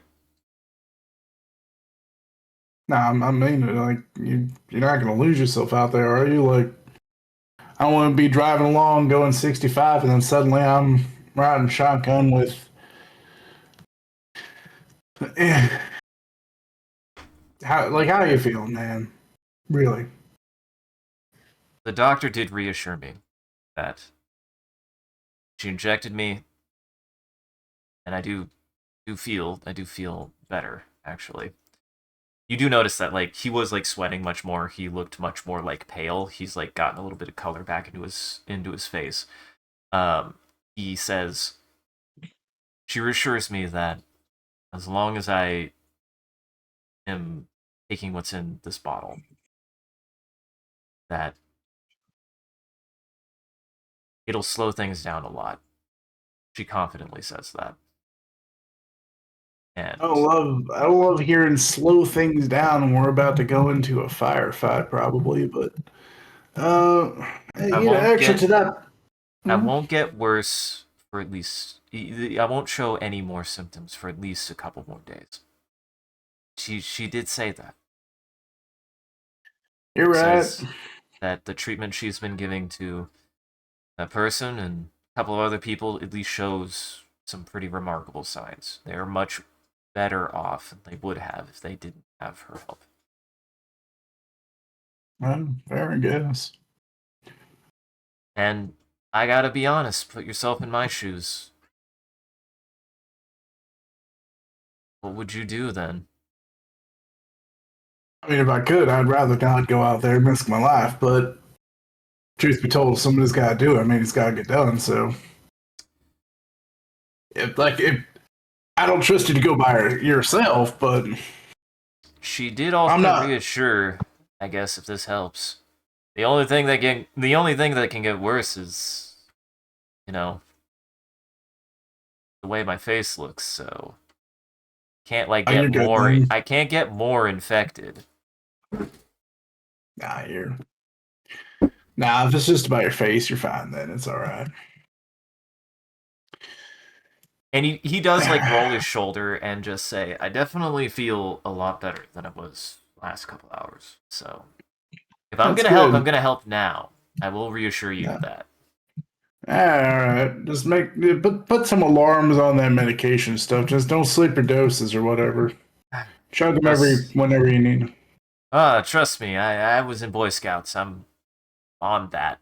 Speaker 3: No, I mean, like you're not gonna lose yourself out there, are you? Like, I don't want to be driving along going 65, and then suddenly I'm riding shotgun with. How are you feeling, man? Really?
Speaker 1: The doctor did reassure me that she injected me, and I do feel better actually. You do notice that like he was like sweating much more. He looked much more like pale. He's like gotten a little bit of color back into his face. He says she reassures me that as long as I am taking what's in this bottle, that it'll slow things down a lot. She confidently says that. And
Speaker 3: I don't love hearing slow things down when we're about to go into a firefight, probably. But
Speaker 1: I won't
Speaker 3: actually,
Speaker 1: get I won't get worse for at least. I won't show any more symptoms for at least a couple more days. She did say that.
Speaker 3: You're right.
Speaker 1: Says that the treatment she's been giving to that person and a couple of other people at least shows some pretty remarkable signs. They are much better off than they would have if they didn't have her help.
Speaker 3: Well, fair, I guess.
Speaker 1: And I gotta be honest, put yourself in my shoes. What would you do then?
Speaker 3: I mean, if I could, I'd rather not go out there and risk my life. But truth be told, somebody's got to do it. I mean, it's got to get done. So, if I don't trust you to go by yourself, but
Speaker 1: She did
Speaker 3: I'm
Speaker 1: also
Speaker 3: not.
Speaker 1: reassure, I guess, if this helps. The only thing that can get worse is, you know, the way my face looks. So can't like
Speaker 3: Oh, you're
Speaker 1: get
Speaker 3: good
Speaker 1: more.
Speaker 3: then.
Speaker 1: I can't get more infected.
Speaker 3: Nah, you're. Nah, if it's just about your face, you're fine. Then it's all right.
Speaker 1: And he does like roll his shoulder and just say, "I definitely feel a lot better than I was last couple hours. So if I'm
Speaker 3: That's
Speaker 1: gonna help, I'm
Speaker 3: good.
Speaker 1: gonna help now. I will reassure you
Speaker 3: Yeah.
Speaker 1: of that."
Speaker 3: All right. Just put some alarms on that medication stuff. Just don't sleep your doses or whatever. Chug them
Speaker 1: Trust,
Speaker 3: whenever you need 'em.
Speaker 1: trust me, I was in Boy Scouts. I'm on that.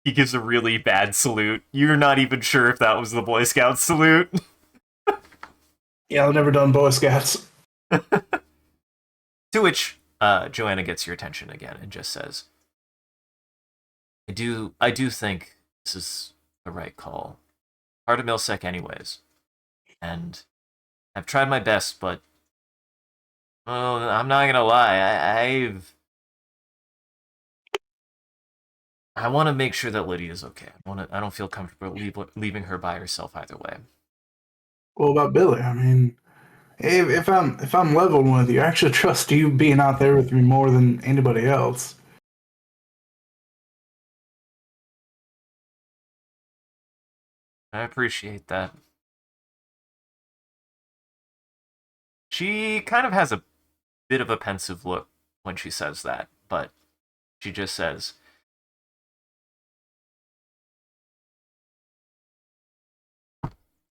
Speaker 1: He gives a really bad salute. You're not even sure if that was the Boy Scout salute.
Speaker 3: Yeah, I've never done Boy Scouts.
Speaker 1: To which Joanna gets your attention again and just says, I do think this is the right call. Part of Milsec anyways. And I've tried my best, but well, I'm not gonna lie, I want to make sure that Lydia's okay. I don't feel comfortable leaving her by herself either way.
Speaker 3: What about Billy? I mean, if I'm leveling with you, I actually trust you being out there with me more than anybody else.
Speaker 1: I appreciate that. She kind of has a bit of a pensive look when she says that, but she just says,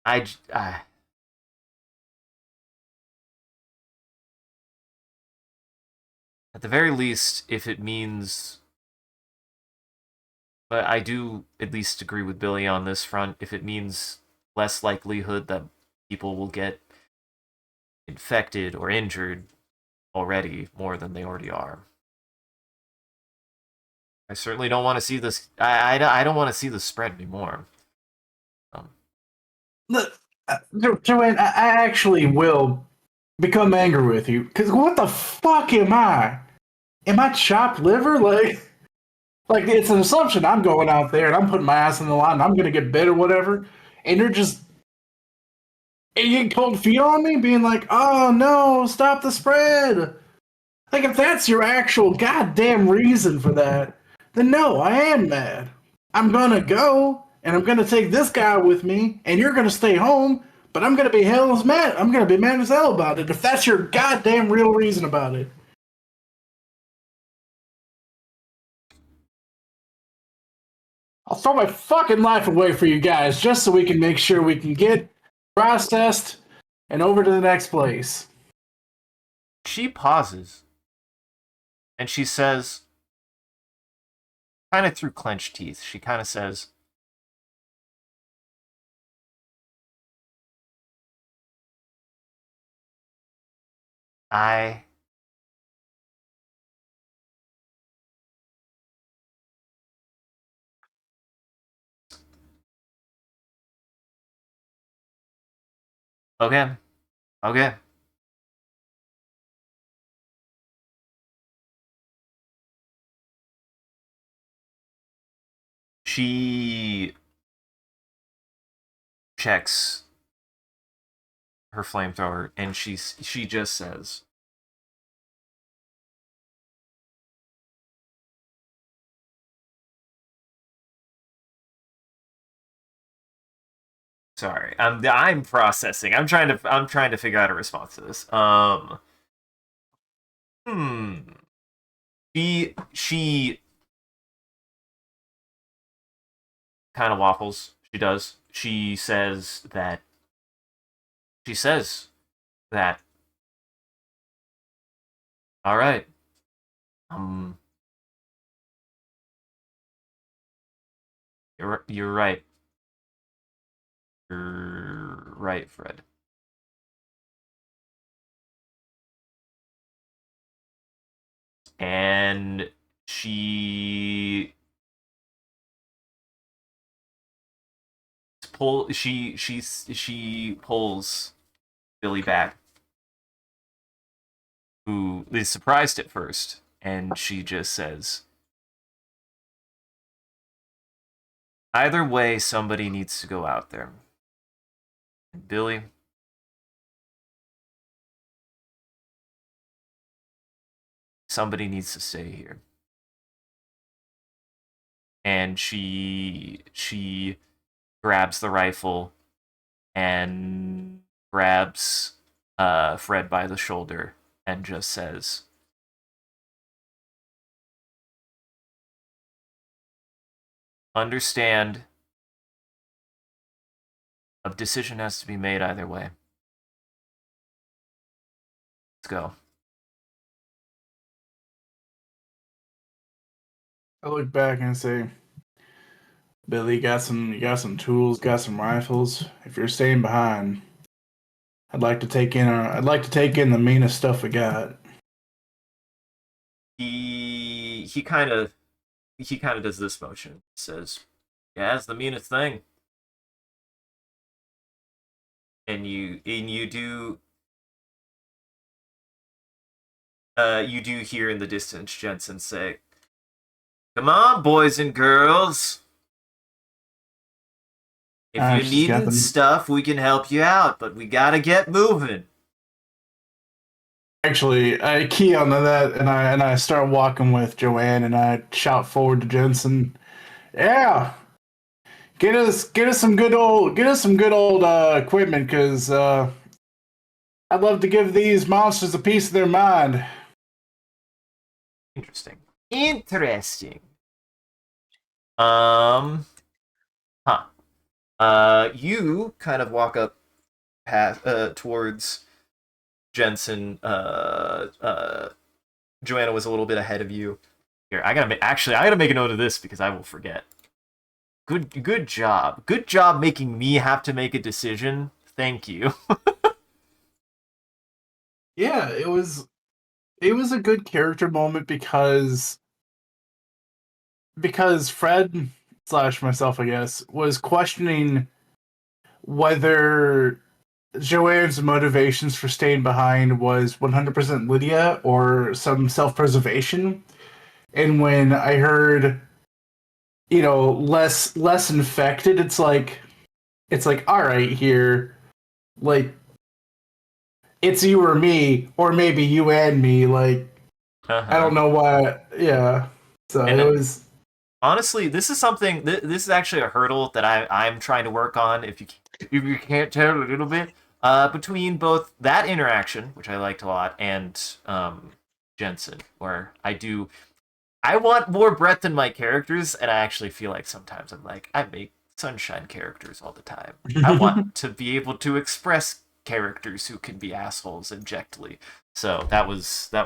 Speaker 1: I, j- I at the very least, if it means, but I do at least agree with Billy on this front, if it means less likelihood that people will get infected or injured already more than they already are. I certainly don't want to see this. I don't want to see this spread anymore. Um,
Speaker 3: Look, Joanne, I actually will become angry with you because what the fuck am I? Am I chopped liver? Like it's an assumption. I'm going out there and I'm putting my ass in the line. And I'm gonna get bit or whatever, and you get cold feet on me, being like, "Oh no, stop the spread." Like, if that's your actual goddamn reason for that, then no, I am mad. I'm gonna go, and I'm gonna take this guy with me, and you're gonna stay home, but I'm gonna be hell as mad. I'm gonna be mad as hell about it if that's your goddamn real reason about it. I'll throw my fucking life away for you guys just so we can make sure we can get processed and over to the next place.
Speaker 1: she pauses and she says, kind of through clenched teeth, she kind of says, I okay, okay. She checks her flamethrower and she just says, Sorry, I'm processing. I'm trying to figure out a response to this. Hmm. She kind of waffles. She does. She says that. All right. Um. You're right. You're right, Fred. And she she pulls Billy back, who is surprised at first, and she just says, "Either way, somebody needs to go out there. And Billy, somebody needs to stay here." And she grabs the rifle and grabs Fred by the shoulder and just says, "Understand, a decision has to be made either way. Let's go."
Speaker 3: I look back and say, Billy, you got some tools, got some rifles. If you're staying behind, I'd like to take in the meanest stuff we got.
Speaker 1: He kind of does this motion. Says, "Yeah, it's the meanest thing." And you do hear in the distance Jensen say, "Come on, boys and girls. If you're
Speaker 3: She's got
Speaker 1: needing
Speaker 3: them.
Speaker 1: stuff, we can help you out, but we gotta get moving."
Speaker 3: Actually, I key onto that, and I start walking with Joanne, and I shout forward to Jensen, "Yeah, get us some good old equipment, because I'd love to give these monsters a piece of their mind."
Speaker 1: Interesting. Interesting. Um, huh. You kind of walk up past towards Jensen. Joanna was a little bit ahead of you. Here, I gotta make a note of this because I will forget. Good job. Good job making me have to make a decision. Thank you.
Speaker 3: Yeah, it was a good character moment because Fred slash myself, I guess, was questioning whether Joanne's motivations for staying behind was 100% Lydia or some self-preservation. And when I heard, less infected, it's like, all right, here, like, it's you or me, or maybe you and me. Like, I
Speaker 1: Uh-huh.
Speaker 3: don't know why. Yeah. So
Speaker 1: And
Speaker 3: it was.
Speaker 1: honestly, this is something. This is actually a hurdle that I'm trying to work on. If you can't tell a little bit, between both that interaction, which I liked a lot, and Jensen, where I want more breadth in my characters, and I actually feel like sometimes I'm like, I make sunshine characters all the time. I want to be able to express characters who can be assholes abjectly. So that was good.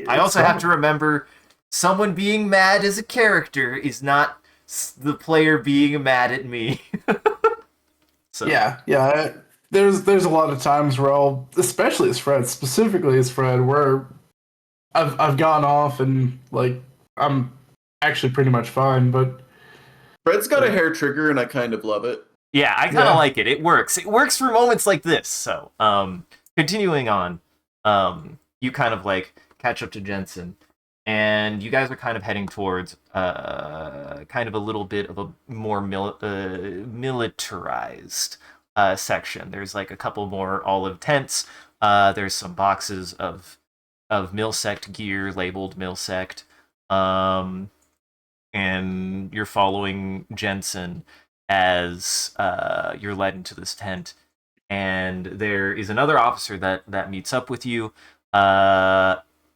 Speaker 1: I
Speaker 3: It's
Speaker 1: also have to
Speaker 3: fun.
Speaker 1: remember someone being mad as a character is not the player being mad at me. So
Speaker 3: Yeah. There's a lot of times where especially as Fred, specifically as Fred, where I've gone off and like I'm actually pretty much fine, but
Speaker 2: Fred's got a
Speaker 3: like
Speaker 2: hair trigger, and I kind of love it.
Speaker 1: yeah, I kind of
Speaker 3: yeah,
Speaker 1: like it. It works. It works for moments like this. So continuing on, you kind of like catch up to Jensen, and you guys are kind of heading towards kind of a little bit of a more militarized section. There's like a couple more olive tents. There's some boxes of Milsect gear labeled Milsect. And you're following Jensen as you're led into this tent, and there is another officer that meets up with you.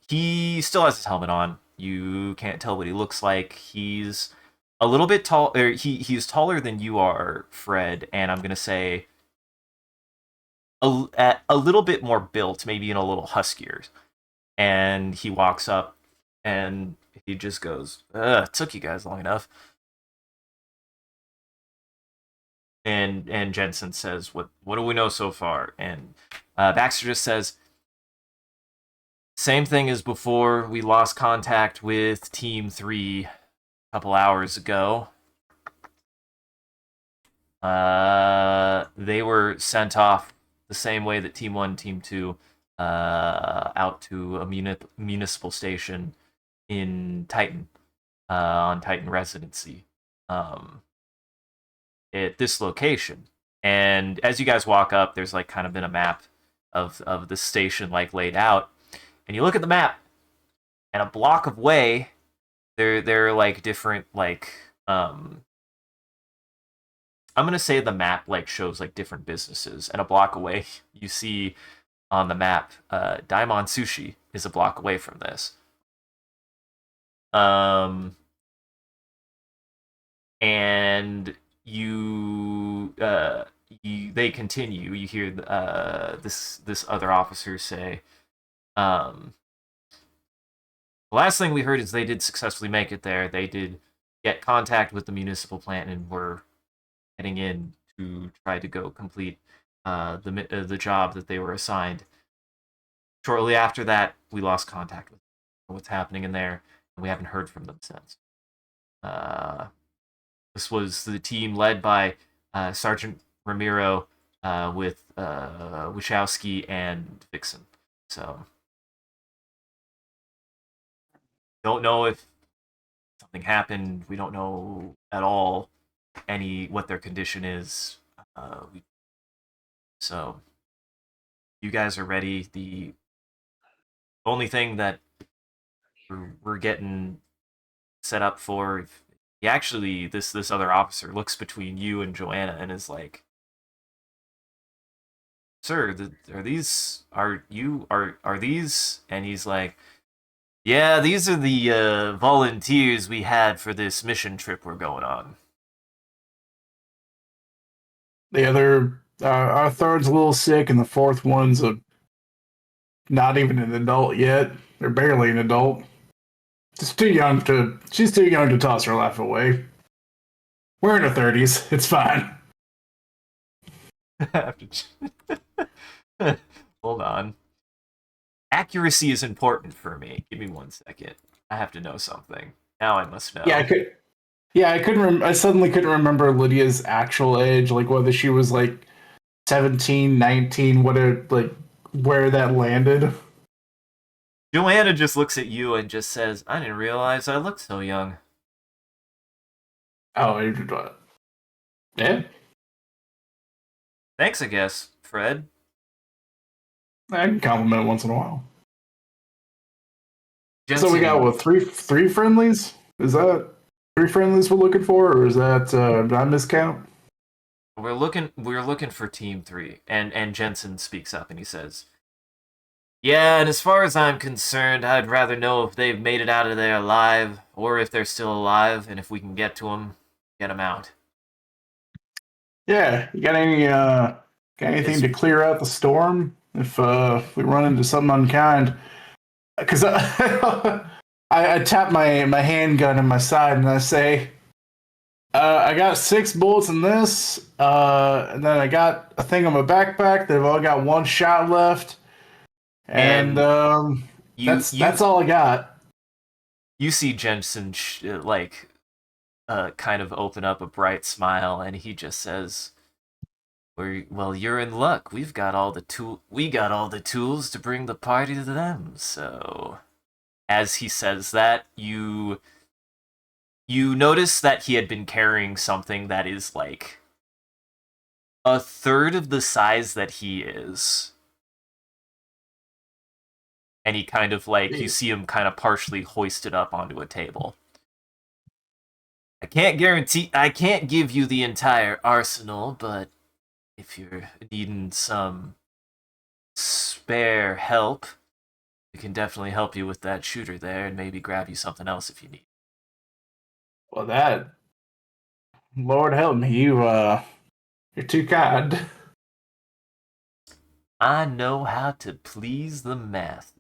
Speaker 1: He still has his helmet on. You can't tell what he looks like. He's a little bit tall. Or he's taller than you are, Fred, and I'm gonna say a little bit more built, maybe in a little huskier. And he walks up, and he just goes, "It took you guys long enough." And Jensen says, "What do we know so far?" And Baxter just says, "Same thing as before. We lost contact with Team 3 a couple hours ago. They were sent off the same way that Team 1, Team 2 out to a municipal station in Titan, on Titan Residency, at this location." And as you guys walk up, there's like kind of been a map of the station like laid out, and you look at the map, and a block away, there are like different like I'm gonna say the map like shows like different businesses, and a block away you see on the map, Daimon Sushi is a block away from this. And they continue. You hear this other officer say, "The last thing we heard is they did successfully make it there. They did get contact with the municipal plant and were heading in to try to go complete the job that they were assigned. Shortly after that, we lost contact with what's happening in there, and we haven't heard from them since." This was the team led by Sergeant Ramiro, with Wachowski and Vixen. So, don't know if something happened. We don't know at all what their condition is. So, you guys are ready. The only thing that we're getting set up for, actually, this other officer looks between you and Joanna and is like, "Sir, are these?" And he's like, "Yeah, these are the volunteers we had for this mission trip we're going on."
Speaker 3: The other, our third's a little sick, and the fourth one's not even an adult yet. They're barely an adult. She's too young to toss her life away. We're in our 30s. It's fine.
Speaker 1: Hold on. Accuracy is important for me. Give me 1 second. I have to know something. Now I must know.
Speaker 3: Yeah, I could. Yeah, I couldn't. I suddenly couldn't remember Lydia's actual age, like whether she was like 17, 19, where that landed.
Speaker 1: Joanna just looks at you and just says, "I didn't realize I looked so young."
Speaker 3: Oh, yeah.
Speaker 1: Thanks, I guess, Fred.
Speaker 3: I can compliment once in a while.
Speaker 1: Jensen,
Speaker 3: So we got what, three friendlies? Is that 3 friendlies we're looking for, or is that did I miscount?
Speaker 1: we're looking for Team 3, and Jensen speaks up and he says, "Yeah, and as far as I'm concerned, I'd rather know if they've made it out of there alive, or if they're still alive, and if we can get to them, get them out."
Speaker 3: Yeah, you got anything to clear out the storm if we run into something unkind? Because I tap my handgun in my side and I say, I got 6 bullets in this, and then I got a thing on my backpack. They've all got 1 shot left, and that's all I got.
Speaker 1: You see Jensen kind of open up a bright smile, and he just says, "Well, you're in luck. We got all the tools to bring the party to them." So, as he says that, you notice that he had been carrying something that is like a third of the size that he is. And he kind of you see him kind of partially hoisted up onto a table. I can't give you the entire arsenal, but if you're needing some spare help, we can definitely help you with that shooter there and maybe grab you something else if you need.
Speaker 3: Well, that Lord help me, you're too kind.
Speaker 1: I know how to please the masses.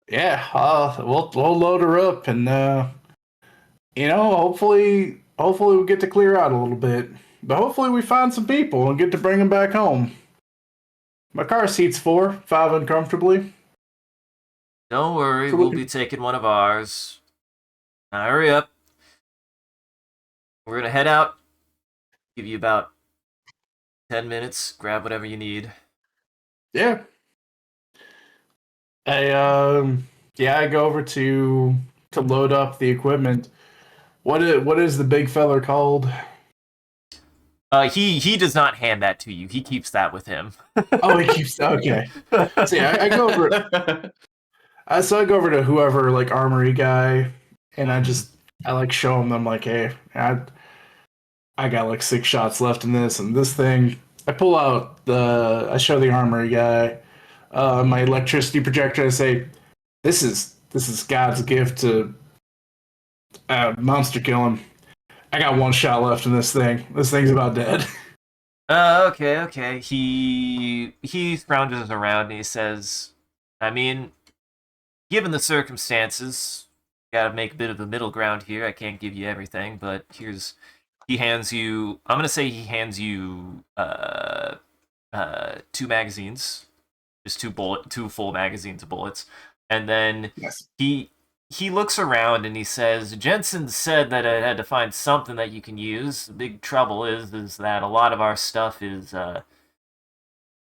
Speaker 3: Yeah, we'll load her up, and hopefully we get to clear out a little bit. But hopefully we find some people and get to bring them back home. My car seats 5 uncomfortably.
Speaker 1: Don't worry,
Speaker 3: So
Speaker 1: we'll be taking one of ours. Now hurry up. We're gonna head out. Give you about 10 minutes. Grab whatever you need.
Speaker 3: yeah, I I go over to load up the equipment. What is the big feller called?
Speaker 1: He does not hand that to you. He keeps that with him.
Speaker 3: Oh, he keeps okay. So yeah, I go over. So I go over to whoever like armory guy, and I like show him. I'm like, hey, I got like 6 shots left in this and this thing. I show the armory guy my electricity projector. I say, this is God's gift to monster kill him. I got 1 shot left in this thing. This thing's about dead.
Speaker 1: Okay. He scrounges around and he says, I mean, given the circumstances, gotta make a bit of a middle ground here. I can't give you everything, but he hands you. I'm gonna say he hands you 2 magazines, just two full magazines of bullets, and then
Speaker 3: Yes.
Speaker 1: he looks around and he says, Jensen said that I had to find something that you can use. The big trouble is that a lot of our stuff is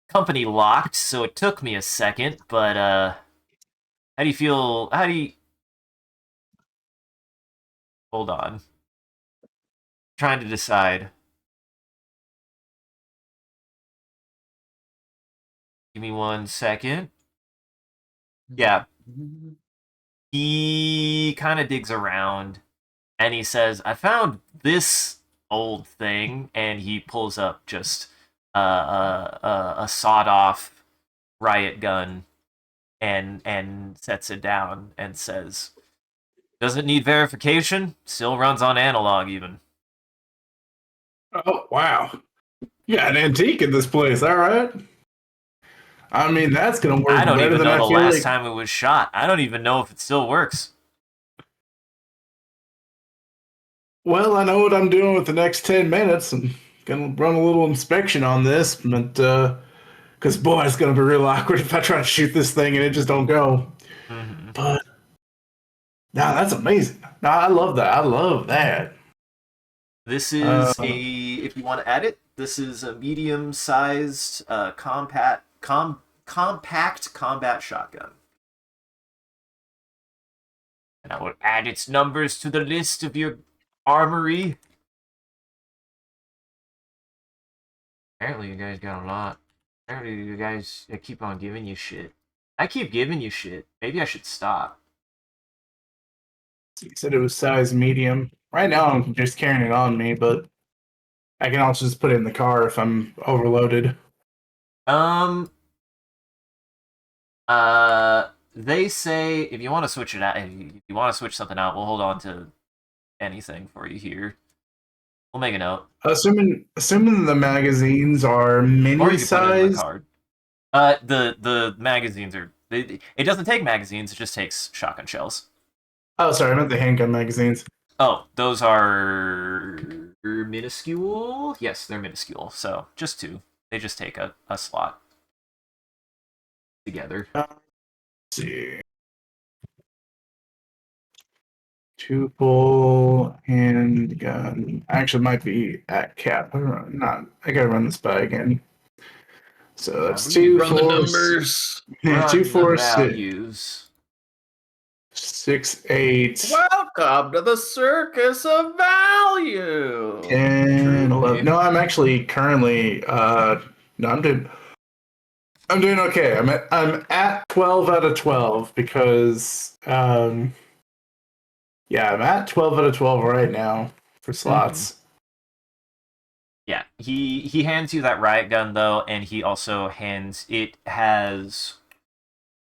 Speaker 1: company locked, so it took me a second, but how do you feel? How do you hold on? Trying to decide. Give me 1 second. Yeah, he kind of digs around and he says, I found this old thing, and he pulls up just a sawed off riot gun and sets it down and says, doesn't need verification, still runs on analog even.
Speaker 3: Oh wow, you got an antique in this place. All right. I mean, that's gonna
Speaker 1: I
Speaker 3: work
Speaker 1: don't
Speaker 3: better
Speaker 1: even
Speaker 3: than
Speaker 1: know
Speaker 3: I
Speaker 1: the
Speaker 3: feel
Speaker 1: last
Speaker 3: like.
Speaker 1: time it was shot. I don't even know if it still works.
Speaker 3: Well, I know what I'm doing with the next 10 minutes. I'm gonna run a little inspection on this, but because boy, it's gonna be real awkward if I try to shoot this thing and it just don't go.
Speaker 1: Mm-hmm.
Speaker 3: But no, that's amazing. No, I love that. I love that.
Speaker 1: This
Speaker 3: Uh,
Speaker 1: is if you want to add it, this is a medium-sized, compact combat shotgun. And I will add its numbers to the list of your armory. Apparently, you guys got a lot. Apparently, you guys I keep on giving you shit. I keep giving you shit. Maybe I should stop.
Speaker 3: he said it was size medium. Right now, I'm just carrying it on me, but I can also just put it in the car if I'm overloaded.
Speaker 1: Um. They say if you want to switch it out, if you want to switch something out, we'll hold on to anything for you here. We'll make a note,
Speaker 3: Assuming the magazines are
Speaker 1: or
Speaker 3: mini
Speaker 1: you can put it in the
Speaker 3: size.
Speaker 1: card. The magazines are. It doesn't take magazines. It just takes shotgun shells.
Speaker 3: Oh, sorry, I meant the handgun magazines.
Speaker 1: Oh, those are minuscule. Yes, they're minuscule. So just two. They just take a slot together.
Speaker 3: Let's see. 2 full handgun. Actually, might be at cap. Not. I gotta run this by again. So that's two,
Speaker 2: Run the
Speaker 3: 4,
Speaker 2: numbers.
Speaker 3: two,
Speaker 1: Run the
Speaker 3: 4, 6,
Speaker 1: values.
Speaker 3: 6, 8,
Speaker 2: Welcome to the circus of value.
Speaker 3: 10, 11. No, I'm actually currently. No, I'm doing okay. I'm at 12 out of 12 because Yeah, I'm at 12 out of 12 right now for slots.
Speaker 1: Yeah, he hands you that riot gun though, and he also hands it has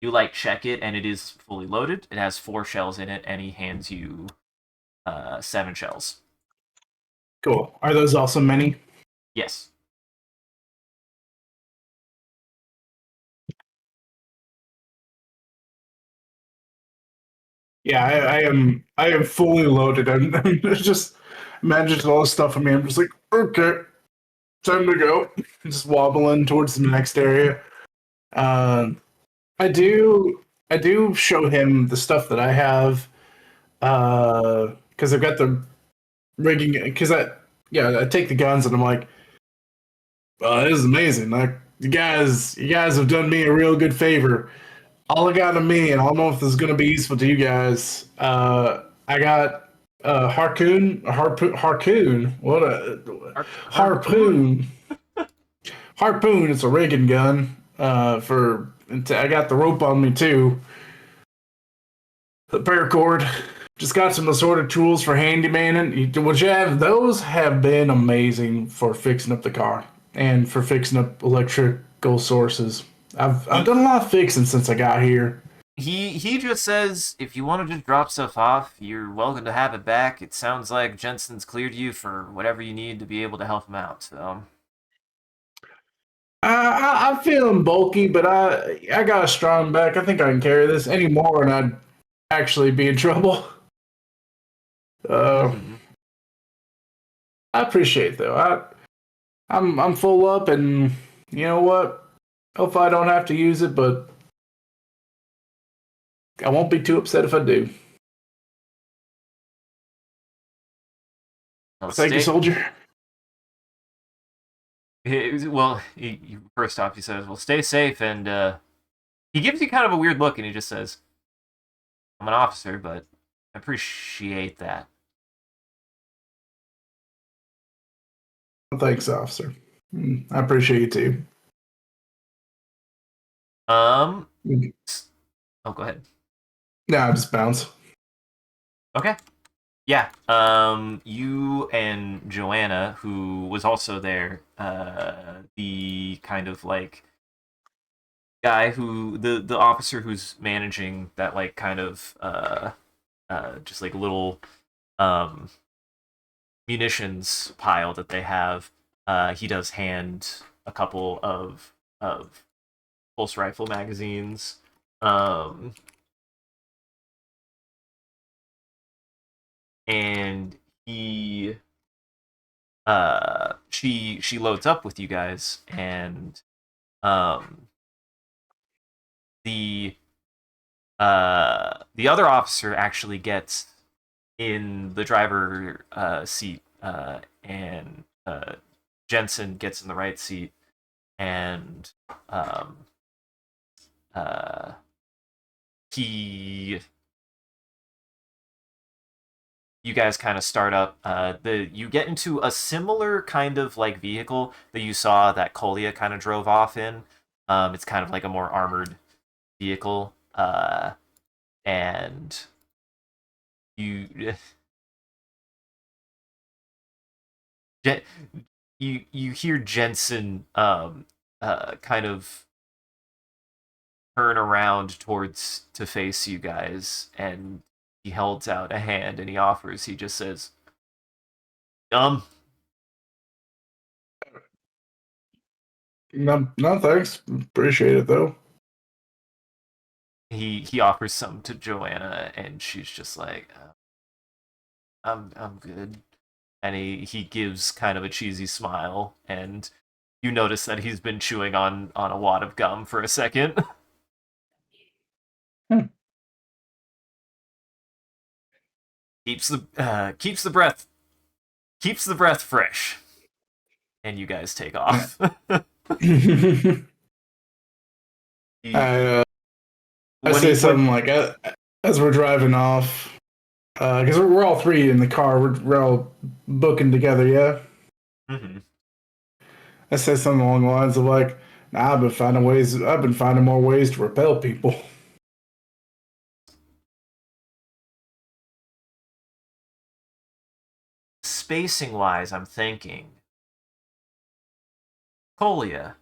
Speaker 1: you like check it, and it is fully loaded. It has 4 shells in it, and he hands you 7 shells.
Speaker 3: Cool. Are those also many?
Speaker 1: Yes.
Speaker 3: Yeah, I am fully loaded. I'm just imagine all this stuff on me. I'm just like, okay, time to go. Just wobbling towards the next area. Um, I do I do show him the stuff that I have. Because I've got the rigging. Because I take the guns and I'm like, this is amazing. Like you guys have done me a real good favor. All I got on me, and I don't know if this is going to be useful to you guys. I got harpoon. What a harpoon. Harpoon. It's a rigging gun. I got the rope on me too. The paracord. Just got some assorted tools for handymaning. Which have those have been amazing for fixing up the car and for fixing up electrical sources. I've done a lot of fixing since I got here.
Speaker 1: He just says if you want to just drop stuff off, you're welcome to have it back. It sounds like Jensen's cleared you for whatever you need to be able to help him out. So
Speaker 3: I'm feeling bulky, but I got a strong back. I think I can carry this any more, and I'd actually be in trouble. Uh, I appreciate it, though. I'm full up, and you know what? Hope I don't have to use it, but I won't be too upset if I do. Thank you, soldier.
Speaker 1: Well, first off, he says, "Well, stay safe," and he gives you kind of a weird look, and he just says, "I'm an officer, but I appreciate that."
Speaker 3: Thanks, officer. I appreciate you too.
Speaker 1: Oh, go ahead.
Speaker 3: Nah, just bounce.
Speaker 1: Okay. Yeah. You and Joanna, who was also there, the kind of like guy who the officer who's managing that like kind of just like little um munitions pile that they have. He does hand a couple of pulse rifle magazines. Um, and he she loads up with you guys, and um the the other officer actually gets in the driver seat, and Jensen gets in the right seat, and um, uh, he you guys kind of start up. You get into a similar kind of like vehicle that you saw that Kolia kind of drove off in. It's kind of like a more armored vehicle, and you you hear Jensen kind of turn around towards to face you guys, and he holds out a hand and he offers. He just says,
Speaker 3: No, no, thanks. Appreciate it though.
Speaker 1: He offers some to Joanna, and she's just like, I'm good." And he gives kind of a cheesy smile, and you notice that he's been chewing on a wad of gum for a second.
Speaker 3: Hmm.
Speaker 1: Keeps the breath fresh, and you guys take off.
Speaker 3: I
Speaker 1: When
Speaker 3: say
Speaker 1: he
Speaker 3: something like, as we're driving off, because we're all three in the car. We're all booking together, yeah.
Speaker 1: Mhm.
Speaker 3: I say something along the lines of like, nah, I've been finding more ways to repel people.
Speaker 1: spacing wise, I'm thinking, Colia,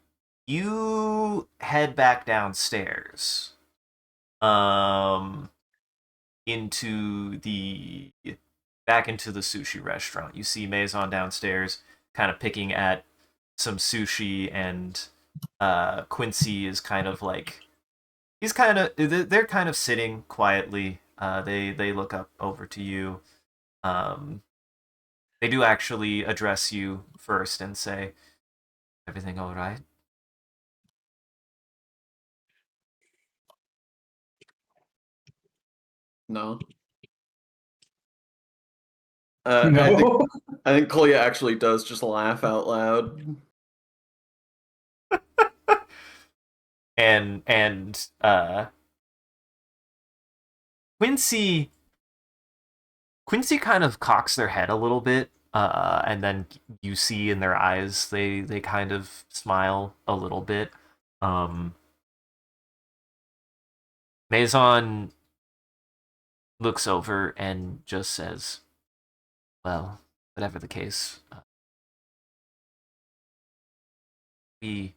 Speaker 1: you head back downstairs, um, into the back into the sushi restaurant. You see Maison downstairs, kind of picking at some sushi, and Quincy is kind of like they're kind of sitting quietly. They look up over to you. Um, they do actually address you first and say, "Everything all right?"
Speaker 2: No.
Speaker 3: No.
Speaker 2: I think Kolya actually does just laugh out loud.
Speaker 1: And Quincy Quincy kind of cocks their head a little bit, and then you see in their eyes they kind of smile a little bit. Um, Maison looks over and just says, "Well, whatever the case, we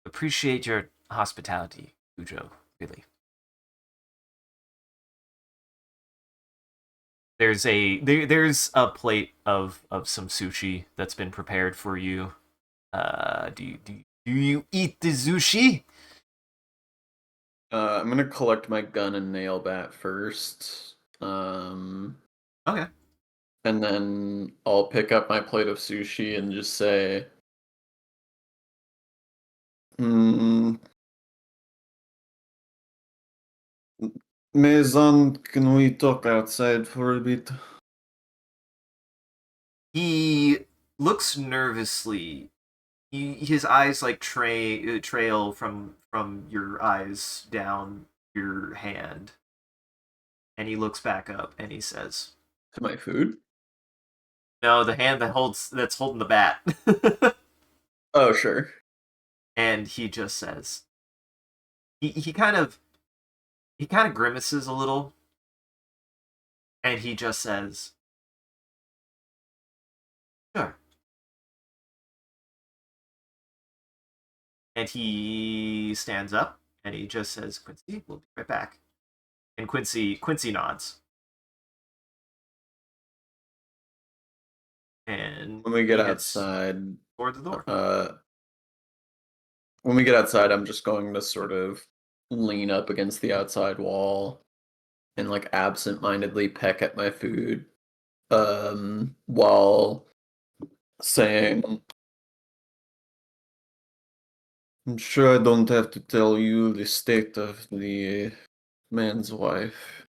Speaker 1: appreciate your hospitality, Cujo. Really." There's a plate of some sushi that's been prepared for you. Do you eat the sushi?
Speaker 2: I'm gonna collect my gun and nail bat first.
Speaker 1: Okay.
Speaker 2: And then I'll pick up my plate of sushi and just say, mm, Maison, can we talk outside for a bit?
Speaker 1: He looks nervously. His eyes like trail from your eyes down your hand, and he looks back up and he says,
Speaker 2: To my food?
Speaker 1: "No, the hand that's holding the bat."
Speaker 2: Oh, sure.
Speaker 1: And he just says, he kind of grimaces a little, and he just says, "Sure." And he stands up and he just says, "Quincy, we'll be right back." And Quincy nods. And
Speaker 2: When we get
Speaker 1: he heads
Speaker 2: outside,
Speaker 1: toward the door.
Speaker 2: uh, when we get outside, I'm just going to sort of lean up against the outside wall and like absent-mindedly peck at my food, while saying, I'm sure I don't have to tell you the state of the man's wife.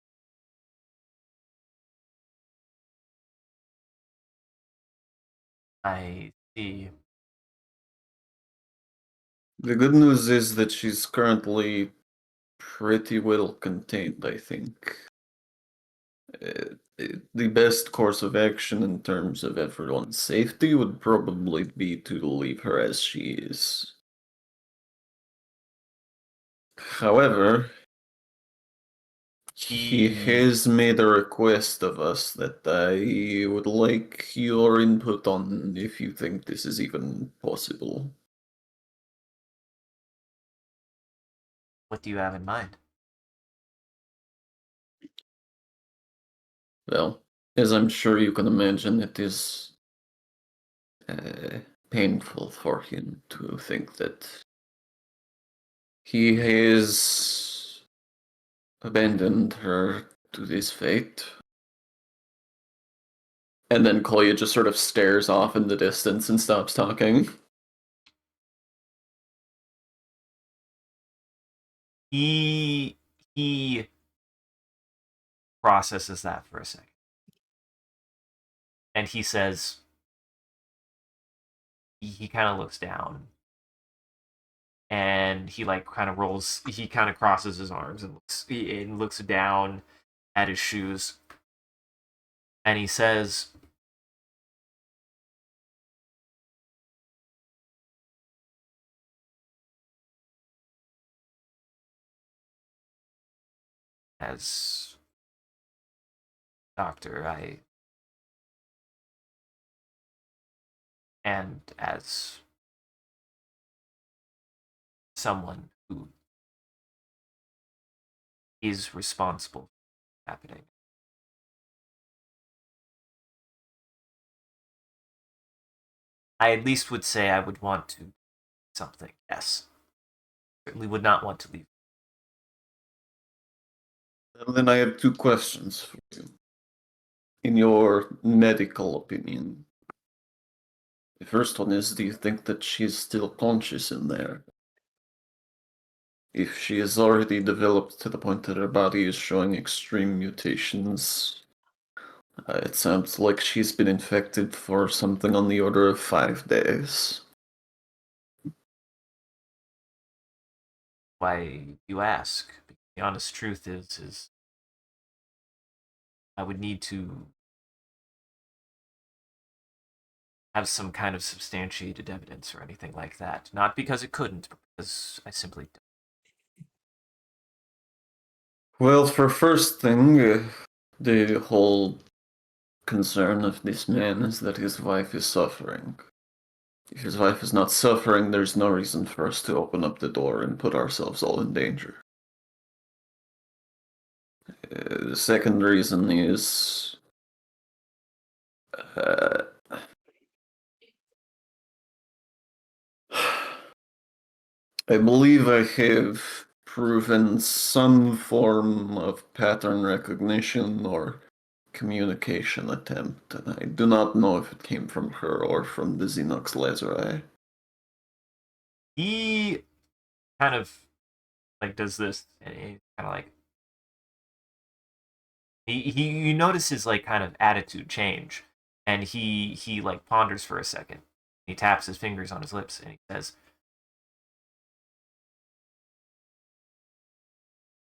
Speaker 1: I see.
Speaker 2: The good news is that she's currently pretty well contained, I think. The best course of action in terms of everyone's safety would probably be to leave her as she is. However, he
Speaker 1: He
Speaker 2: has made a request of us that I would like your input on if you think this is even possible.
Speaker 1: What do you have in mind?
Speaker 2: Well, as I'm sure you can imagine, it is painful for him to think that he has abandoned her to this fate. And then Kolya just sort of stares off in the distance and stops talking.
Speaker 1: He processes that for a second. And he says, he kind of looks down, and he like kind of rolls, he kind of crosses his arms and looks down at his shoes, and he says, as doctor, and as someone who is responsible for happening. I at least would say I would want to do something. Yes, certainly would not want to leave.
Speaker 2: And then I have two questions for you. In your medical opinion, the first one is, do you think that she's still conscious in there? If she has already developed to the point that her body is showing extreme mutations, it sounds like she's been infected for something on the order of 5 days.
Speaker 1: Why you ask? The honest truth is I would need to have some kind of substantiated evidence or anything like that. Not because it couldn't, but because I simply don't.
Speaker 2: Well, for first thing, the whole concern of this man is that his wife is suffering. If his wife is not suffering, there's no reason for us to open up the door and put ourselves all in danger. The second reason is uh, I believe I have proven some form of pattern recognition or communication attempt, and I do not know if it came from her or from the Xenox laser eye.
Speaker 1: He kind of like does this, and he kind of like he you notice his like kind of attitude change, and he like ponders for a second. He taps his fingers on his lips and he says,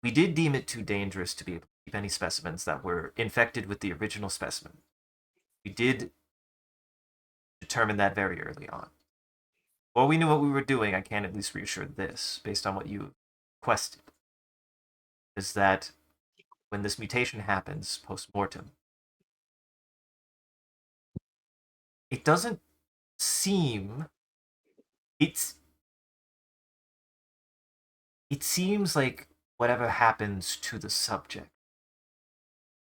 Speaker 1: "We did deem it too dangerous to be able to keep any specimens that were infected with the original specimen. We did determine that very early on. Before we knew what we were doing, I can at least reassure this, based on what you requested, is that when this mutation happens post-mortem, it doesn't seem it's it seems like whatever happens to the subject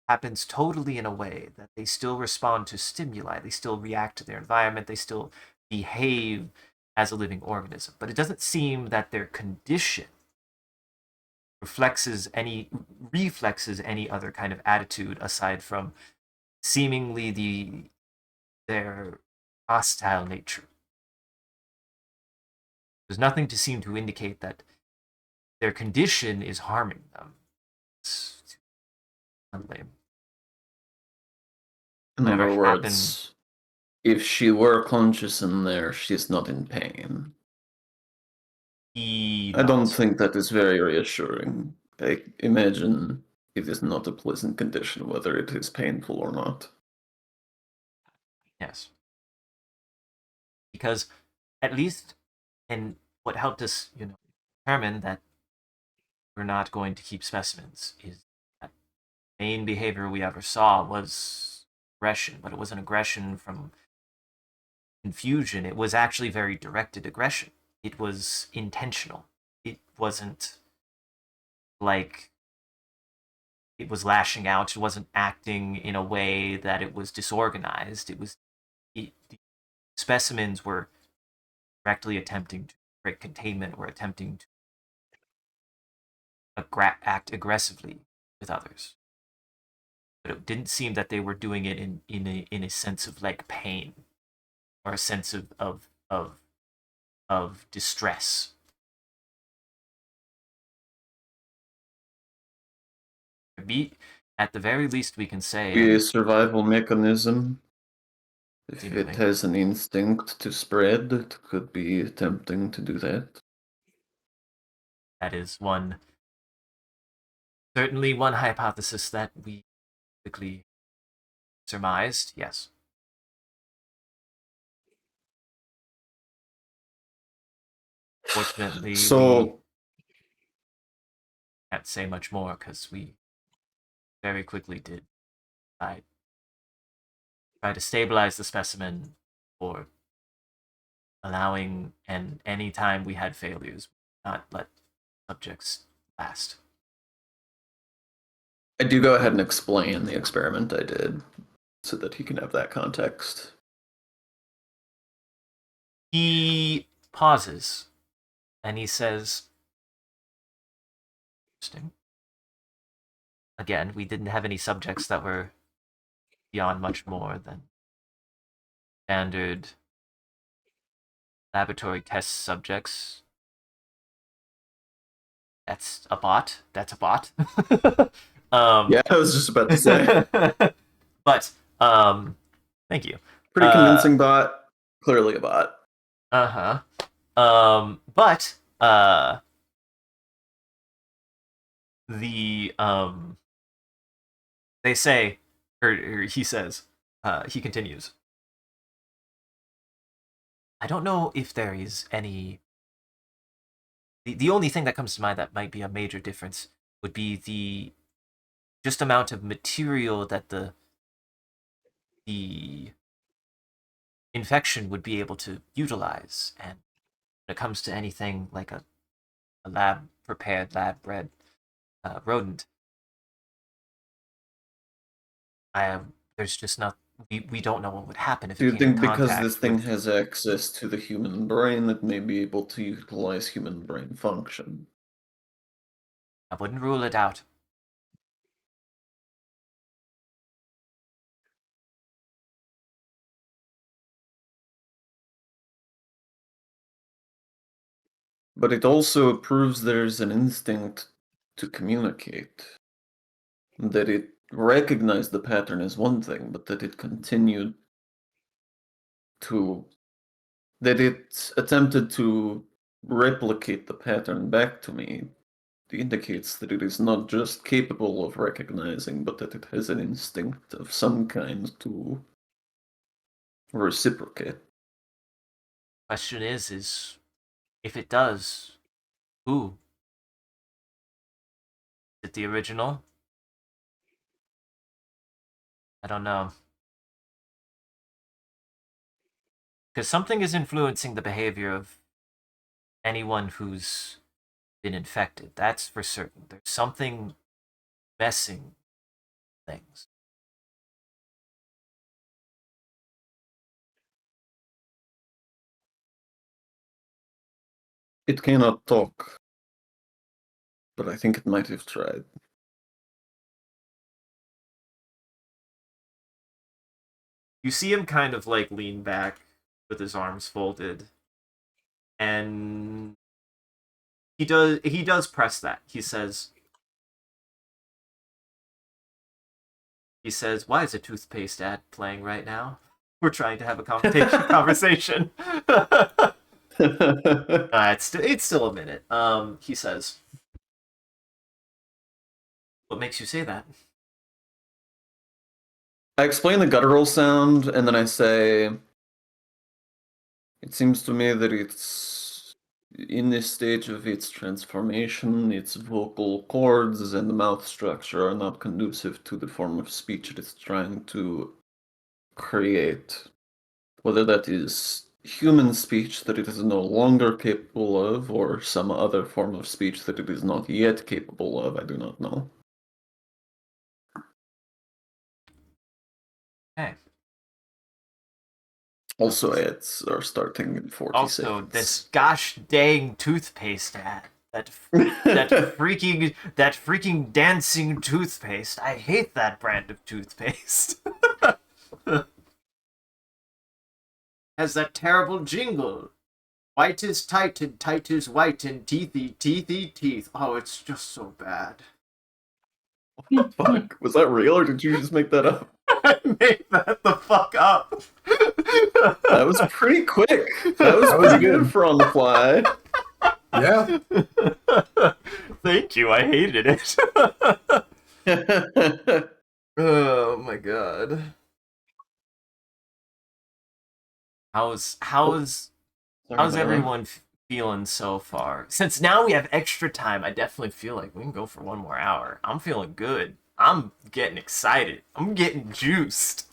Speaker 1: happens totally in a way that they still respond to stimuli, they still react to their environment, they still behave as a living organism. But it doesn't seem that their condition reflexes any other kind of attitude aside from seemingly their hostile nature. There's nothing to seem to indicate that their condition is harming them. It's unlame.
Speaker 2: In
Speaker 1: Whatever
Speaker 2: other
Speaker 1: happened,
Speaker 2: words, if she were conscious in there, she's not in pain.
Speaker 1: he
Speaker 2: I don't
Speaker 1: nods.
Speaker 2: think that is very reassuring. I imagine it is not a pleasant condition, whether it is painful or not.
Speaker 1: Yes, because at least, and what helped us, determine that we're not going to keep specimens is that main behavior we ever saw was aggression, but it wasn't aggression from confusion. It was actually very directed aggression. It was intentional. It wasn't like it was lashing out. It wasn't acting in a way that it was disorganized. The specimens were directly attempting to break containment or attempting to act aggressively with others. But it didn't seem that they were doing it in a sense of like pain or a sense of distress. At the very least, we can say,
Speaker 2: Be a
Speaker 1: and
Speaker 2: survival mechanism. If it
Speaker 1: seemingly
Speaker 2: has an instinct to spread, it could be attempting to do that.
Speaker 1: that is certainly one hypothesis that we quickly surmised. Yes, fortunately, we
Speaker 2: So,
Speaker 1: can't say much more because we very quickly did try to stabilize the specimen or allowing, and any time we had failures, not let subjects last.
Speaker 2: I do go ahead and explain the experiment I did so that he can have that context.
Speaker 1: He pauses and he says, interesting. Again, we didn't have any subjects that were beyond much more than standard laboratory test subjects. That's a bot. That's a bot.
Speaker 2: Yeah, I was just about to say.
Speaker 1: But thank you.
Speaker 2: Pretty convincing bot. Clearly a bot.
Speaker 1: Uh-huh. But the they say, or he says, he continues, I don't know if there is any. The only thing that comes to mind that might be a major difference would be the just amount of material that the infection would be able to utilize. And when it comes to anything like a lab prepared, lab bred rodent, there's just not. We don't know what would happen if
Speaker 2: Do
Speaker 1: it
Speaker 2: you
Speaker 1: came in
Speaker 2: think because
Speaker 1: contact
Speaker 2: this thing
Speaker 1: with-
Speaker 2: has access to the human brain, it may be able to utilize human brain function?
Speaker 1: I wouldn't rule it out.
Speaker 2: But it also proves there's an instinct to communicate. That it recognized the pattern as one thing, but that it continued to. That it attempted to replicate the pattern back to me indicates that it is not just capable of recognizing, but that it has an instinct of some kind to reciprocate.
Speaker 1: Question is if it does, who? Is it the original? I don't know. Because something is influencing the behavior of anyone who's been infected. That's for certain. There's something messing things.
Speaker 2: It cannot talk, but I think it might have tried.
Speaker 1: You see him kind of like lean back with his arms folded, and he does press that. He says, "Why is a toothpaste ad playing right now? We're trying to have a conversation." It's still a minute. He says, "What makes you say that?"
Speaker 2: I explain the guttural sound, and then I say, it seems to me that it's in this stage of its transformation, its vocal cords and the mouth structure are not conducive to the form of speech it is trying to create. Whether that is human speech that it is no longer capable of, or some other form of speech that it is not yet capable of, I do not know.
Speaker 1: Hey.
Speaker 2: Also, ads are starting in 40
Speaker 1: Also,
Speaker 2: seconds.
Speaker 1: this gosh dang toothpaste ad. That freaking dancing toothpaste. I hate that brand of toothpaste. Has that terrible jingle. White is tight and tight is white and teethy, teethy, teeth. Oh, it's just so bad.
Speaker 2: Fuck, was that real or did you just make that up?
Speaker 1: I made that the fuck up.
Speaker 2: That was pretty quick. That was pretty good for on the fly.
Speaker 3: Yeah.
Speaker 1: Thank you. I hated it. Oh my god. How's everyone feeling so far? Since now we have extra time, I definitely feel like we can go for one more hour. I'm feeling good. I'm getting excited. I'm getting juiced.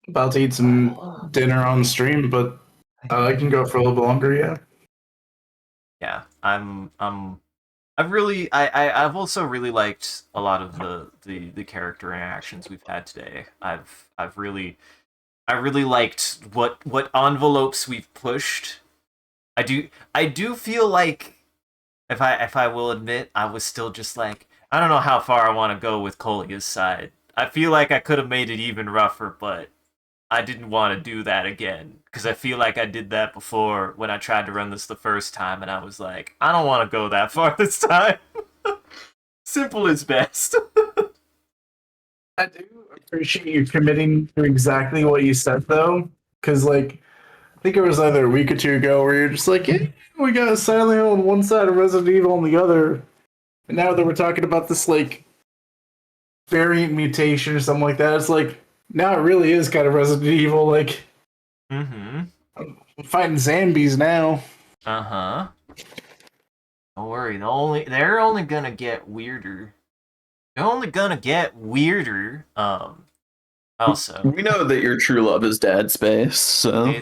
Speaker 3: About to eat some dinner on stream, but I can go for a little bit longer, yeah.
Speaker 1: Yeah, I've also really liked a lot of the character interactions we've had today. I really liked what envelopes we've pushed. I do feel like if I will admit, I was still just like, I don't know how far I want to go with Kolya's side. I feel like I could have made it even rougher, but I didn't want to do that again because I feel like I did that before when I tried to run this the first time, and I was like, I don't want to go that far this time. Simple is best.
Speaker 3: I do appreciate you committing to exactly what you said, though, because, like, I think it was either a week or two ago where you're just like, yeah, we got Silent Hill on one side and Resident Evil on the other. And now that we're talking about this, like, variant mutation or something like that, it's like, now it really is kind of Resident Evil. Like,
Speaker 1: Mm-hmm.
Speaker 3: I'm fighting zombies now.
Speaker 1: Uh-huh. Don't worry, they're only gonna get weirder. They're only gonna get weirder. Also,
Speaker 2: We know that your true love is Dead Space, so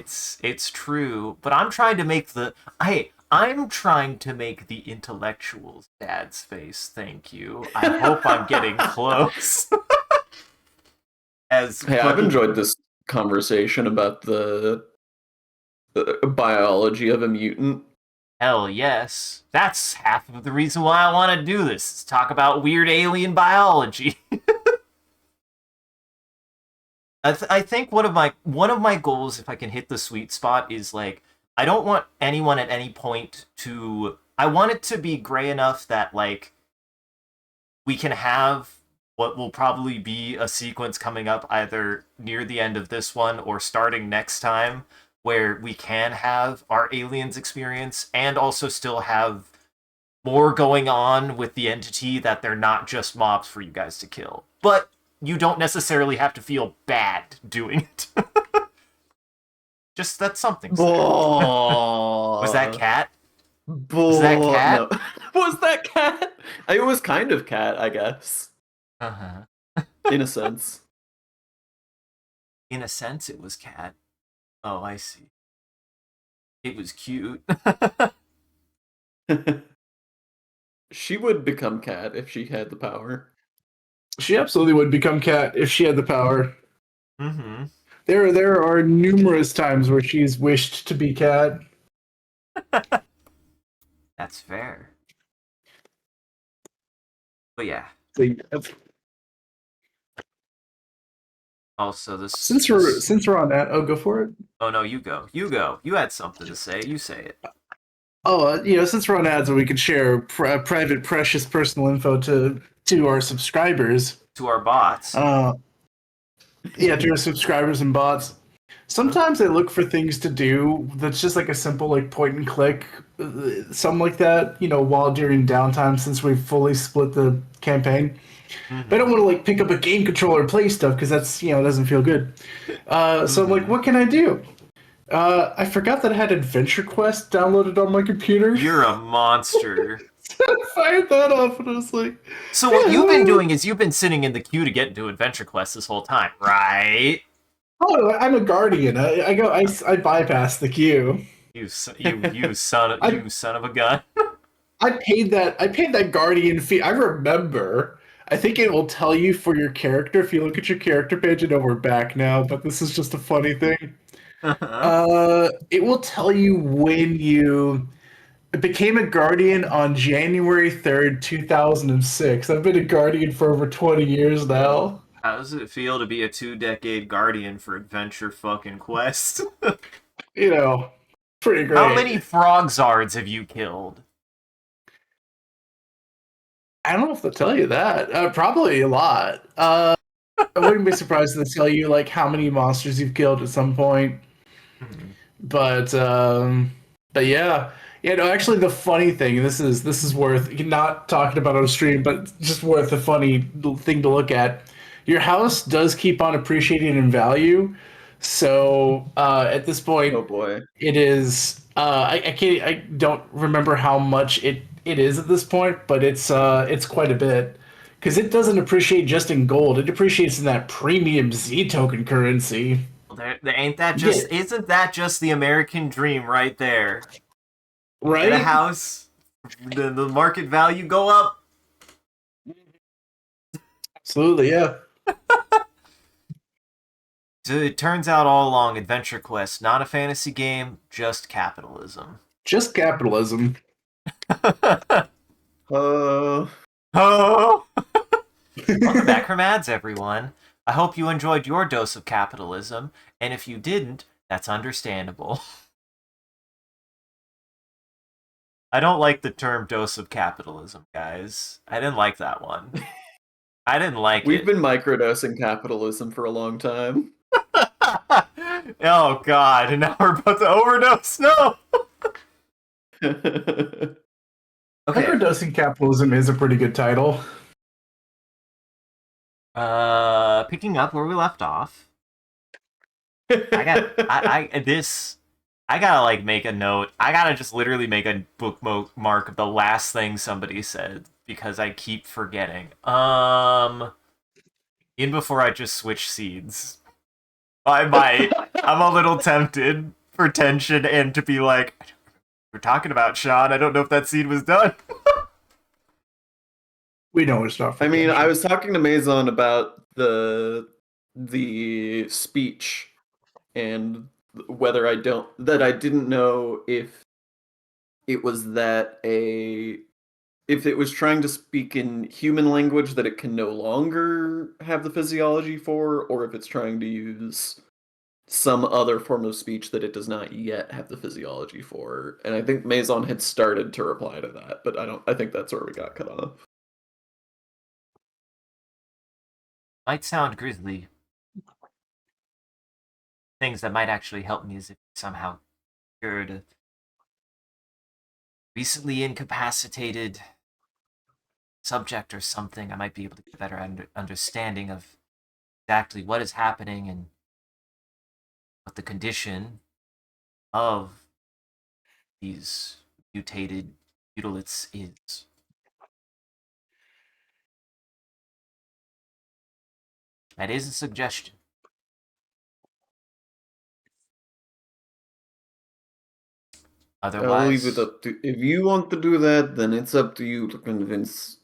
Speaker 1: it's true, but I'm trying to make I'm trying to make the intellectuals dad's face. Thank you. I hope I'm getting close.
Speaker 2: hey, I've enjoyed this conversation about the biology of a mutant.
Speaker 1: Hell yes. That's half of the reason why I want to do this. Is talk about weird alien biology. I think one of my goals, if I can hit the sweet spot, is like I don't want anyone at any point to. I want it to be gray enough that like we can have what will probably be a sequence coming up either near the end of this one or starting next time, where we can have our aliens experience and also still have more going on with the entity, that they're not just mobs for you guys to kill. But you don't necessarily have to feel bad doing it. Just that's something. Was that cat? Was that cat?
Speaker 2: No. Was that cat? It was kind of cat, I guess.
Speaker 1: Uh-huh.
Speaker 2: In a sense.
Speaker 1: In a sense, it was cat. Oh, I see. It was cute.
Speaker 2: She would become cat if she had the power.
Speaker 3: She absolutely would become Cat if she had the power.
Speaker 1: Mm-hmm.
Speaker 3: There are numerous times where she's wished to be Cat.
Speaker 1: That's fair. But yeah. Also,
Speaker 3: Since we're on that, go for it.
Speaker 1: Oh no, you go. You go. You had something to say. You say it.
Speaker 3: Since we're on ads, we could share private, precious, personal info to our subscribers.
Speaker 1: To our bots.
Speaker 3: To our subscribers and bots. Sometimes I look for things to do that's just like a simple like point and click, something like that. While during downtime, since we've fully split the campaign. Mm-hmm. But I don't want to like pick up a game controller and play stuff because that's doesn't feel good. So I'm like, what can I do? I forgot that I had Adventure Quest downloaded on my computer.
Speaker 1: You're a monster.
Speaker 3: I fired that off and I was like...
Speaker 1: So what you've been doing is you've been sitting in the queue to get into Adventure Quest this whole time, right?
Speaker 3: Oh, I'm a guardian. I bypass the queue.
Speaker 1: You son of a gun.
Speaker 3: I paid that guardian fee. I remember. I think it will tell you for your character if you look at your character page. I know we're back now, but this is just a funny thing. It will tell you when you became a guardian on January 3rd, 2006. I've been a guardian for over 20 years now.
Speaker 1: How does it feel to be a 2-decade guardian for Adventure fucking Quest?
Speaker 3: Pretty great.
Speaker 1: How many frog zards have you killed?
Speaker 3: I don't know if they'll tell you that. Probably a lot. I wouldn't be surprised if they tell you like how many monsters you've killed at some point.
Speaker 1: Mm-hmm.
Speaker 3: But yeah. Actually, the funny thing, this is worth not talking about on stream, but just worth a funny thing to look at. Your house does keep on appreciating in value, so at this point,
Speaker 2: oh boy,
Speaker 3: it is. I don't remember how much it is at this point, but it's quite a bit because it doesn't appreciate just in gold; it appreciates in that premium Z token currency.
Speaker 1: Well, there ain't that just isn't that just the American dream right there?
Speaker 3: Right?
Speaker 1: Get a house, the market value go up.
Speaker 3: Absolutely, yeah.
Speaker 1: So it turns out all along, Adventure Quest, not a fantasy game, just capitalism.
Speaker 3: Just capitalism.
Speaker 2: Uh,
Speaker 1: Oh! Welcome back from ads, everyone. I hope you enjoyed your dose of capitalism, and if you didn't, that's understandable. I don't like the term dose of capitalism, guys. I didn't like that one. I didn't like
Speaker 2: we've
Speaker 1: it.
Speaker 2: been microdosing capitalism for a long time.
Speaker 1: Oh god, and now we're about to overdose. No. Okay.
Speaker 3: Microdosing capitalism is a pretty good title.
Speaker 1: Picking up where we left off. I gotta like make a note. I gotta just literally make a bookmark of the last thing somebody said because I keep forgetting. In before I just switch seeds. I might. I'm a little tempted for tension and to be like, we're talking about Sean. I don't know if that seed was done.
Speaker 3: We know it's not.
Speaker 2: I mean, I was talking to Maison about the speech and whether I didn't know if it was if it was trying to speak in human language that it can no longer have the physiology for, or if it's trying to use some other form of speech that it does not yet have the physiology for. And I think Maison had started to reply to that, but I think that's where we got cut off.
Speaker 1: Might sound grisly. Things that might actually help me is if somehow cured a recently incapacitated subject or something. I might be able to get a better understanding of exactly what is happening and what the condition of these mutated mutilates is. That is a suggestion. Otherwise,
Speaker 2: I'll leave it up to if you want to do that, then it's up to you to convince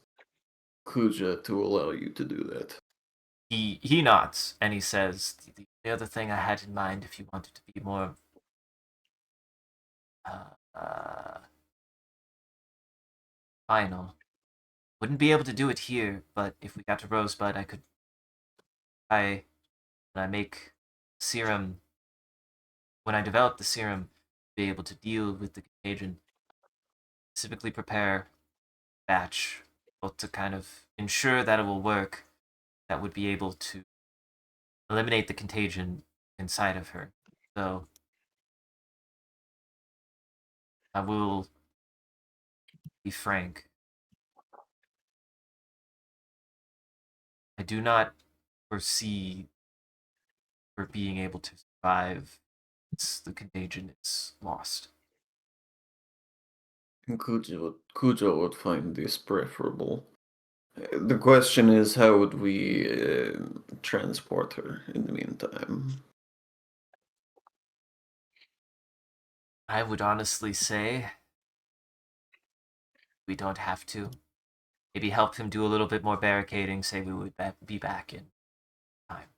Speaker 2: Cujo to allow you to do that.
Speaker 1: he nods and he says, the other thing I had in mind, if you wanted to be more final, wouldn't be able to do it here, but if we got to Rosebud, I could when I make serum, when I develop the serum, be able to deal with the contagion, specifically prepare a batch, both to kind of ensure that it will work, that would be able to eliminate the contagion inside of her. So I will be frank. I do not foresee her being able to survive once the contagion is lost.
Speaker 2: And Cujo would find this preferable. The question is, how would we transport her in the meantime?
Speaker 1: I would honestly say we don't have to. Maybe help him do a little bit more barricading, say we would be back in time.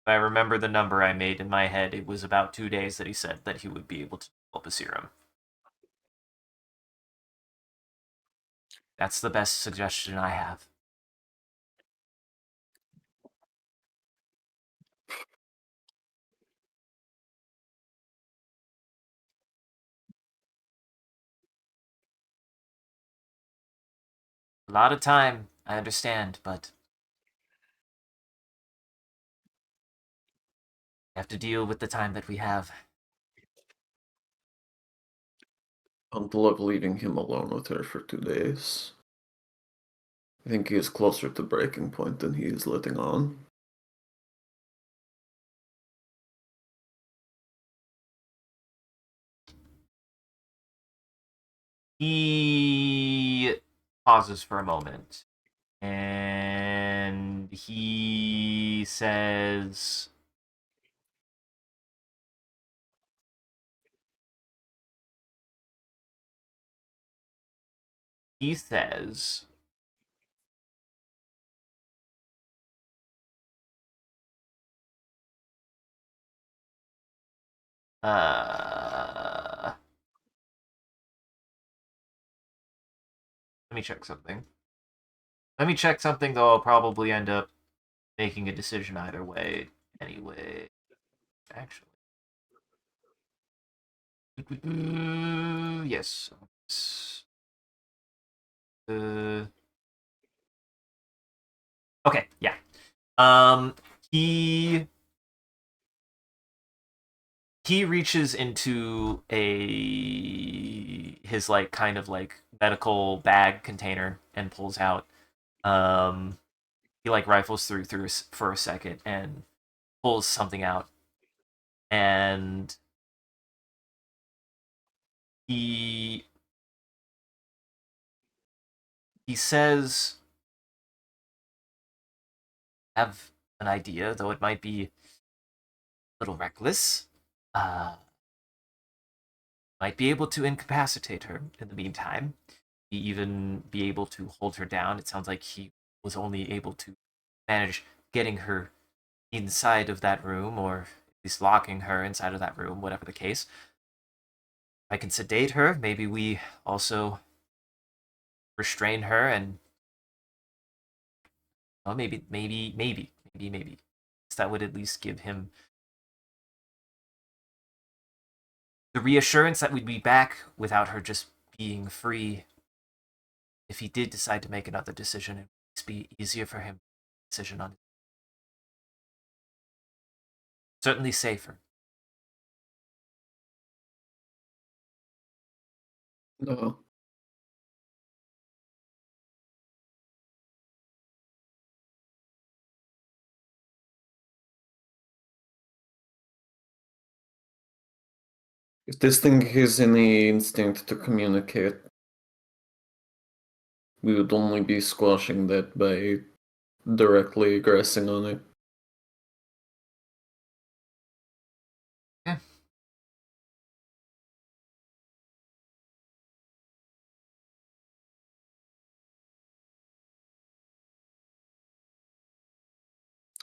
Speaker 1: If I remember the number I made in my head, it was about 2 days that he said that he would be able to develop a serum. That's the best suggestion I have. A lot of time, I understand, but we have to deal with the time that we have.
Speaker 2: Don't love leaving him alone with her for 2 days. I think he is closer to breaking point than he is letting on.
Speaker 1: He pauses for a moment and he says, he says, let me check something. Let me check something, though I'll probably end up making a decision either way anyway. Actually. Yes. Uh, okay, yeah. He reaches into his like kind of like medical bag container and pulls out. He like rifles through for a second and pulls something out, and he says, "Have an idea, though it might be a little reckless. Uh, might be able to incapacitate her in the meantime. Even be able to hold her down. It sounds like he was only able to manage getting her inside of that room, or at least locking her inside of that room, whatever the case. I can sedate her. Maybe we also restrain her, and well, maybe. So that would at least give him the reassurance that we'd be back without her just being free. If he did decide to make another decision, it would be easier for him. Decision on it. Certainly safer."
Speaker 2: No. If this thing has any instinct to communicate, we would only be squashing that by directly aggressing on it.
Speaker 1: Yeah.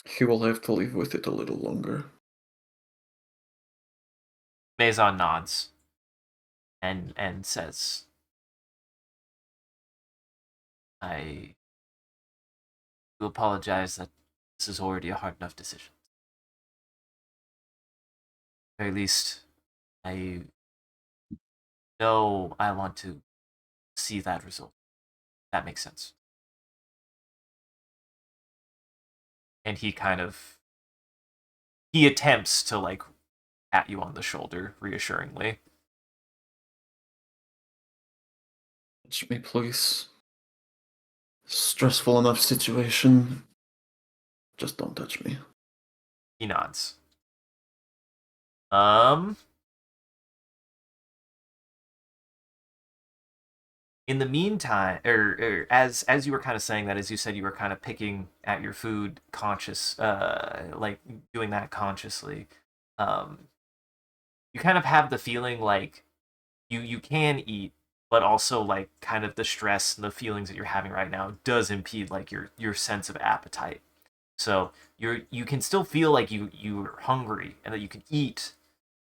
Speaker 2: He will have to live with it a little longer.
Speaker 1: Maison nods and says, "I do apologize that this is already a hard enough decision. At the very least, I know I want to see that result. That makes sense." And he attempts to like pat you on the shoulder reassuringly.
Speaker 2: Touch me, please. Stressful enough situation. Just don't touch me.
Speaker 1: He nods. Um, in the meantime, or as you were kind of saying that, as you said, you were kind of picking at your food, like doing that consciously. Um, you kind of have the feeling like you can eat, but also like kind of the stress and the feelings that you're having right now does impede like your sense of appetite. So you can still feel like you're hungry and that you can eat,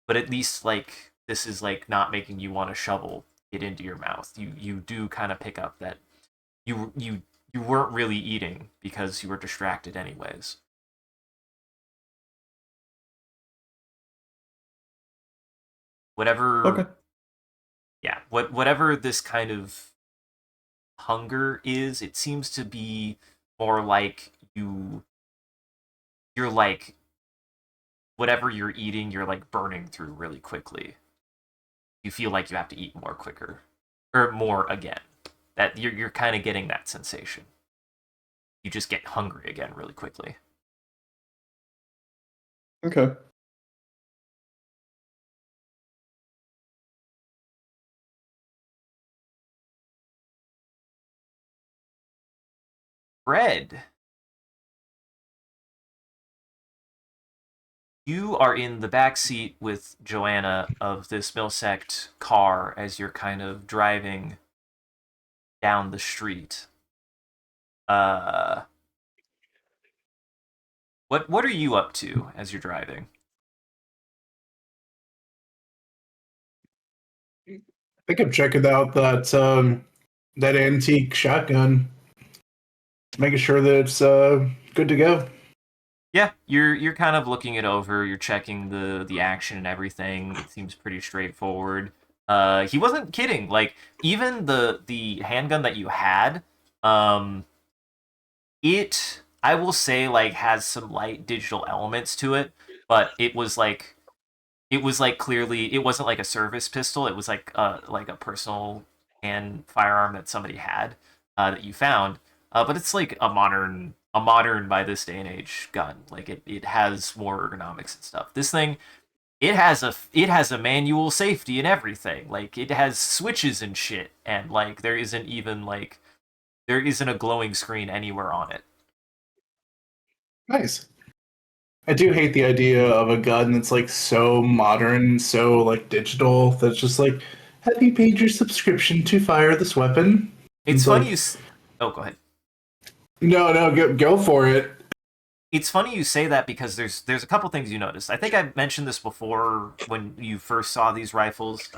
Speaker 1: but at least like this is like not making you want to shovel it into your mouth. You do kind of pick up that you weren't really eating because you were distracted anyways. Whatever,
Speaker 2: Okay.
Speaker 1: yeah, whatever this kind of hunger is, it seems to be more like you're like whatever you're eating, you're like burning through really quickly. You feel like you have to eat more quicker or more again. That you're kind of getting that sensation. You just get hungry again really quickly.
Speaker 2: Okay.
Speaker 1: Bread. You are in the back seat with Joanna of this Milsect car as you're kind of driving down the street. Uh, what are you up to as you're driving?
Speaker 3: I think I'm checking out that antique shotgun, making sure that it's good to go.
Speaker 1: Yeah, you're kind of looking it over. You're checking the action and everything. It seems pretty straightforward. He wasn't kidding. Like even the handgun that you had, um, it I will say like has some light digital elements to it, but it was like clearly it wasn't like a service pistol. It was like a personal hand firearm that somebody had that you found. But it's like a modern by this day and age gun. Like it has more ergonomics and stuff. This thing it has a manual safety and everything. Like it has switches and shit, and like there isn't a glowing screen anywhere on it.
Speaker 3: Nice. I do hate the idea of a gun that's like so modern, so like digital. That's just like, have you paid your subscription to fire this weapon?
Speaker 1: It's
Speaker 3: It's
Speaker 1: funny
Speaker 3: like,
Speaker 1: oh, go ahead.
Speaker 3: no, go for it.
Speaker 1: It's funny you say that because there's a couple things you notice. I think I mentioned this before when you first saw these rifles,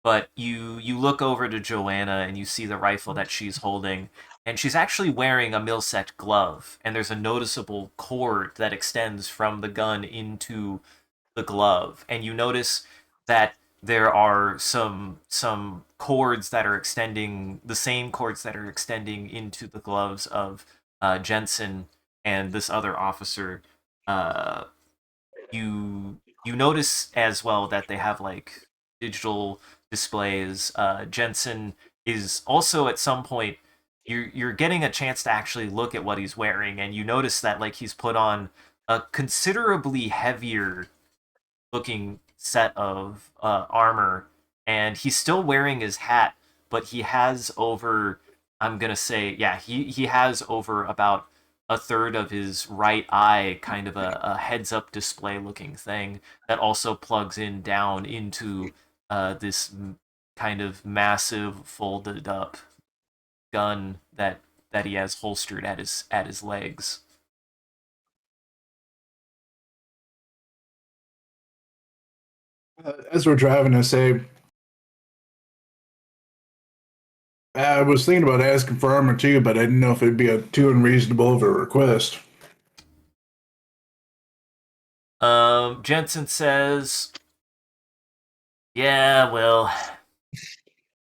Speaker 1: but you look over to Joanna and you see the rifle that she's holding, and she's actually wearing a Milsec glove, and there's a noticeable cord that extends from the gun into the glove, and you notice that there are some cords that are extending the same cords that are extending into the gloves of Jensen and this other officer. Uh, you notice as well that they have like digital displays. Jensen is also at some point you're getting a chance to actually look at what he's wearing, and you notice that like he's put on a considerably heavier looking set of armor, and he's still wearing his hat, but he has over. I'm gonna say, yeah, he has over about a third of his right eye, kind of a heads-up display looking thing that also plugs in down into this kind of massive folded up gun that he has holstered at his legs.
Speaker 3: As we're driving, I say, I was thinking about asking for armor too, but I didn't know if it'd be too unreasonable of a request.
Speaker 1: Jensen says, "Yeah, well,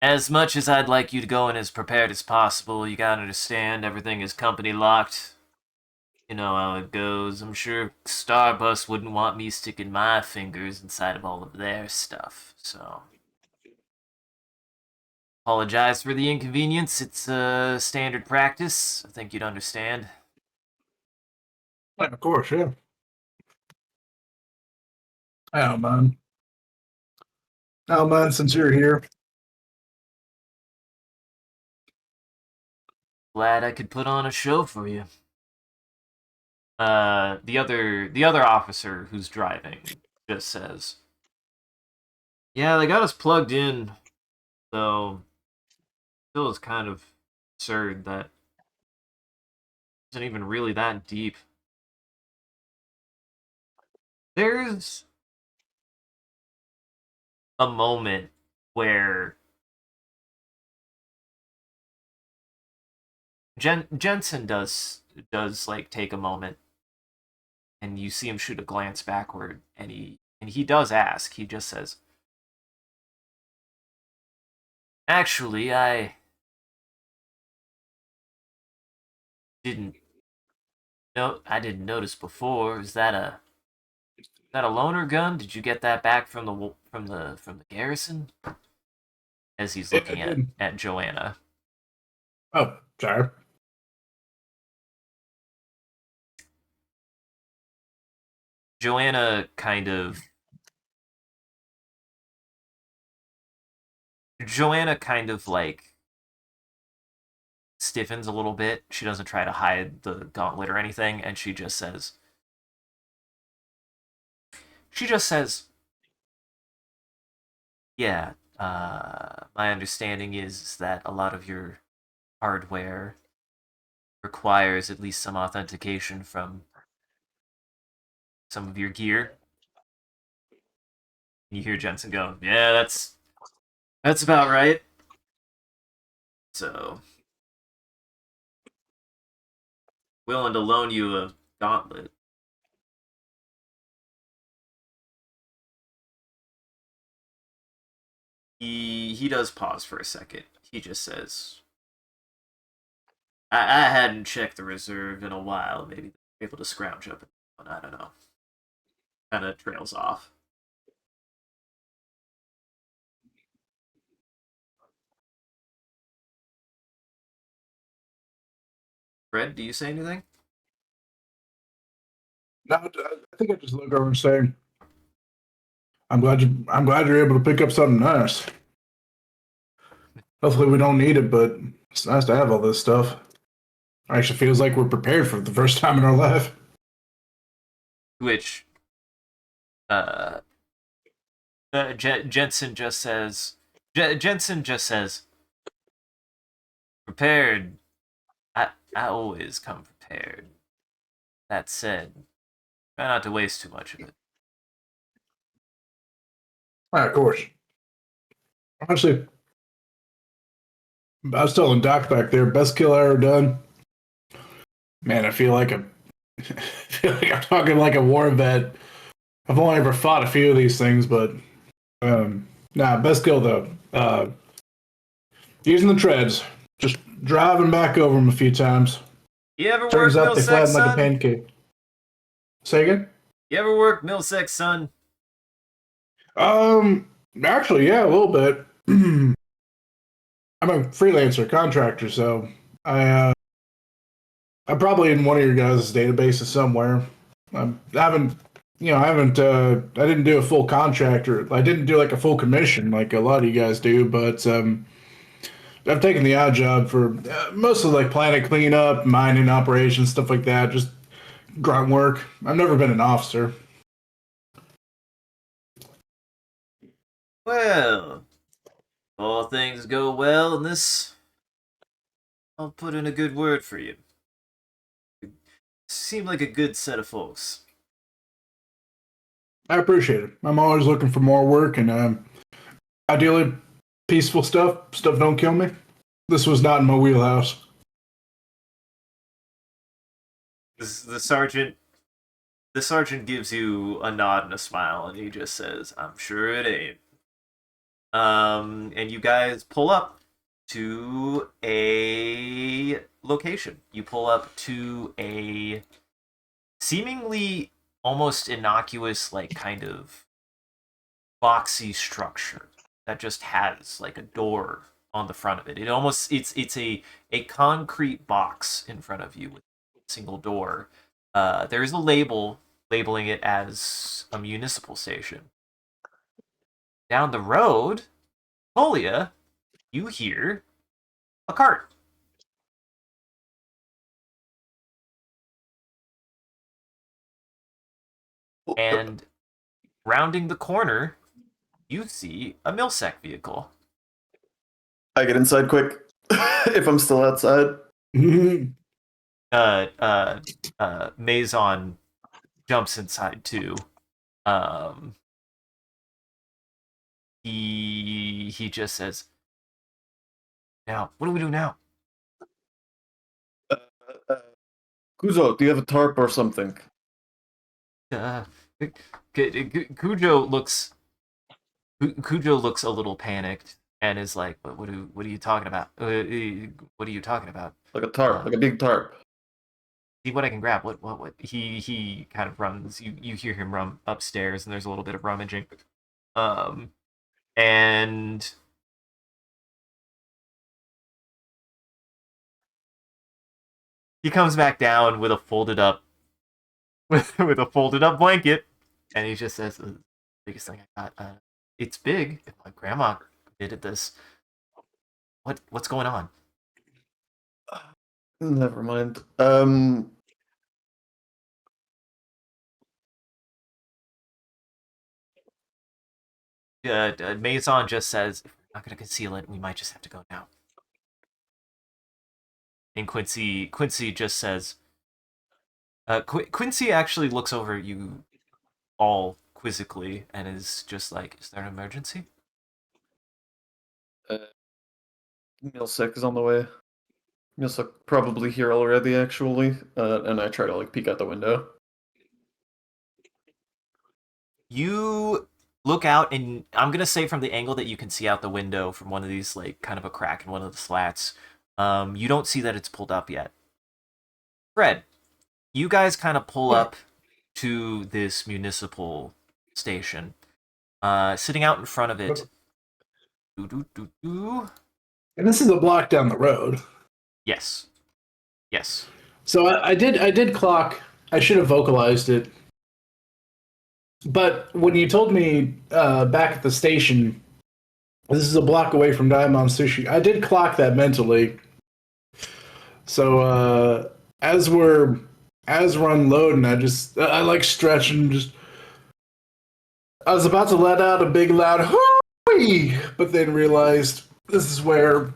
Speaker 1: as much as I'd like you to go in as prepared as possible, you gotta understand everything is company locked. You know how it goes. I'm sure Starbus wouldn't want me sticking my fingers inside of all of their stuff. So, apologize for the inconvenience. It's standard practice. I think you'd understand."
Speaker 3: Yeah, of course, yeah. I don't mind. I don't mind since you're here.
Speaker 1: Glad I could put on a show for you. The other officer who's driving just says, "Yeah, they got us plugged in, though. Still is kind of absurd that isn't even really that deep. There's a moment where Jensen does like take a moment, and you see him shoot a glance backward, and he does ask. He just says, "Actually, didn't I didn't notice before. Is that a loaner gun? Did you get that back from the garrison?" As he's
Speaker 3: Yeah, I
Speaker 1: looking at
Speaker 3: did.
Speaker 1: at Joanna.
Speaker 3: Oh, sorry.
Speaker 1: Joanna kind of Joanna kind of like stiffens a little bit. She doesn't try to hide the gauntlet or anything, and she just says, "Yeah, my understanding is that a lot of your hardware requires at least some authentication from some of your gear. You hear Jensen go, "Yeah, that's about right." So, willing to loan you a gauntlet. He does pause for a second. He just says, I hadn't checked the reserve in a while. Maybe able to scrounge up one. I don't know." Kind of trails off. Fred, do you say anything?
Speaker 3: No, I think I just look over and say, I'm glad you're able to pick up something nice. Hopefully we don't need it, but it's nice to have all this stuff. Actually feels like we're prepared for it the first time in our life.
Speaker 1: Which Jensen just says. Jensen just says, "Prepared. I always come prepared. That said, try not to waste too much of it."
Speaker 3: Of course. Honestly, I was telling Doc back there, best kill I ever done. Man, I feel like I feel like I'm talking like a war vet. I've only ever fought a few of these things, but best kill though. Using the treads, just driving back over them a few times.
Speaker 1: You ever
Speaker 3: Turns
Speaker 1: work
Speaker 3: out they
Speaker 1: Milsec,
Speaker 3: flatten like a
Speaker 1: son?
Speaker 3: pancake. Say again?
Speaker 1: You ever work Milsec, son?
Speaker 3: Actually, yeah, a little bit. I'm a freelancer contractor, so I'm probably in one of your guys' databases somewhere. I haven't, I didn't do a full contract or I didn't do like a full commission like a lot of you guys do, but I've taken the odd job for mostly like planet cleanup, mining operations, stuff like that, just grunt work. I've never been an officer.
Speaker 1: Well, all things go well in this. I'll put in a good word for you. Seem like a good set of folks.
Speaker 3: I appreciate it. I'm always looking for more work and ideally peaceful stuff. Stuff don't kill me. This was not in my wheelhouse.
Speaker 1: The sergeant. The sergeant gives you a nod and a smile, and he just says, "I'm sure it ain't." And you guys pull up to a location. You pull up to a seemingly almost innocuous, like kind of boxy structure that just has like a door on the front of it. It's a concrete box in front of you with a single door. There is a label labeling it as a municipal station. Down the road, Polia, you hear a cart. And rounding the corner, you see a Milsec vehicle.
Speaker 2: I get inside quick if I'm still outside.
Speaker 1: Maison jumps inside too. Um, he just says, "Now, what do we do now?"
Speaker 2: Uh, uh, Kuzo, do you have a tarp or something?
Speaker 1: Uh, Cujo looks Cujo looks a little panicked and is like, what are you talking about? What are you talking about?
Speaker 2: Like a tarp, like a big tarp.
Speaker 1: See what I can grab. What? He kind of runs. You hear him run upstairs, and there's a little bit of rummaging. Um, and he comes back down with a folded up with a folded up blanket, and he just says, "The biggest thing I got. It's big. If my grandma did this, what's going on?"
Speaker 2: Never mind.
Speaker 1: Maison just says, "If we're not going to conceal it, we might just have to go now." And Quincy just says, Quincy actually looks over at you all quizzically and is just like, "Is there an emergency?"
Speaker 2: Milsec is on the way. Milsec probably here already, actually. And I try to like peek out the window.
Speaker 1: You look out, and I'm gonna say from the angle that you can see out the window from one of these, like kind of a crack in one of the slats, you don't see that it's pulled up yet. Fred, you guys kind of pull up to this municipal station. Sitting out in front of it.
Speaker 3: And this is a block down the road.
Speaker 1: Yes. Yes.
Speaker 3: So I did clock. I should have vocalized it. But when you told me back at the station, this is a block away from Diamond Sushi, I did clock that mentally. So as we're unloading, I like stretch and just. I was about to let out a big loud hooey, but then realized this is where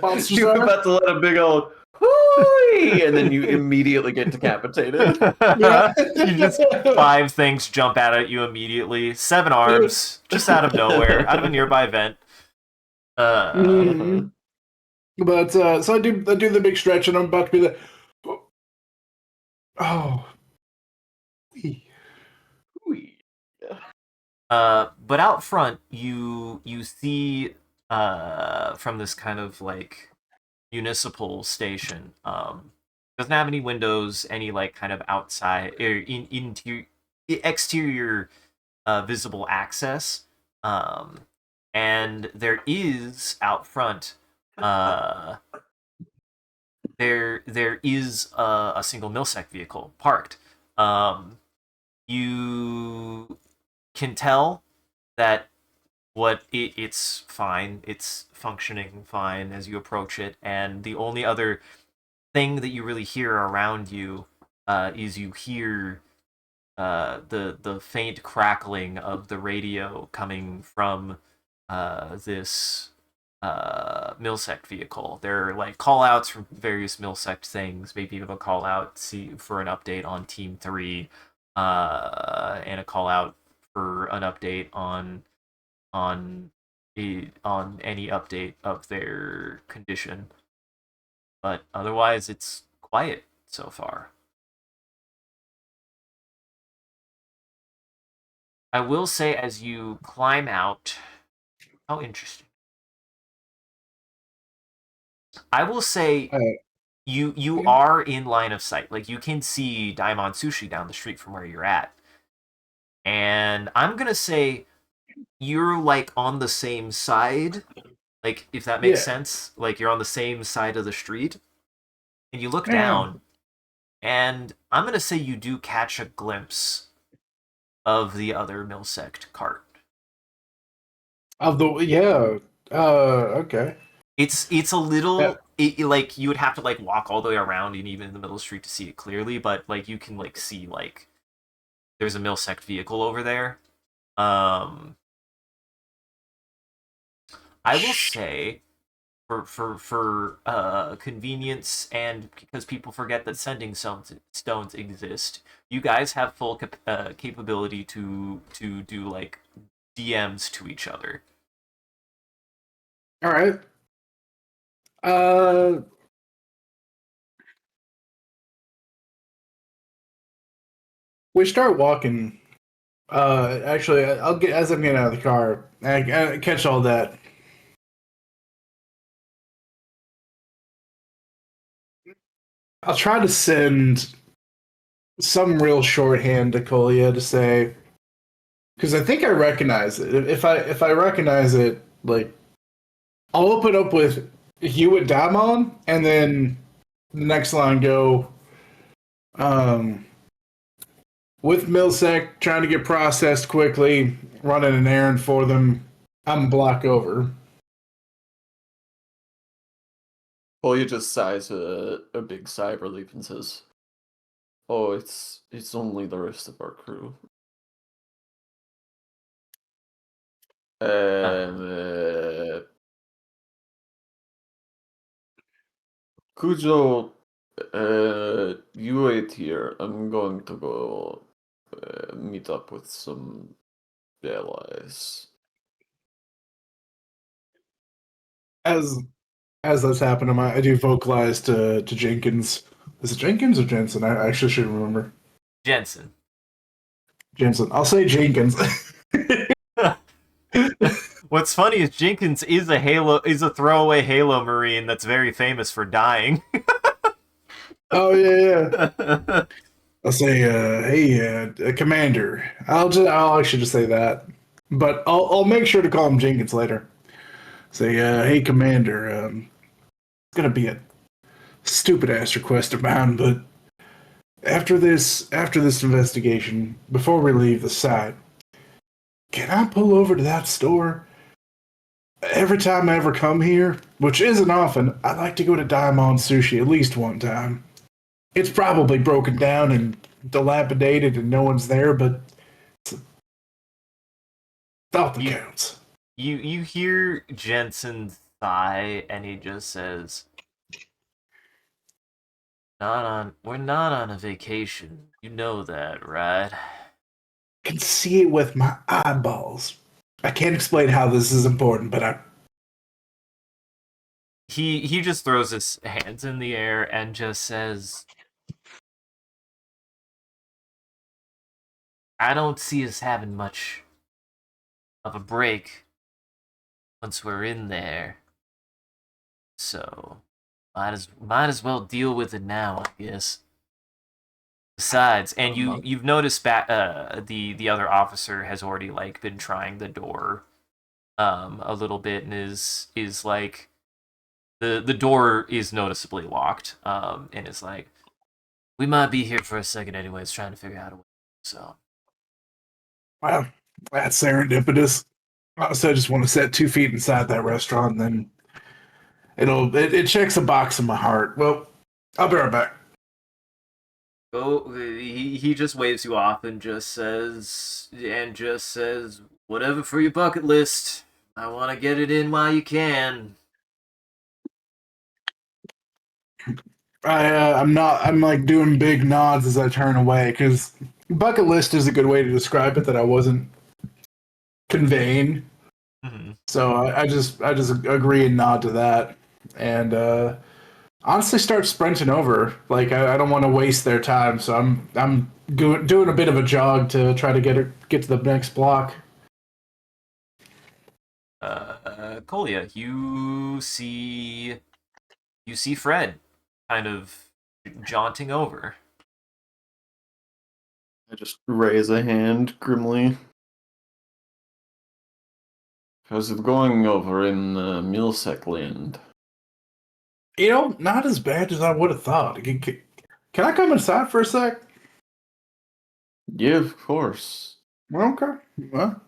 Speaker 3: monsters
Speaker 2: You're
Speaker 3: are.
Speaker 2: about to let a big old hooey, and then you immediately get decapitated.
Speaker 3: Yeah.
Speaker 1: You just 5 things jump out at you immediately. 7 arms, just out of nowhere, out of a nearby vent.
Speaker 3: Mhm. But so I do the big stretch, and I'm about to be like, oh.
Speaker 2: Hooey.
Speaker 1: But out front, you see from this kind of like municipal station, doesn't have any windows, any like kind of outside or interior exterior visible access. And there is out front there is a single Milsec vehicle parked. You can tell that it's fine, it's functioning fine as you approach it, and the only other thing that you really hear around you is you hear the faint crackling of the radio coming from this Milsect vehicle. There are like call outs from various Milsect things, maybe even a call out for an update on Team 3, and a call out for an update on on any update of their condition. But otherwise, it's quiet so far. I will say, as you climb out, how interesting. I will say you are in line of sight. Like you can see Daimon Sushi down the street from where you're at. And I'm gonna say you're like on the same side, like if that makes sense. Like you're on the same side of the street, and you look down, and I'm gonna say you do catch a glimpse of the other Milsect cart.
Speaker 3: Of the okay.
Speaker 1: It's a little like you would have to like walk all the way around and even in the middle of the street to see it clearly, but like you can like see like there's a Milsect vehicle over there. I will say for convenience and because people forget that sending stones exist, you guys have full capability to do like DMs to each other.
Speaker 3: All right. Uh, we start walking. Actually, I'll get as I'm getting out of the car. I catch all that. I'll try to send some real shorthand to Colia to say, because I think I recognize it. If I recognize it, like I'll open up with Hewitt Damon, and then the next line go, um, with Milsec trying to get processed quickly, running an errand for them. I'm a block over.
Speaker 2: Polya just sighs a big sigh of relief and says, "Oh, it's only the rest of our crew." Cujo, you wait here. I'm going to go meet up with some allies.
Speaker 3: As that's happening, I do vocalize to Jenkins. Is it Jenkins or Jensen? I actually should remember.
Speaker 1: Jensen.
Speaker 3: Jensen. I'll say Jenkins.
Speaker 1: What's funny is Jenkins is a throwaway Halo Marine that's very famous for dying.
Speaker 3: Oh yeah. I'll say, hey, Commander. I'll actually just say that, but I'll make sure to call him Jenkins later. Say, hey, Commander. It's gonna be a stupid ass request of mine, but after this investigation, before we leave the site, can I pull over to that store? Every time I ever come here, which isn't often, I like to go to Diamond Sushi at least one time. It's probably broken down and dilapidated and no one's there, but it's a thought that counts.
Speaker 1: You hear Jensen sigh, and he just says, we're not on a vacation. You know that, right?
Speaker 3: I can see it with my eyeballs. I can't explain how this is important, but
Speaker 1: He just throws his hands in the air and just says, I don't see us having much of a break once we're in there. So might as well deal with it now, I guess. Besides, and you've noticed the other officer has already like been trying the door a little bit, and is like the door is noticeably locked, and it's like, we might be here for a second anyways, trying to figure out a way. So
Speaker 3: well, that's serendipitous. So I just want to set 2 feet inside that restaurant, and then it checks a box in my heart. Well, I'll be right back.
Speaker 1: go. He just waves you off and just says whatever for your bucket list. I want to get it in while you can.
Speaker 3: I'm not. I'm like doing big nods as I turn away because bucket list is a good way to describe it that I wasn't conveying.
Speaker 1: Mm-hmm.
Speaker 3: So I just agree and nod to that, and honestly start sprinting over. Like I don't want to waste their time, so I'm doing a bit of a jog to try to get to the next block.
Speaker 1: Colia, you see Fred kind of jaunting over.
Speaker 2: I just raise a hand grimly. How's it going over in Milsec Land?
Speaker 3: Not as bad as I would have thought. Can I come inside for a sec?
Speaker 2: Yeah, of course.
Speaker 3: Okay. Well,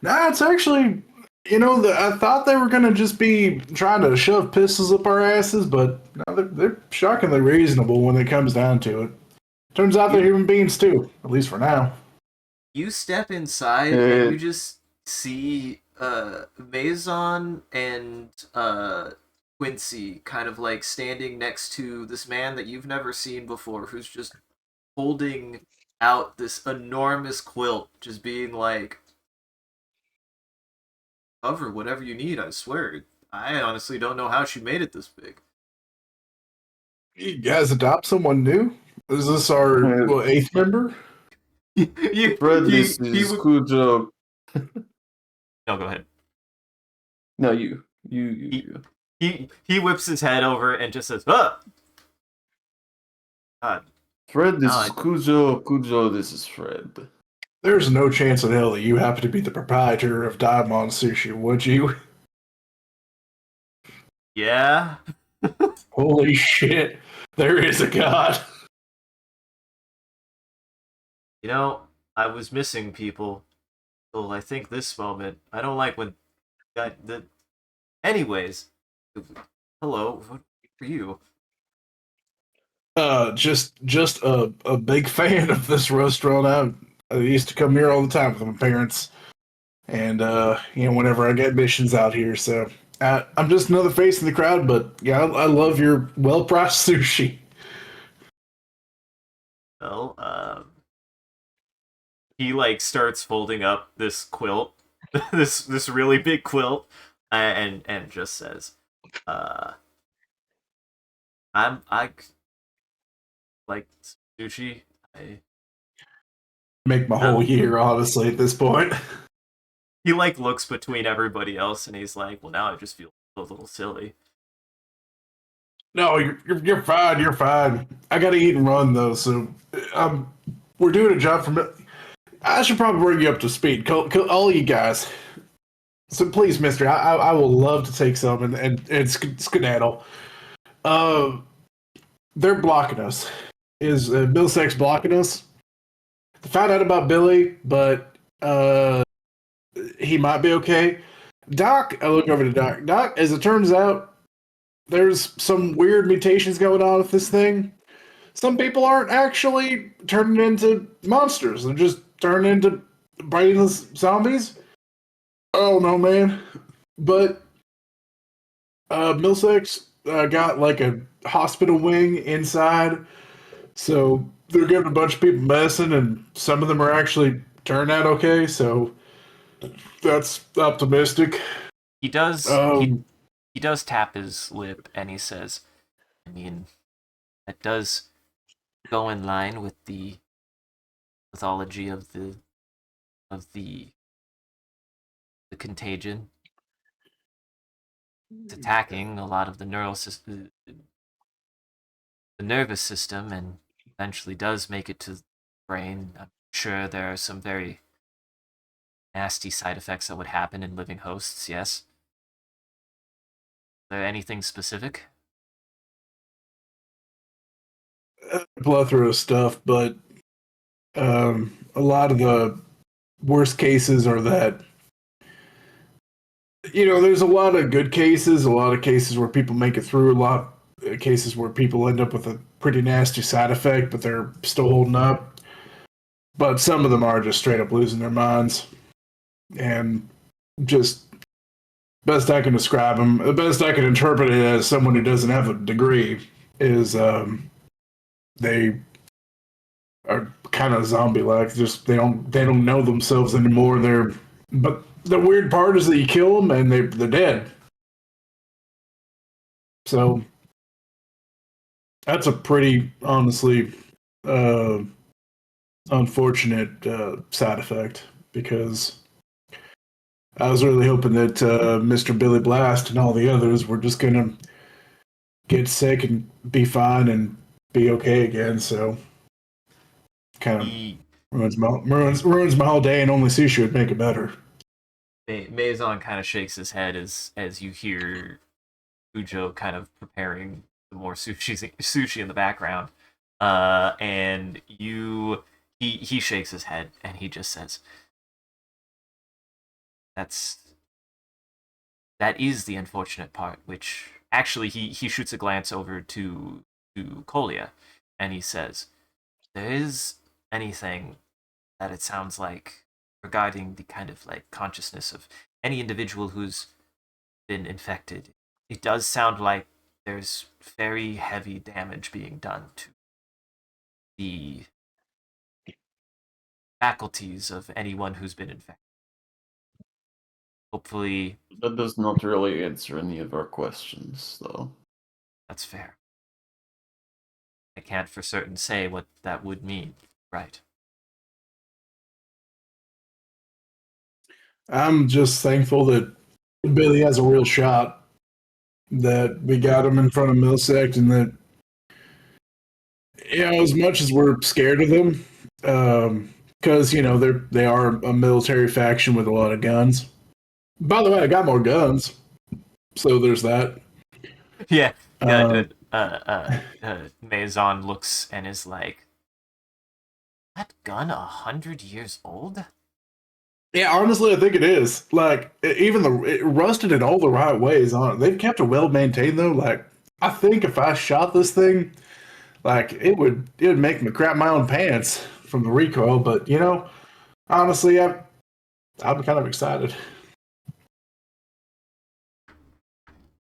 Speaker 3: nah, it's actually, I thought they were going to just be trying to shove pistols up our asses, but no, they're shockingly reasonable when it comes down to it. Turns out they're human beings too, at least for now.
Speaker 1: You step inside and you just see Maison and Quincy kind of like standing next to this man that you've never seen before, who's just holding out this enormous quilt, just being like, cover whatever you need, I swear. I honestly don't know how she made it this big.
Speaker 3: You guys adopt someone new? Is this our 8th member?
Speaker 2: Fred, this is Cujo.
Speaker 1: No, go ahead.
Speaker 2: No, you.
Speaker 1: He whips his head over and just says, "Ah." God.
Speaker 2: Fred, this is Cujo. Cujo, this is Fred.
Speaker 3: There's no chance in hell that you happen to be the proprietor of Diamond Sushi, would you?
Speaker 1: Yeah.
Speaker 3: Holy shit. There is a god.
Speaker 1: I was missing people. Well, I think this moment. I don't like when anyways. Hello, what for you?
Speaker 3: Just a big fan of this restaurant. I used to come here all the time with my parents, and whenever I get missions out here, so I'm just another face in the crowd, but yeah, I love your well-priced sushi.
Speaker 1: Well, he like starts folding up this quilt, this really big quilt, and just says, uh, I like sushi. I
Speaker 3: Make my whole year, honestly, at this point.
Speaker 1: he like looks between everybody else and he's like, well, now I just feel a little silly.
Speaker 3: No, you're fine. You're fine. I gotta eat and run though, so we're doing a job for. I should probably bring you up to speed, all you guys. So please, Mister, I will love to take some and skedaddle. Uh, they're blocking us. Is Bill Sex blocking us? Found out about Billy, but he might be okay. Doc, I look over to Doc. Doc, as it turns out, there's some weird mutations going on with this thing. Some people aren't actually turning into monsters. They're just turning into brainless zombies. Oh no, man. But Milsex got like a hospital wing inside. So they're giving a bunch of people medicine, and some of them are actually turned out okay. So that's optimistic.
Speaker 1: He does
Speaker 3: Um,
Speaker 1: he does tap his lip and he says, I mean, that does go in line with the mythology of the the contagion. It's attacking a lot of the the nervous system, and eventually does make it to the brain. I'm sure there are some very nasty side effects that would happen in living hosts, yes. Is there anything specific?
Speaker 3: plethora of stuff, but a lot of the worst cases are that there's a lot of good cases, a lot of cases where people make it through, a lot of cases where people end up with a pretty nasty side effect, but they're still holding up. But some of them are just straight up losing their minds, and just best I can describe them, the best I can interpret it as someone who doesn't have a degree is they are kind of zombie-like. Just they don't know themselves anymore. But the weird part is that you kill them and they're dead. So that's a pretty honestly uh, unfortunate side effect because I was really hoping that Mr. Billy Blast and all the others were just gonna get sick and be fine and be okay again. So kind of
Speaker 1: He
Speaker 3: ruins my whole day, and only sushi would make it better.
Speaker 1: Maison kind of shakes his head as you hear Cujo kind of preparing the more sushi in the background. And he shakes his head and he just says, That's that is the unfortunate part, which actually he shoots a glance over to Colia and he says, there is anything that it sounds like regarding the kind of like consciousness of any individual who's been infected. It does sound like there's very heavy damage being done to the faculties of anyone who's been infected. Hopefully,
Speaker 2: That does not really answer any of our questions, though.
Speaker 1: that's fair. I can't for certain say what that would mean. Right.
Speaker 3: I'm just thankful that Billy has a real shot. That we got him in front of Millsect, and that as much as we're scared of them, because they are a military faction with a lot of guns. By the way, I got more guns, so there's that.
Speaker 1: Yeah.
Speaker 3: Um,
Speaker 1: Maison looks and is like, that gun 100 years old?
Speaker 3: yeah, honestly, I think it is. Like, even it rusted in all the right ways on it. They've kept it well maintained though. Like, I think if I shot this thing, like it would make me crap my own pants from the recoil. But honestly, I'm kind of excited.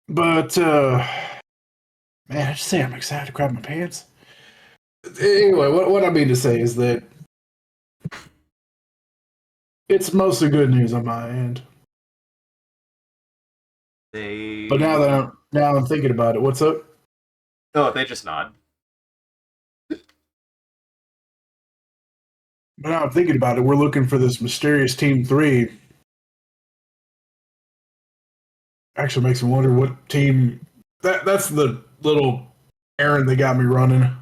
Speaker 3: But man, I just say I'm excited to grab my pants. Anyway, what I mean to say is that it's mostly good news on my end. But
Speaker 1: They
Speaker 3: now I'm thinking about it. What's up?
Speaker 1: oh, they just nod.
Speaker 3: But now I'm thinking about it. We're looking for this mysterious Team 3. Actually makes me wonder what team... That's the little errand they got me running.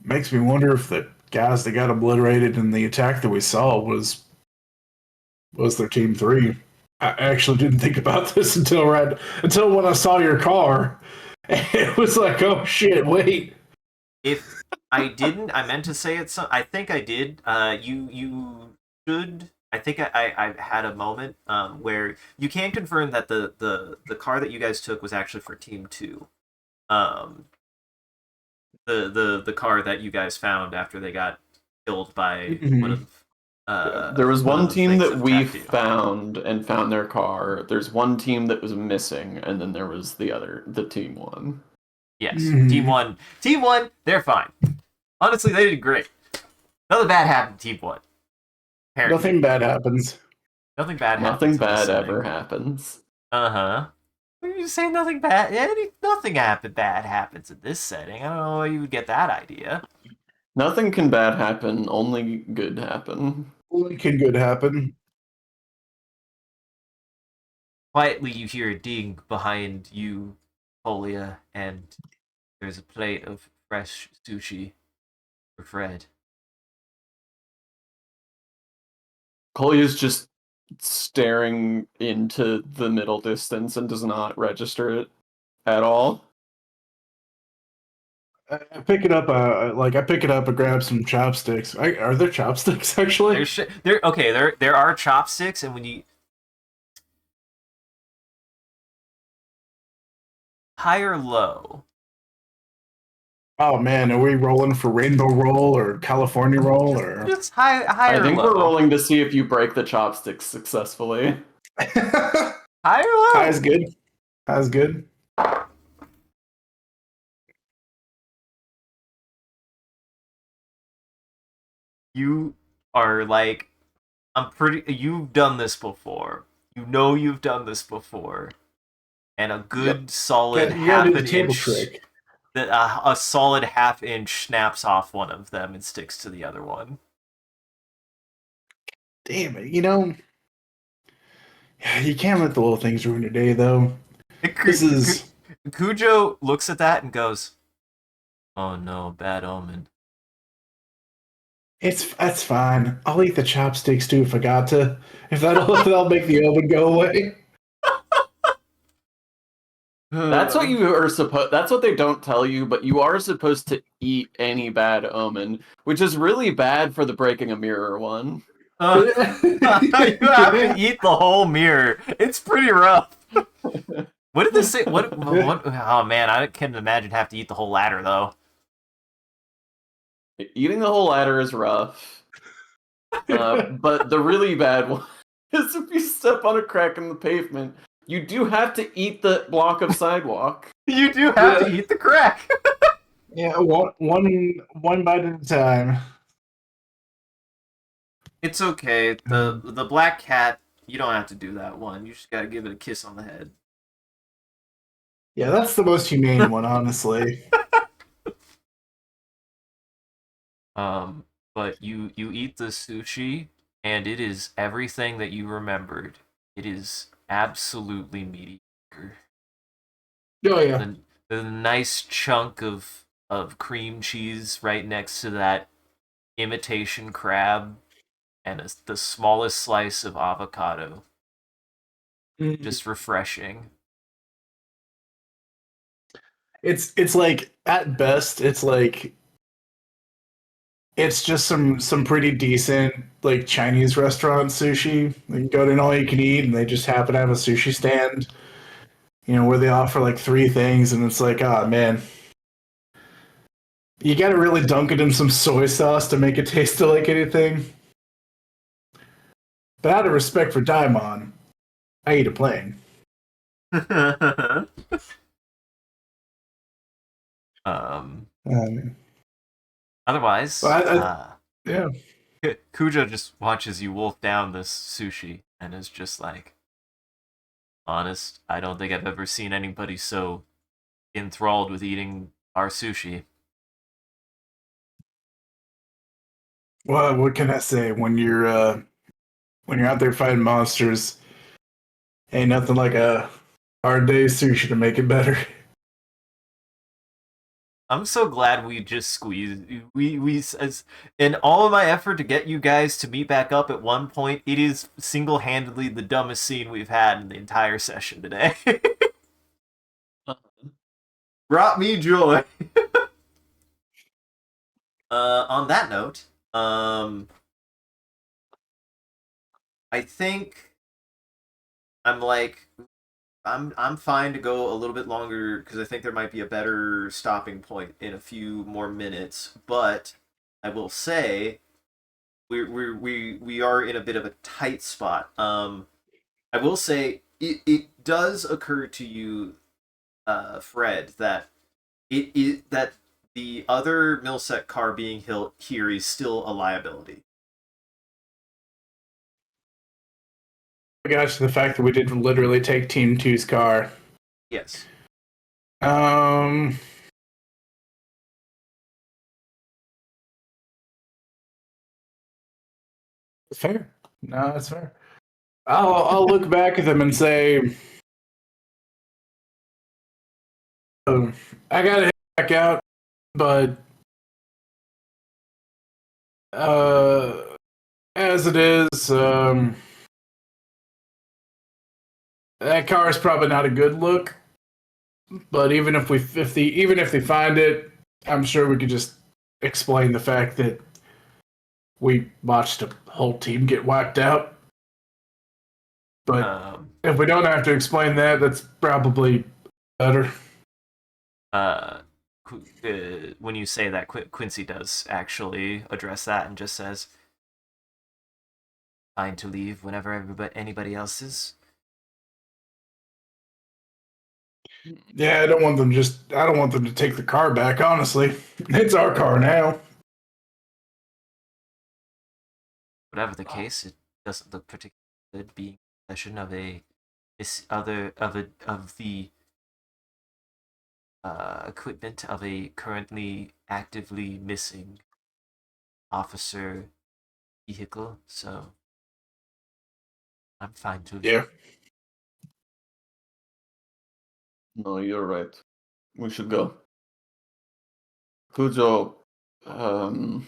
Speaker 3: Makes me wonder if the guys that got obliterated in the attack that we saw was their Team 3. I actually didn't think about this until when I saw your car. It was like, oh shit, wait.
Speaker 1: If I didn't, I meant to say it. I think I did. You should. I think I had a moment where you can confirm that the car that you guys took was actually for Team Two. Um, the car that you guys found after they got killed by one of.
Speaker 2: There was
Speaker 1: one
Speaker 2: one
Speaker 1: of the
Speaker 2: team
Speaker 1: things
Speaker 2: that we
Speaker 1: attacked you.
Speaker 2: found and found their car. There's one team that was missing, and then there was the team one.
Speaker 1: Yes, Team One. Team One, they're fine. Honestly, they did great. Nothing bad happened to Team One. Apparently.
Speaker 3: Nothing bad happens.
Speaker 1: Nothing bad
Speaker 2: Nothing
Speaker 1: happens.
Speaker 2: bad ever happens.
Speaker 1: Uh-huh. You say nothing bad. Nothing bad happens in this setting. I don't know why you would get that idea.
Speaker 2: Nothing can bad happen. Only good happen.
Speaker 3: Only can good happen.
Speaker 1: Quietly, you hear a ding behind you, Polia, and there's a plate of fresh sushi for Fred.
Speaker 2: Kolya's just staring into the middle distance and does not register it at all.
Speaker 3: I pick it up. I pick it up and grab some chopsticks. Are there chopsticks actually?
Speaker 1: There are chopsticks, and when you high or low.
Speaker 3: Oh man, are we rolling for rainbow roll or California roll or?
Speaker 1: Just high
Speaker 2: I
Speaker 1: or
Speaker 2: think
Speaker 1: low.
Speaker 2: we're rolling to see if you break the chopsticks successfully.
Speaker 1: High or low.
Speaker 3: High is good. High is good.
Speaker 1: You are like, you've done this before. You know you've done this before. And a good solid half an inch
Speaker 3: trick.
Speaker 1: a solid half inch snaps off one of them and sticks to the other one.
Speaker 3: Damn it, you can't let the little things ruin your day though.
Speaker 1: Cujo looks at that and goes, "Oh no, bad omen."
Speaker 3: That's fine. I'll eat the chopsticks too if I got to. If that'll make the oven go away.
Speaker 2: That's what you are supposed. That's what they don't tell you, but you are supposed to eat any bad omen, which is really bad for the breaking a mirror one.
Speaker 1: You have to eat the whole mirror. It's pretty rough. What did this say? What? Oh man, I can't imagine have to eat the whole ladder though.
Speaker 2: Eating the whole ladder is rough, but the really bad one is if you step on a crack in the pavement. You do have to eat the block of sidewalk.
Speaker 1: You do have to eat the crack.
Speaker 3: Yeah, one bite at a time.
Speaker 1: It's okay. The black cat, you don't have to do that one. You just gotta give it a kiss on the head.
Speaker 3: Yeah, that's the most humane one, honestly.
Speaker 1: But you eat the sushi, and it is everything that you remembered. It is absolutely mediocre.
Speaker 3: Oh yeah.
Speaker 1: The nice chunk of cream cheese right next to that imitation crab, and the smallest slice of avocado. Just refreshing.
Speaker 3: It's like at best it's like it's just some pretty decent like Chinese restaurant sushi. You go to an all you can eat and they just happen to have a sushi stand, where they offer like three things and it's like, oh man. You gotta really dunk it in some soy sauce to make it taste like anything. But out of respect for Daimon, I eat it plain.
Speaker 1: um.
Speaker 3: Um,
Speaker 1: Otherwise,
Speaker 3: but yeah.
Speaker 1: Cujo just watches you wolf down this sushi and is just like, honest, I don't think I've ever seen anybody so enthralled with eating our sushi.
Speaker 3: Well, what can I say? When you're out there fighting monsters, ain't nothing like a hard day's sushi to make it better.
Speaker 1: I'm so glad we just squeezed we as in all of my effort to get you guys to meet back up at one point. It is single-handedly the dumbest scene we've had in the entire session today. Brought me joy. On that note, I think I'm like I'm fine to go a little bit longer because I think there might be a better stopping point in a few more minutes. But I will say we are in a bit of a tight spot. I will say it does occur to you, Fred, that that the other Milsec car being here is still a liability.
Speaker 3: Gosh, the fact that we did literally take Team Two's car.
Speaker 1: Yes.
Speaker 3: Um, fair. No, that's fair. I'll look back at them and say, I gotta head back out, but uh, as it is, that car is probably not a good look. But even if they find it, I'm sure we could just explain the fact that we watched a whole team get wiped out. But if we don't have to explain that, that's probably better.
Speaker 1: uh, when you say that, Quincy does actually address that and just says, "Fine to leave whenever anybody else is."
Speaker 3: Yeah, I don't want them to take the car back, honestly. It's our car now.
Speaker 1: Whatever the case, it doesn't look particularly good being in possession of this other of the equipment of a currently actively missing officer vehicle. So I'm fine to leave.
Speaker 3: Yeah.
Speaker 2: No, you're right. We should go. Cujo, um,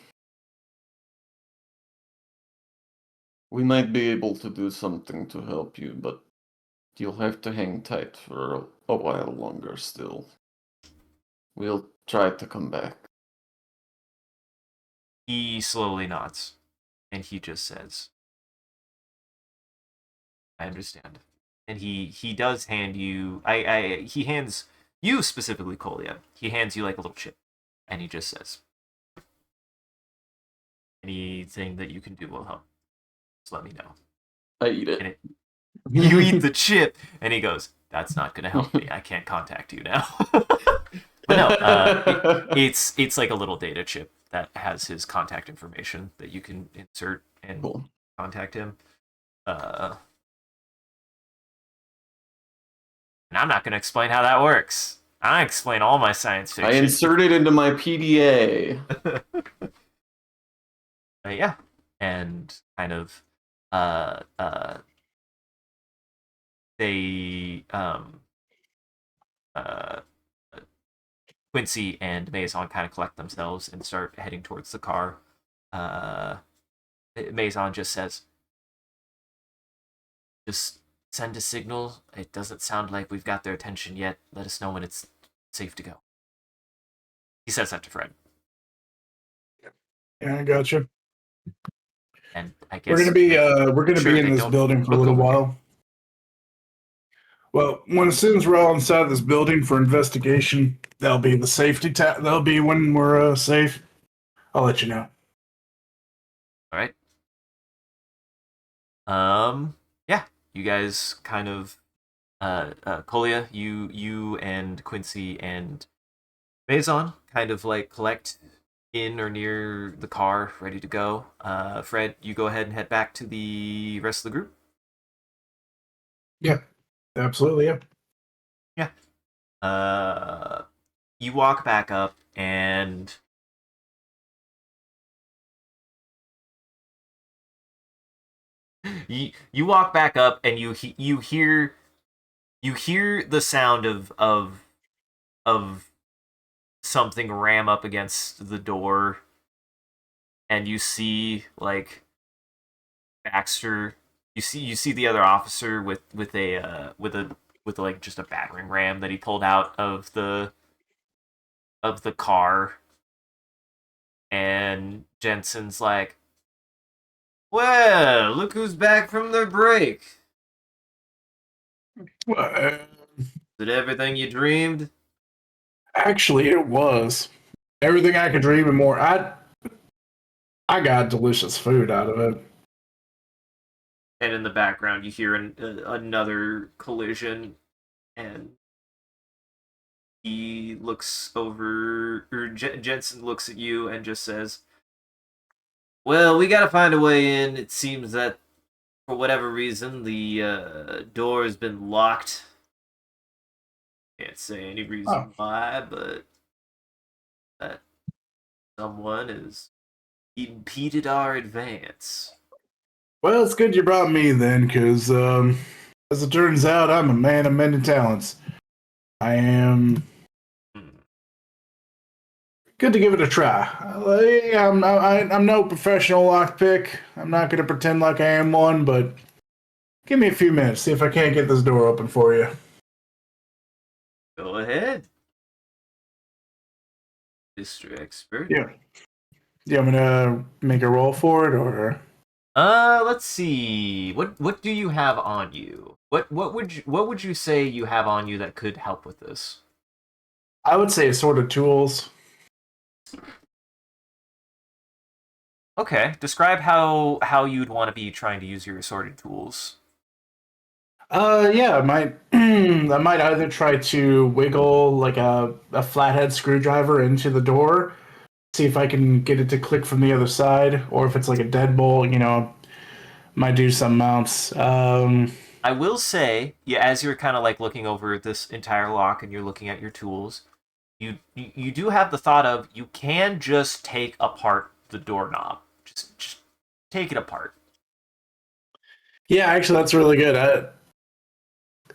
Speaker 2: we might be able to do something to help you, but you'll have to hang tight for a while longer still. We'll try to come back.
Speaker 1: He slowly nods, and he just says, "I understand." And he does hand you. He hands you specifically, Colia. He hands you like a little chip, and he just says, "Anything that you can do will help. Just let me know."
Speaker 2: I eat it.
Speaker 1: And you eat the chip, and he goes, "That's not going to help me. I can't contact you now." But no, it's like a little data chip that has his contact information that you can insert and
Speaker 2: Cool.
Speaker 1: contact him. And I'm not going to explain how that works. I explain all my science fiction.
Speaker 2: I insert it into my PDA.
Speaker 1: Yeah, and kind of they uh Quincy and Maison kind of collect themselves and start heading towards the car. Uh, Maison just says, "Just send a signal. It doesn't sound like we've got their attention yet. Let us know when it's safe to go." He says that to Fred.
Speaker 3: Yeah, I gotcha.
Speaker 1: And I guess we're
Speaker 3: gonna be in this building for a little while. Well, as soon as we're all inside this building for investigation, that'll be the safety that'll be when we're safe. I'll let you know.
Speaker 1: All right. Yeah, you guys kind of Kolia, you and Quincy and Maison kind of like collect in or near the car, ready to go. Fred, you go ahead and head back to the rest of the group.
Speaker 3: Yeah, absolutely. Yeah.
Speaker 1: Yeah. You walk back up and you walk back up and you hear the sound of something ram up against the door, and you see like Baxter. You see the other officer with like just a battering ram that he pulled out of the car, and Jensen's like, "Well, look who's back from their break.
Speaker 3: Uh,
Speaker 1: Is it everything you dreamed?"
Speaker 3: Actually, it was everything I could dream and more. I got delicious food out of it.
Speaker 1: And in the background, you hear another collision, and he looks over, or Jensen looks at you and just says, "Well, we gotta find a way in. It seems that for whatever reason, the door has been locked. Can't say any
Speaker 3: Oh,
Speaker 1: reason why, but that someone has impeded our advance."
Speaker 3: well, it's good you brought me then, because as it turns out, I'm a man of many talents. I am
Speaker 1: Hmm.
Speaker 3: good to give it a try. I'm no professional lockpick. I'm not going to pretend like I am one, but give me a few minutes, see if I can't get this door open for you.
Speaker 1: Go ahead, Mr. Expert.
Speaker 3: Yeah. Yeah, I'm gonna make a roll for it, or
Speaker 1: Let's see. What do you have on you? What would you say you have on you that could help with this?
Speaker 3: I would say assorted tools.
Speaker 1: Okay, describe how you'd want to be trying to use your assorted tools.
Speaker 3: Yeah, I might I might either try to wiggle like a flathead screwdriver into the door, see if I can get it to click from the other side, or if it's like a deadbolt, might do some mounts.
Speaker 1: I will say, yeah, as you're kind of like looking over this entire lock and you're looking at your tools, you do have the thought of you can just take apart the doorknob. Just take it apart.
Speaker 3: Yeah, actually, that's really good.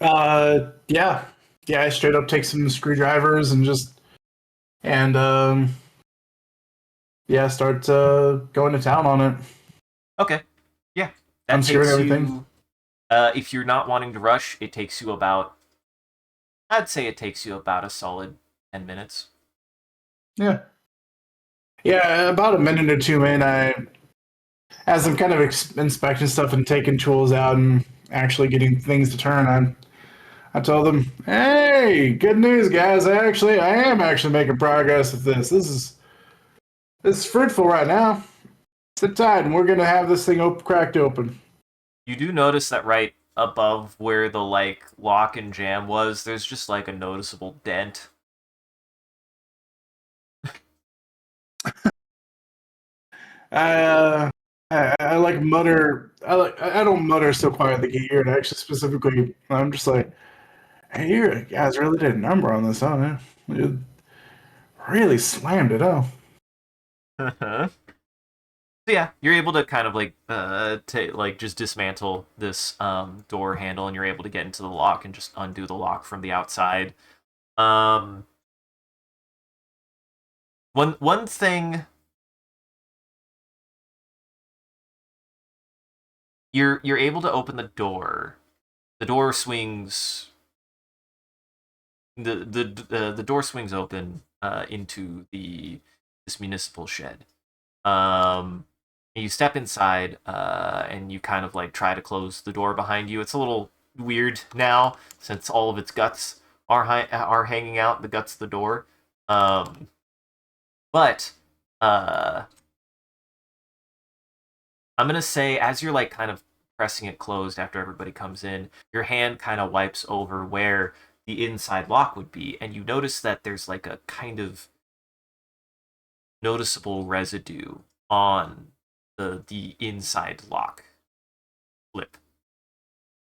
Speaker 3: Yeah, yeah, I straight up take some screwdrivers and and yeah, start going to town on it,
Speaker 1: Okay, yeah, that
Speaker 3: unscrewing
Speaker 1: takes
Speaker 3: everything.
Speaker 1: you. If you're not wanting to rush, it takes you about. I'd say it takes you about a solid 10 minutes.
Speaker 3: Yeah, yeah, about a minute or two in, as I'm kind of inspecting stuff and taking tools out and actually getting things to turn, I told them, "Hey, good news, guys! I am actually making progress with this. This is fruitful right now. Sit tight, and we're gonna have this thing cracked open."
Speaker 1: You do notice that right above where the like lock and jam was, there's just like a noticeable dent.
Speaker 3: I I like mutter. I don't mutter so quietly here. And actually, specifically, I'm just like, "Hey, you guys really did a number on this, huh? Man? You really slammed it, huh?"
Speaker 1: So yeah, you're able to kind of like like just dismantle this door handle, and you're able to get into the lock and just undo the lock from the outside. Um, one thing you're able to open the door. The door swings the door swings open into the this municipal shed. And you step inside, and you kind of like try to close the door behind you. It's a little weird now since all of its guts are hanging out the guts of the door. Um, but uh, I'm gonna say as you're like kind of pressing it closed after everybody comes in, your hand kind of wipes over where the inside lock would be, and you notice that there's like a kind of noticeable residue on the inside lock flip.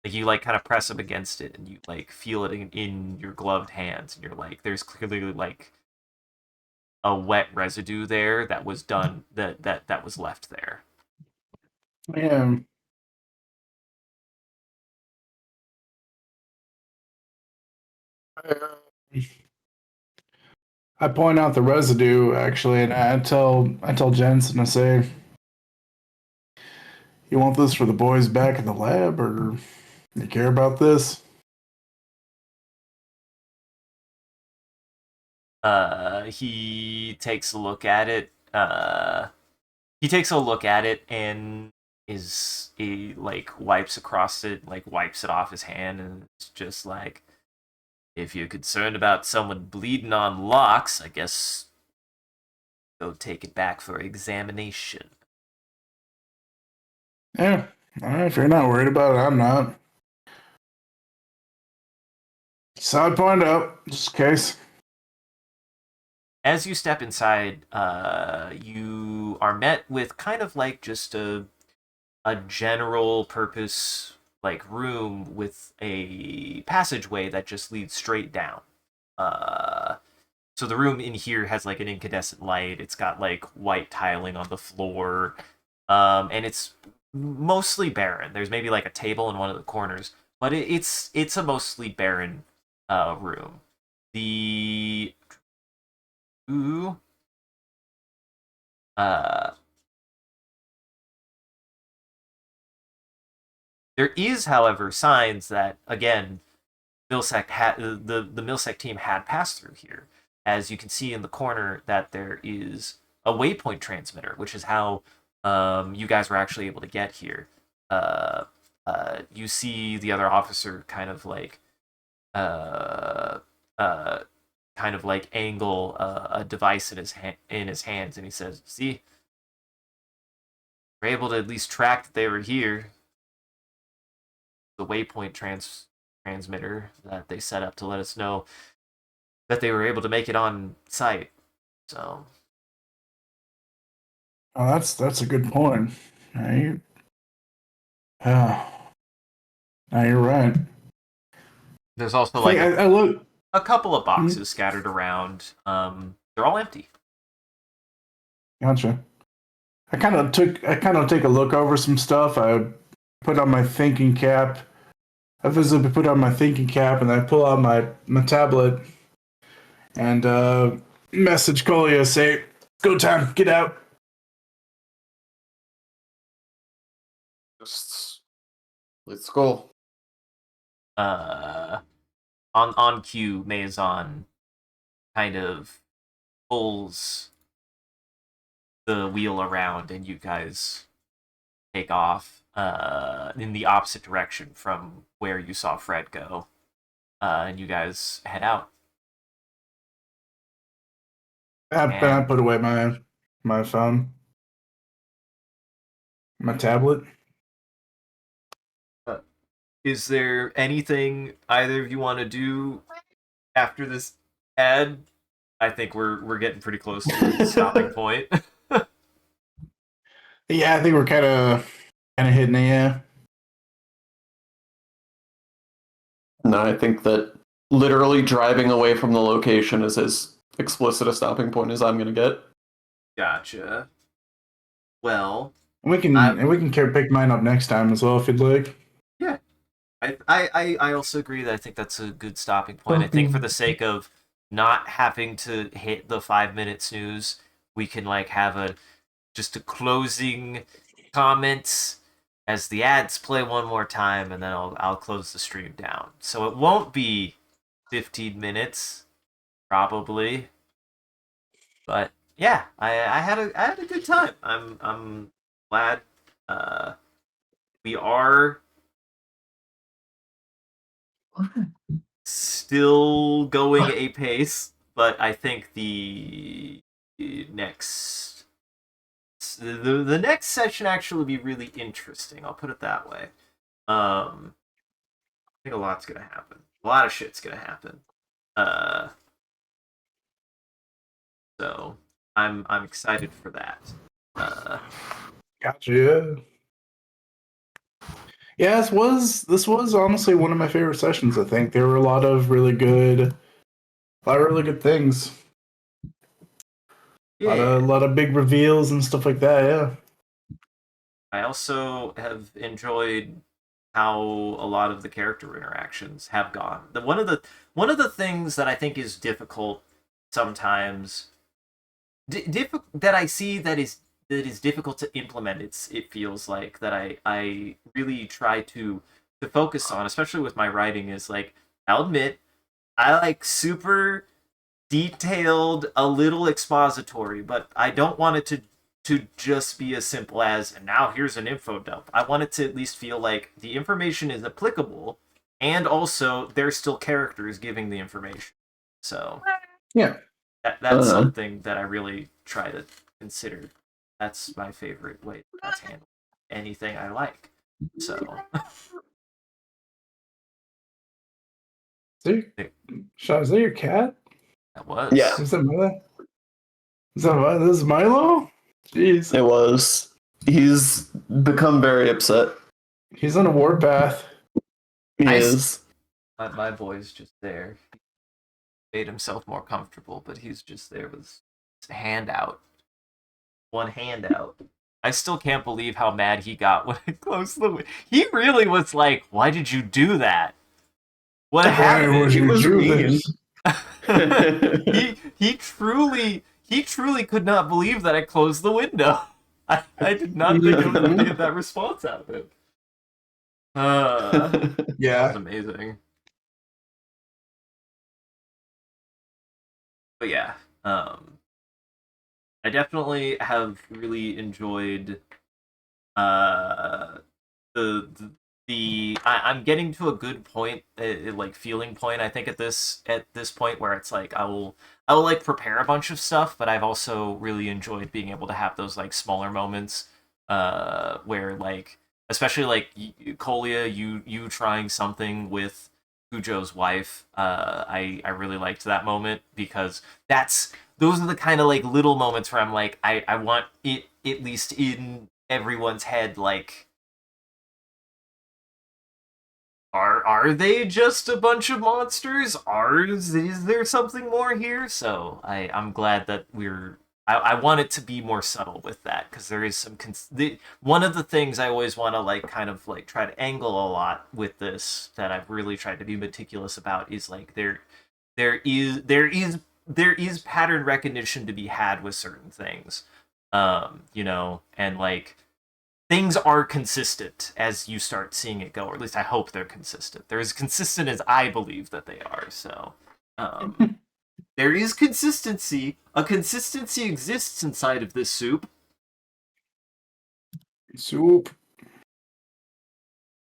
Speaker 1: Like you like kind of press up against it, and you like feel it in your gloved hands, and you're like, there's clearly like a wet residue there that was done that was left there.
Speaker 3: Yeah. I point out the residue actually, and I tell Jensen, I say, "You want this for the boys back in the lab, or you care about this?"
Speaker 1: He takes a look at it. He takes a look at it and he like wipes across it, like wipes it off his hand, and it's just like, if you're concerned about someone bleeding on locks, I guess go take it back for examination.
Speaker 3: Yeah. All right, if you're not worried about it, I'm not. So I'd point out, just in case.
Speaker 1: As you step inside, you are met with kind of like just a general purpose like room with a passageway that just leads straight down. Uh, so the room in here has like an incandescent light. It's got like white tiling on the floor, and it's mostly barren. There's maybe like a table in one of the corners, but it's a mostly barren room. The ooh, uh, there is, however, signs that again Milsec the Milsec team had passed through here. As you can see in the corner, that there is a waypoint transmitter, which is how you guys were actually able to get here. Uh, you see the other officer uh, uh, kind of like angle a device in his hands, and he says, "See, we're able to at least track that they were here. The waypoint transmitter that they set up to let us know that they were able to make it on site." So
Speaker 3: Oh, that's a good point. Right? Yeah. No, you're right.
Speaker 1: there's also
Speaker 3: I
Speaker 1: like
Speaker 3: think I look.
Speaker 1: a couple of
Speaker 3: Mhm.
Speaker 1: boxes scattered around. They're all empty.
Speaker 3: Gotcha. I kind of take a look over some stuff. I put on my thinking cap. I visibly put on my thinking cap, and I pull out my tablet and message Colia, say, "Go time, get out."
Speaker 2: Just let's go.
Speaker 1: Uh, on cue, Maison kind of pulls the wheel around, and you guys take off in the opposite direction from where you saw Fred go. And you guys head out.
Speaker 3: I
Speaker 1: And
Speaker 3: put away my phone, my tablet.
Speaker 1: uh, is there anything either of you want to do after this ad? I think we're getting pretty close to the stopping point.
Speaker 3: Yeah, I think we're kind of hitting it. Yeah.
Speaker 2: No, I think that literally driving away from the location is as explicit a stopping point as I'm going to get.
Speaker 1: Gotcha. Well,
Speaker 3: We
Speaker 1: I
Speaker 3: can pick mine up next time as well if you'd like.
Speaker 1: yeah, I also agree that I think that's a good stopping point. I think for the sake of not having to hit the 5 minute snooze, we can like have a just a closing comments as the ads play one more time, and then I'll close the stream down. So it won't be 15 minutes probably, but yeah, I had a good time. I'm glad uh, we are still going a pace, but I think the next the next session actually be really interesting. I'll put it that way. I think a lot's gonna happen. A lot of shit's gonna happen. So I'm excited for that.
Speaker 3: Gotcha. Yeah. Yeah, this was honestly one of my favorite sessions. I think there were a lot of really good things.
Speaker 1: Yeah.
Speaker 3: A lot of big reveals and stuff like that. Yeah.
Speaker 1: I also have enjoyed how a lot of the character interactions have gone. One of the things that I think is difficult sometimes, that I see that is difficult to implement. It feels like that I really try to focus on, especially with my writing, is like, I'll admit I like super detailed, a little expository, but I don't want it to just be as simple as, and now here's an info dump. I want it to at least feel like the information is applicable, and also there's still characters giving the information. So
Speaker 3: Yeah.
Speaker 1: that's something that I really try to consider. That's my favorite way to handle anything I like. So
Speaker 3: Is that your cat?
Speaker 1: that was.
Speaker 2: Yeah.
Speaker 3: Is that Milo? This is Milo? Jeez.
Speaker 2: It was. He's become very upset.
Speaker 3: He's on a warpath.
Speaker 2: He is.
Speaker 1: My boy's just there. He made himself more comfortable, but he's just there with his hand out. One hand out. I still can't believe how mad he got when I closed the window. He really was like, "Why did you do that? What happened?"
Speaker 2: He was mean.
Speaker 1: he truly could not believe that I closed the window. I did not think I was going to get that response out of him.
Speaker 3: Yeah.
Speaker 1: That was amazing. But yeah, I definitely have really enjoyed I'm getting to a good point, like feeling point. I think at this point where it's like I will like prepare a bunch of stuff, but I've also really enjoyed being able to have those like smaller moments, where like especially like Colia, you trying something with Cujo's wife. I really liked that moment because those are the kind of like little moments where I'm like I want it at least in everyone's head, like, are they just a bunch of monsters? Is there something more here? So I'm glad that I want it to be more subtle with that, because there is some one of the things I always want to like kind of like try to angle a lot with this, that I've really tried to be meticulous about, is like there is pattern recognition to be had with certain things, and like things are consistent as you start seeing it go, or at least I hope they're consistent. They're as consistent as I believe that they are. So there is consistency. A consistency exists inside of this soup.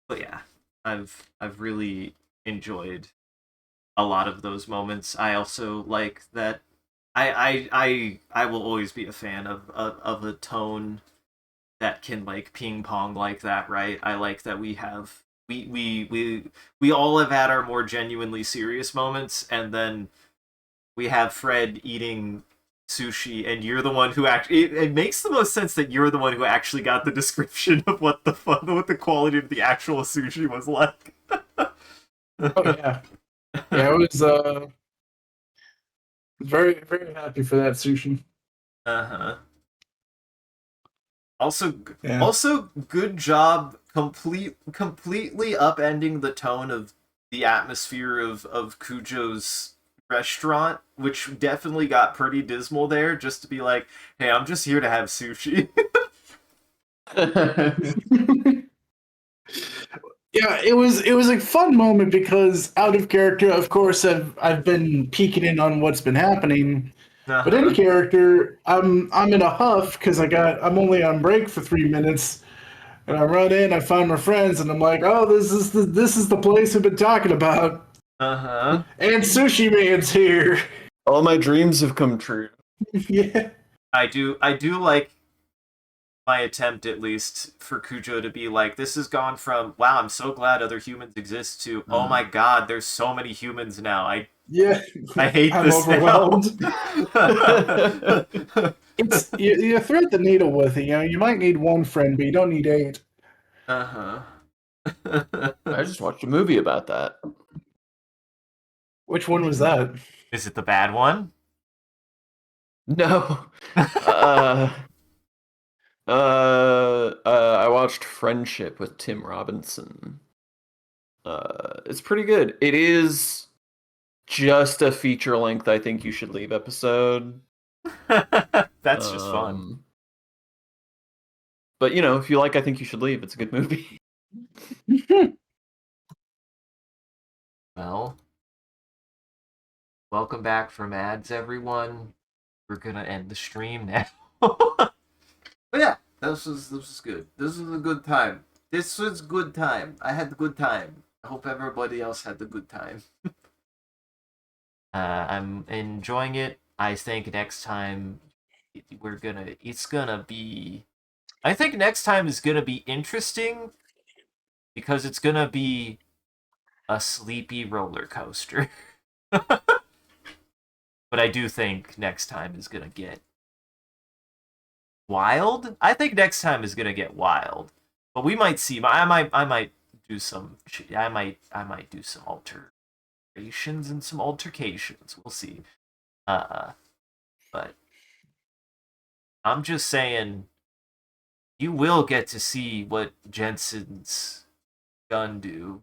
Speaker 1: But yeah, I've really enjoyed a lot of those moments. I also like that I will always be a fan of a tone that can like ping pong like that, right? I like that we all have had our more genuinely serious moments, and then we have Fred eating sushi, and you're the one who actually it makes the most sense that you're the one who actually got the description of what the quality of the actual sushi was like.
Speaker 3: Oh yeah. Yeah, I was very, very happy for that sushi.
Speaker 1: Uh-huh. Also,
Speaker 3: Yeah.
Speaker 1: also good job completely upending the tone of the atmosphere of Cujo's restaurant, which definitely got pretty dismal there, just to be like, hey, I'm just here to have sushi.
Speaker 3: Yeah, it was a fun moment because out of character, of course, I've been peeking in on what's been happening. But in character, I'm in a huff because I'm only on break for 3 minutes, and I run in, I find my friends, and I'm like, oh, this is the place we've been talking about.
Speaker 1: Uh-huh.
Speaker 3: And Sushi Man's here.
Speaker 2: All my dreams have come true.
Speaker 3: Yeah.
Speaker 1: I do like my attempt, at least, for Cujo to be like, this has gone from, wow, I'm so glad other humans exist, to, oh my god, there's so many humans now. I hate
Speaker 3: I'm
Speaker 1: this
Speaker 3: overwhelmed.
Speaker 1: now.
Speaker 3: It's you thread the needle with it. You might need one friend, but you don't need 8.
Speaker 1: Uh-huh.
Speaker 2: I just watched a movie about that.
Speaker 3: Which one was that?
Speaker 1: Is it the bad one?
Speaker 2: No. I watched Friendship with Tim Robinson. It's pretty good. It is just a feature length I think you should leave episode.
Speaker 1: That's just fun.
Speaker 2: But if you like I think you should leave, it's a good movie.
Speaker 1: Well, welcome back from ads, everyone. We're gonna end the stream now. But yeah, this was good. This was a good time. This was good time. I had a good time. I hope everybody else had a good time. I'm enjoying it. I think next time it's gonna be. I think next time is gonna be interesting because it's gonna be a sleepy roller coaster. But I do think next time is gonna get wild. I think next time is gonna get wild. But we might see. I might do some. I might do some alterations and some altercations. We'll see. But I'm just saying, you will get to see what Jensen's gun do.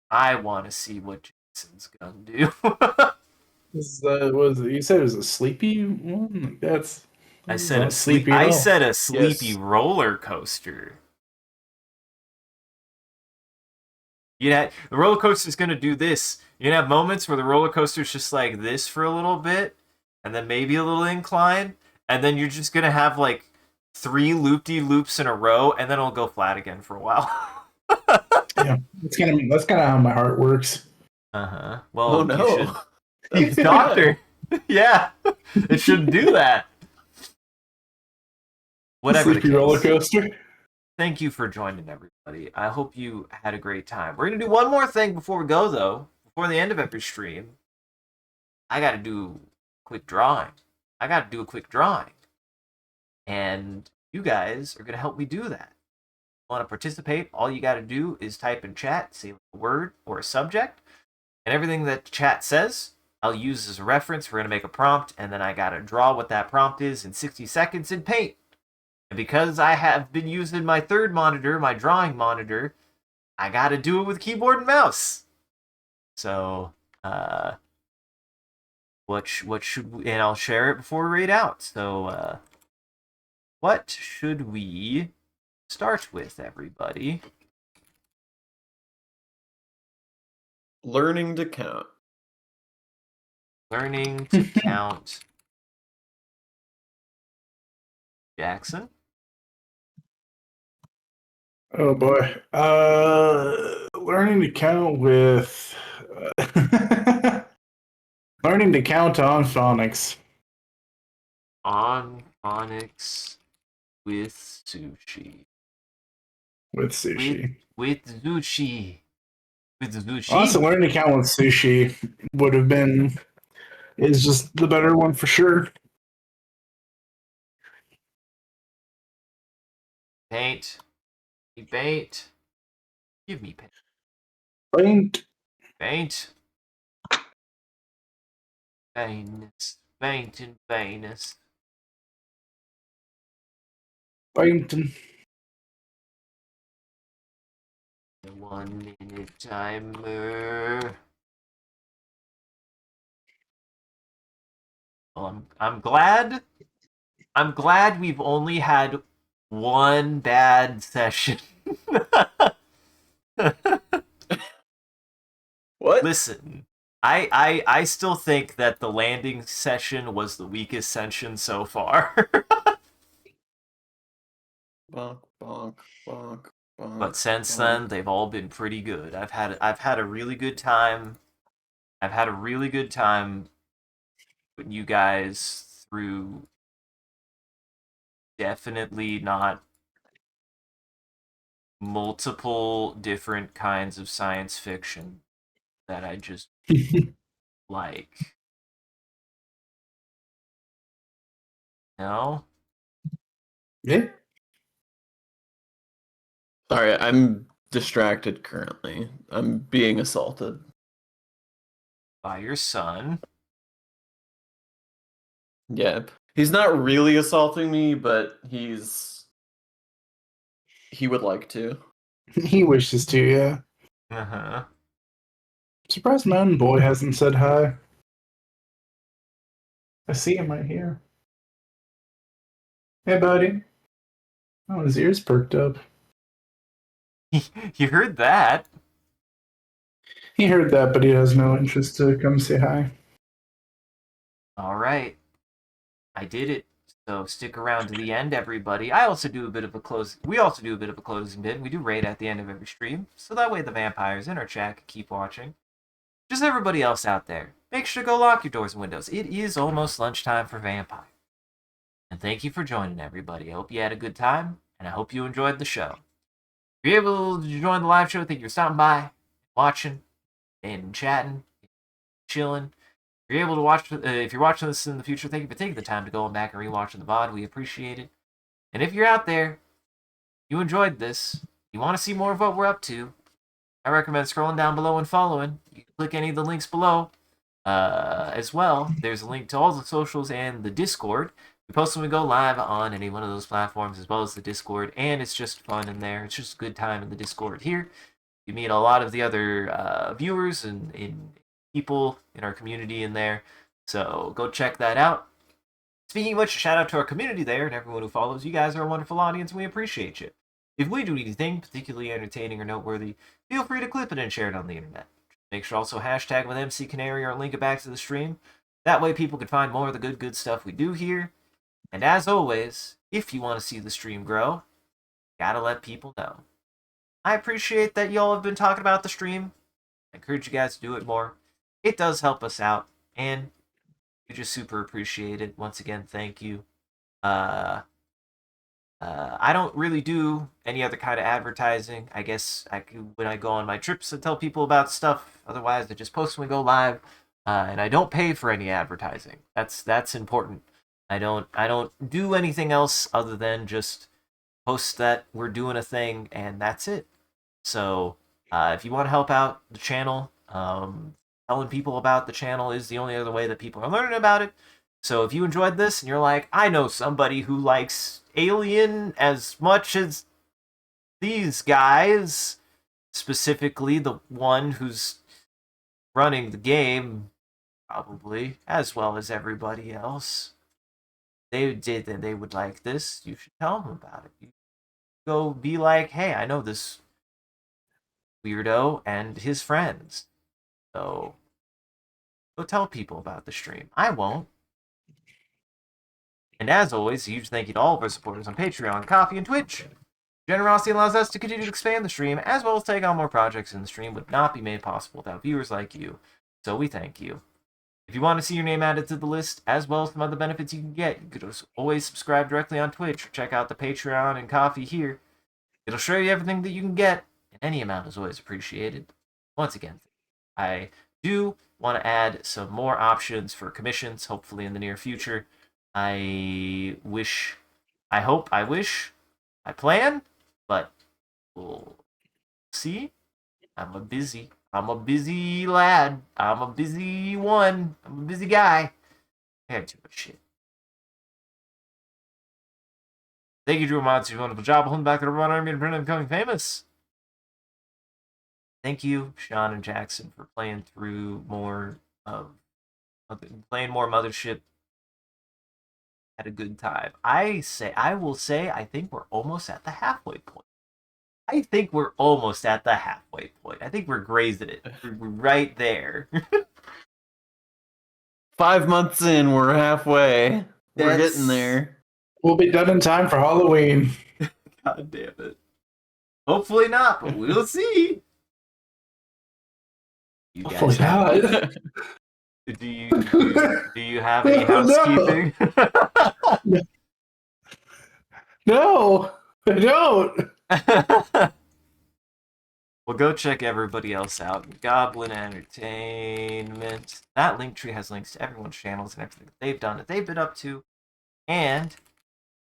Speaker 1: I want to see what Jensen's gun do.
Speaker 3: You said it was a sleepy one? That's
Speaker 1: I said a
Speaker 3: sleepy at all.
Speaker 1: sleepy
Speaker 2: Yes.
Speaker 1: roller coaster. The roller coaster's gonna do this. You're gonna have moments where the roller coaster's just like this for a little bit, and then maybe a little incline, and then you're just gonna have like 3 loop-de-loops in a row, and then it'll go flat again for a while.
Speaker 3: Yeah, that's kind of how my heart works.
Speaker 1: Uh-huh. Well,
Speaker 2: Oh no.
Speaker 1: you should... Doctor! Yeah, it shouldn't do that. Whatever the
Speaker 3: Sleepy
Speaker 1: case.
Speaker 3: roller coaster.
Speaker 1: Thank you for joining, everybody. I hope you had a great time. We're going to do one more thing before we go, though. Before the end of every stream, I got to do a quick drawing. And you guys are going to help me do that. If you want to participate, all you got to do is type in chat, say a word or a subject, and everything that the chat says, I'll use as a reference. We're going to make a prompt, and then I got to draw what that prompt is in 60 seconds in Paint. And because I have been using my third monitor, my drawing monitor, I got to do it with keyboard and mouse. So, what should we... And I'll share it before we read out. So, what should we start with, everybody?
Speaker 2: Learning to count.
Speaker 1: Learning to count. Jackson?
Speaker 3: Oh boy. Learning to count with learning to count on phonics.
Speaker 1: On phonics with sushi.
Speaker 3: With sushi.
Speaker 1: With sushi. With sushi.
Speaker 3: Also, learning to count with sushi is just the better one for sure.
Speaker 1: Paint. Paint. Give me paint.
Speaker 3: Paint.
Speaker 1: Paint. Venus. Paint and Venus.
Speaker 3: Painting.
Speaker 1: The 1 minute timer. Well, I'm glad we've only had one bad session.
Speaker 2: What?
Speaker 1: Listen, I still think that the landing session was the weakest session so far.
Speaker 2: Bonk, bonk, bonk, bonk.
Speaker 1: But since
Speaker 2: bonk.
Speaker 1: then, they've all been pretty good. I've had a really good time. I've had a really good time putting you guys through definitely not multiple different kinds of science fiction that I just like. No?
Speaker 3: Yeah.
Speaker 2: Sorry, I'm distracted currently. I'm being assaulted.
Speaker 1: By your son.
Speaker 2: Yeah. He's not really assaulting me, but he would like to.
Speaker 3: He wishes to, yeah.
Speaker 1: Uh-huh.
Speaker 3: Surprised my own boy hasn't said hi. I see him right here. Hey, buddy. Oh, his ears perked up.
Speaker 1: You heard that.
Speaker 3: He heard that, but he has no interest to come say hi.
Speaker 1: All right. I did it. So stick around to the end, everybody. We also do a bit of a closing bid. We do raid at the end of every stream, so that way the vampires in our chat can keep watching. Just everybody else out there, make sure to go lock your doors and windows. It is almost lunchtime for vampire. And thank you for joining, everybody. I hope you had a good time, and I hope you enjoyed the show. If you're able to join the live show, thank you for stopping by, watching, and chatting, chilling. If you're able to watch, if you're watching this in the future, thank you for taking the time to go back and rewatching the VOD. We appreciate it. And if you're out there, you enjoyed this, you want to see more of what we're up to, I recommend scrolling down below and following. You can click any of the links below. As well, there's a link to all the socials and the Discord. We post when we go live on any one of those platforms, as well as the Discord, and it's just fun in there. It's just a good time in the Discord here. You meet a lot of the other viewers and people in our community in there, so go check that out. Speaking of which, shout out to our community there and everyone who follows. You guys are a wonderful audience, and we appreciate you. If we do anything particularly entertaining or noteworthy, feel free to clip it and share it on the internet. Make sure also hashtag with MCCanary or link it back to the stream. That way people can find more of the good stuff we do here. And as always, if you want to see the stream grow, gotta let people know. I appreciate that y'all have been talking about the stream. I encourage you guys to do it more. It does help us out, and we just super appreciate it. Once again, thank you. I don't really do any other kind of advertising. I guess when I go on my trips and tell people about stuff. Otherwise, I just post when we go live, and I don't pay for any advertising. That's important. I don't do anything else other than just post that we're doing a thing, and that's it. So if you want to help out the channel, telling people about the channel is the only other way that people are learning about it. So if you enjoyed this and you're like, I know somebody who likes Alien as much as these guys, specifically the one who's running the game, probably, as well as everybody else, they would like this, you should tell them about it. You go be like, hey, I know this weirdo and his friends. So go tell people about the stream. I won't. And as always, a huge thank you to all of our supporters on Patreon, Coffee, and Twitch. Generosity allows us to continue to expand the stream, as well as take on more projects, and the stream would not be made possible without viewers like you. So we thank you. If you want to see your name added to the list, as well as some other benefits you can get, you could always subscribe directly on Twitch or check out the Patreon and Coffee here. It'll show you everything that you can get, and any amount is always appreciated. Once again, I do want to add some more options for commissions, hopefully in the near future. I plan, but we'll see. I'm a busy lad. I'm a busy one. I'm a busy guy. I had too much shit. Thank you, Drew Mods, for your wonderful job holding back the Roman army and becoming famous. Thank you, Sean and Jackson, for playing through more Mothership. Had a good time. I will say, I think we're almost at the halfway point. I think we're grazing it. We're right there.
Speaker 2: 5 months in, we're halfway. We're getting there.
Speaker 3: We'll be done in time for Halloween.
Speaker 1: God damn it. Hopefully not, but we'll see. You
Speaker 3: Hopefully
Speaker 1: guys
Speaker 3: not.
Speaker 1: do you have any housekeeping?
Speaker 3: No, I don't.
Speaker 1: Well, go check everybody else out. Goblin Entertainment. That link tree has links to everyone's channels and everything they've done, that they've been up to. And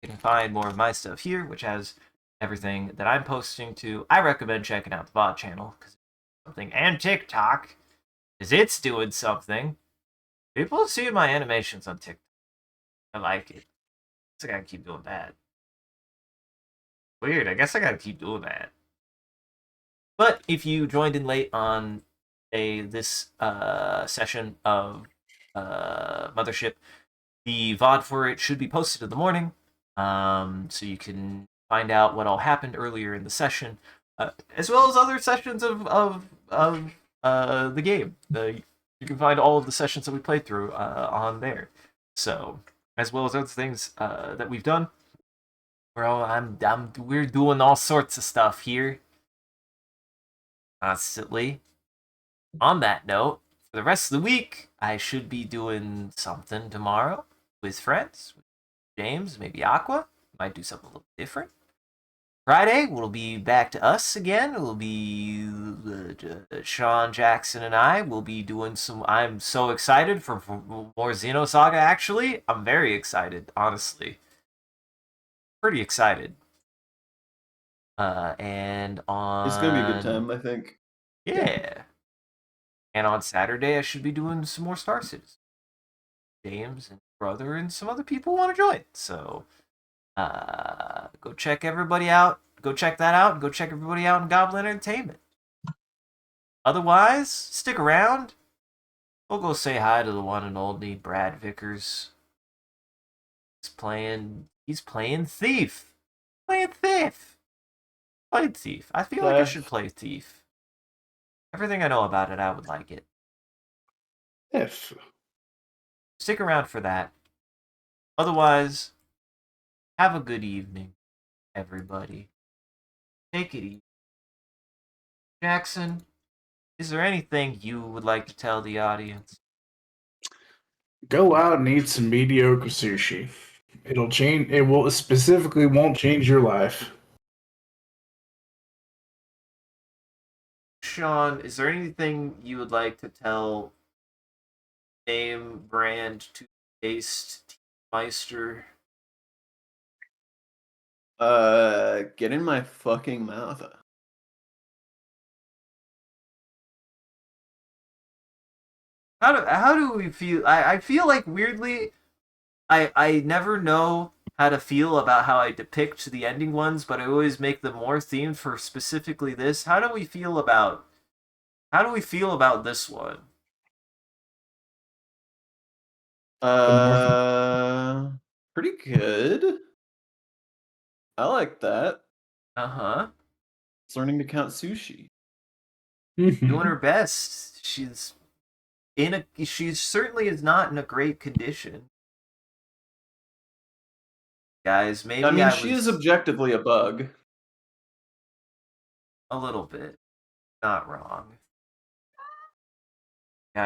Speaker 1: you can find more of my stuff here, which has everything that I'm posting to. I recommend checking out the VOD channel, because something, and TikTok, because it's doing something. People are seeing my animations on TikTok. I like it. I gotta keep doing that. Weird. I guess I gotta keep doing that. But if you joined in late on this session of Mothership, the VOD for it should be posted in the morning, so you can find out what all happened earlier in the session, as well as other sessions of the game. You can find all of the sessions that we played through on there. So, as well as other things that we've done. We're doing all sorts of stuff here constantly. On that note, for the rest of the week, I should be doing something tomorrow with friends, with James, maybe Aqua. Might do something a little different. Friday, we'll be back to us again. It'll be Sean, Jackson, and I will be doing some. I'm so excited for more Xenosaga, actually. I'm very excited, honestly. Pretty excited. And on.
Speaker 2: It's gonna be a good time, I think.
Speaker 1: Yeah. And on Saturday, I should be doing some more Star Citizen. James and brother and some other people want to join. So, go check everybody out. Go check that out. And go check everybody out in Goblin Entertainment. Otherwise, stick around. We'll go say hi to the one and only Brad Vickers. He's playing Thief. Playing Thief. Played Thief. I feel like I should play Thief. Everything I know about it, I would like it.
Speaker 3: If
Speaker 1: Stick around for that. Otherwise, have a good evening, everybody. Take it easy. Jackson, is there anything you would like to tell the audience?
Speaker 3: go out and eat some mediocre sushi. It'll change. It will specifically won't change your life.
Speaker 1: Sean, is there anything you would like to tell name brand toothpaste Meister?
Speaker 2: Get in my fucking mouth.
Speaker 1: How do we feel? I feel like weirdly, I never know how to feel about how I depict the ending ones, but I always make them more themed for specifically this. How do we feel about this one?
Speaker 2: Pretty good. I like that.
Speaker 1: Uh-huh.
Speaker 2: It's learning to count sushi.
Speaker 1: Doing her best. She certainly is not in a great condition. Guys, maybe
Speaker 2: I mean, she is objectively a bug.
Speaker 1: a little bit. Not wrong.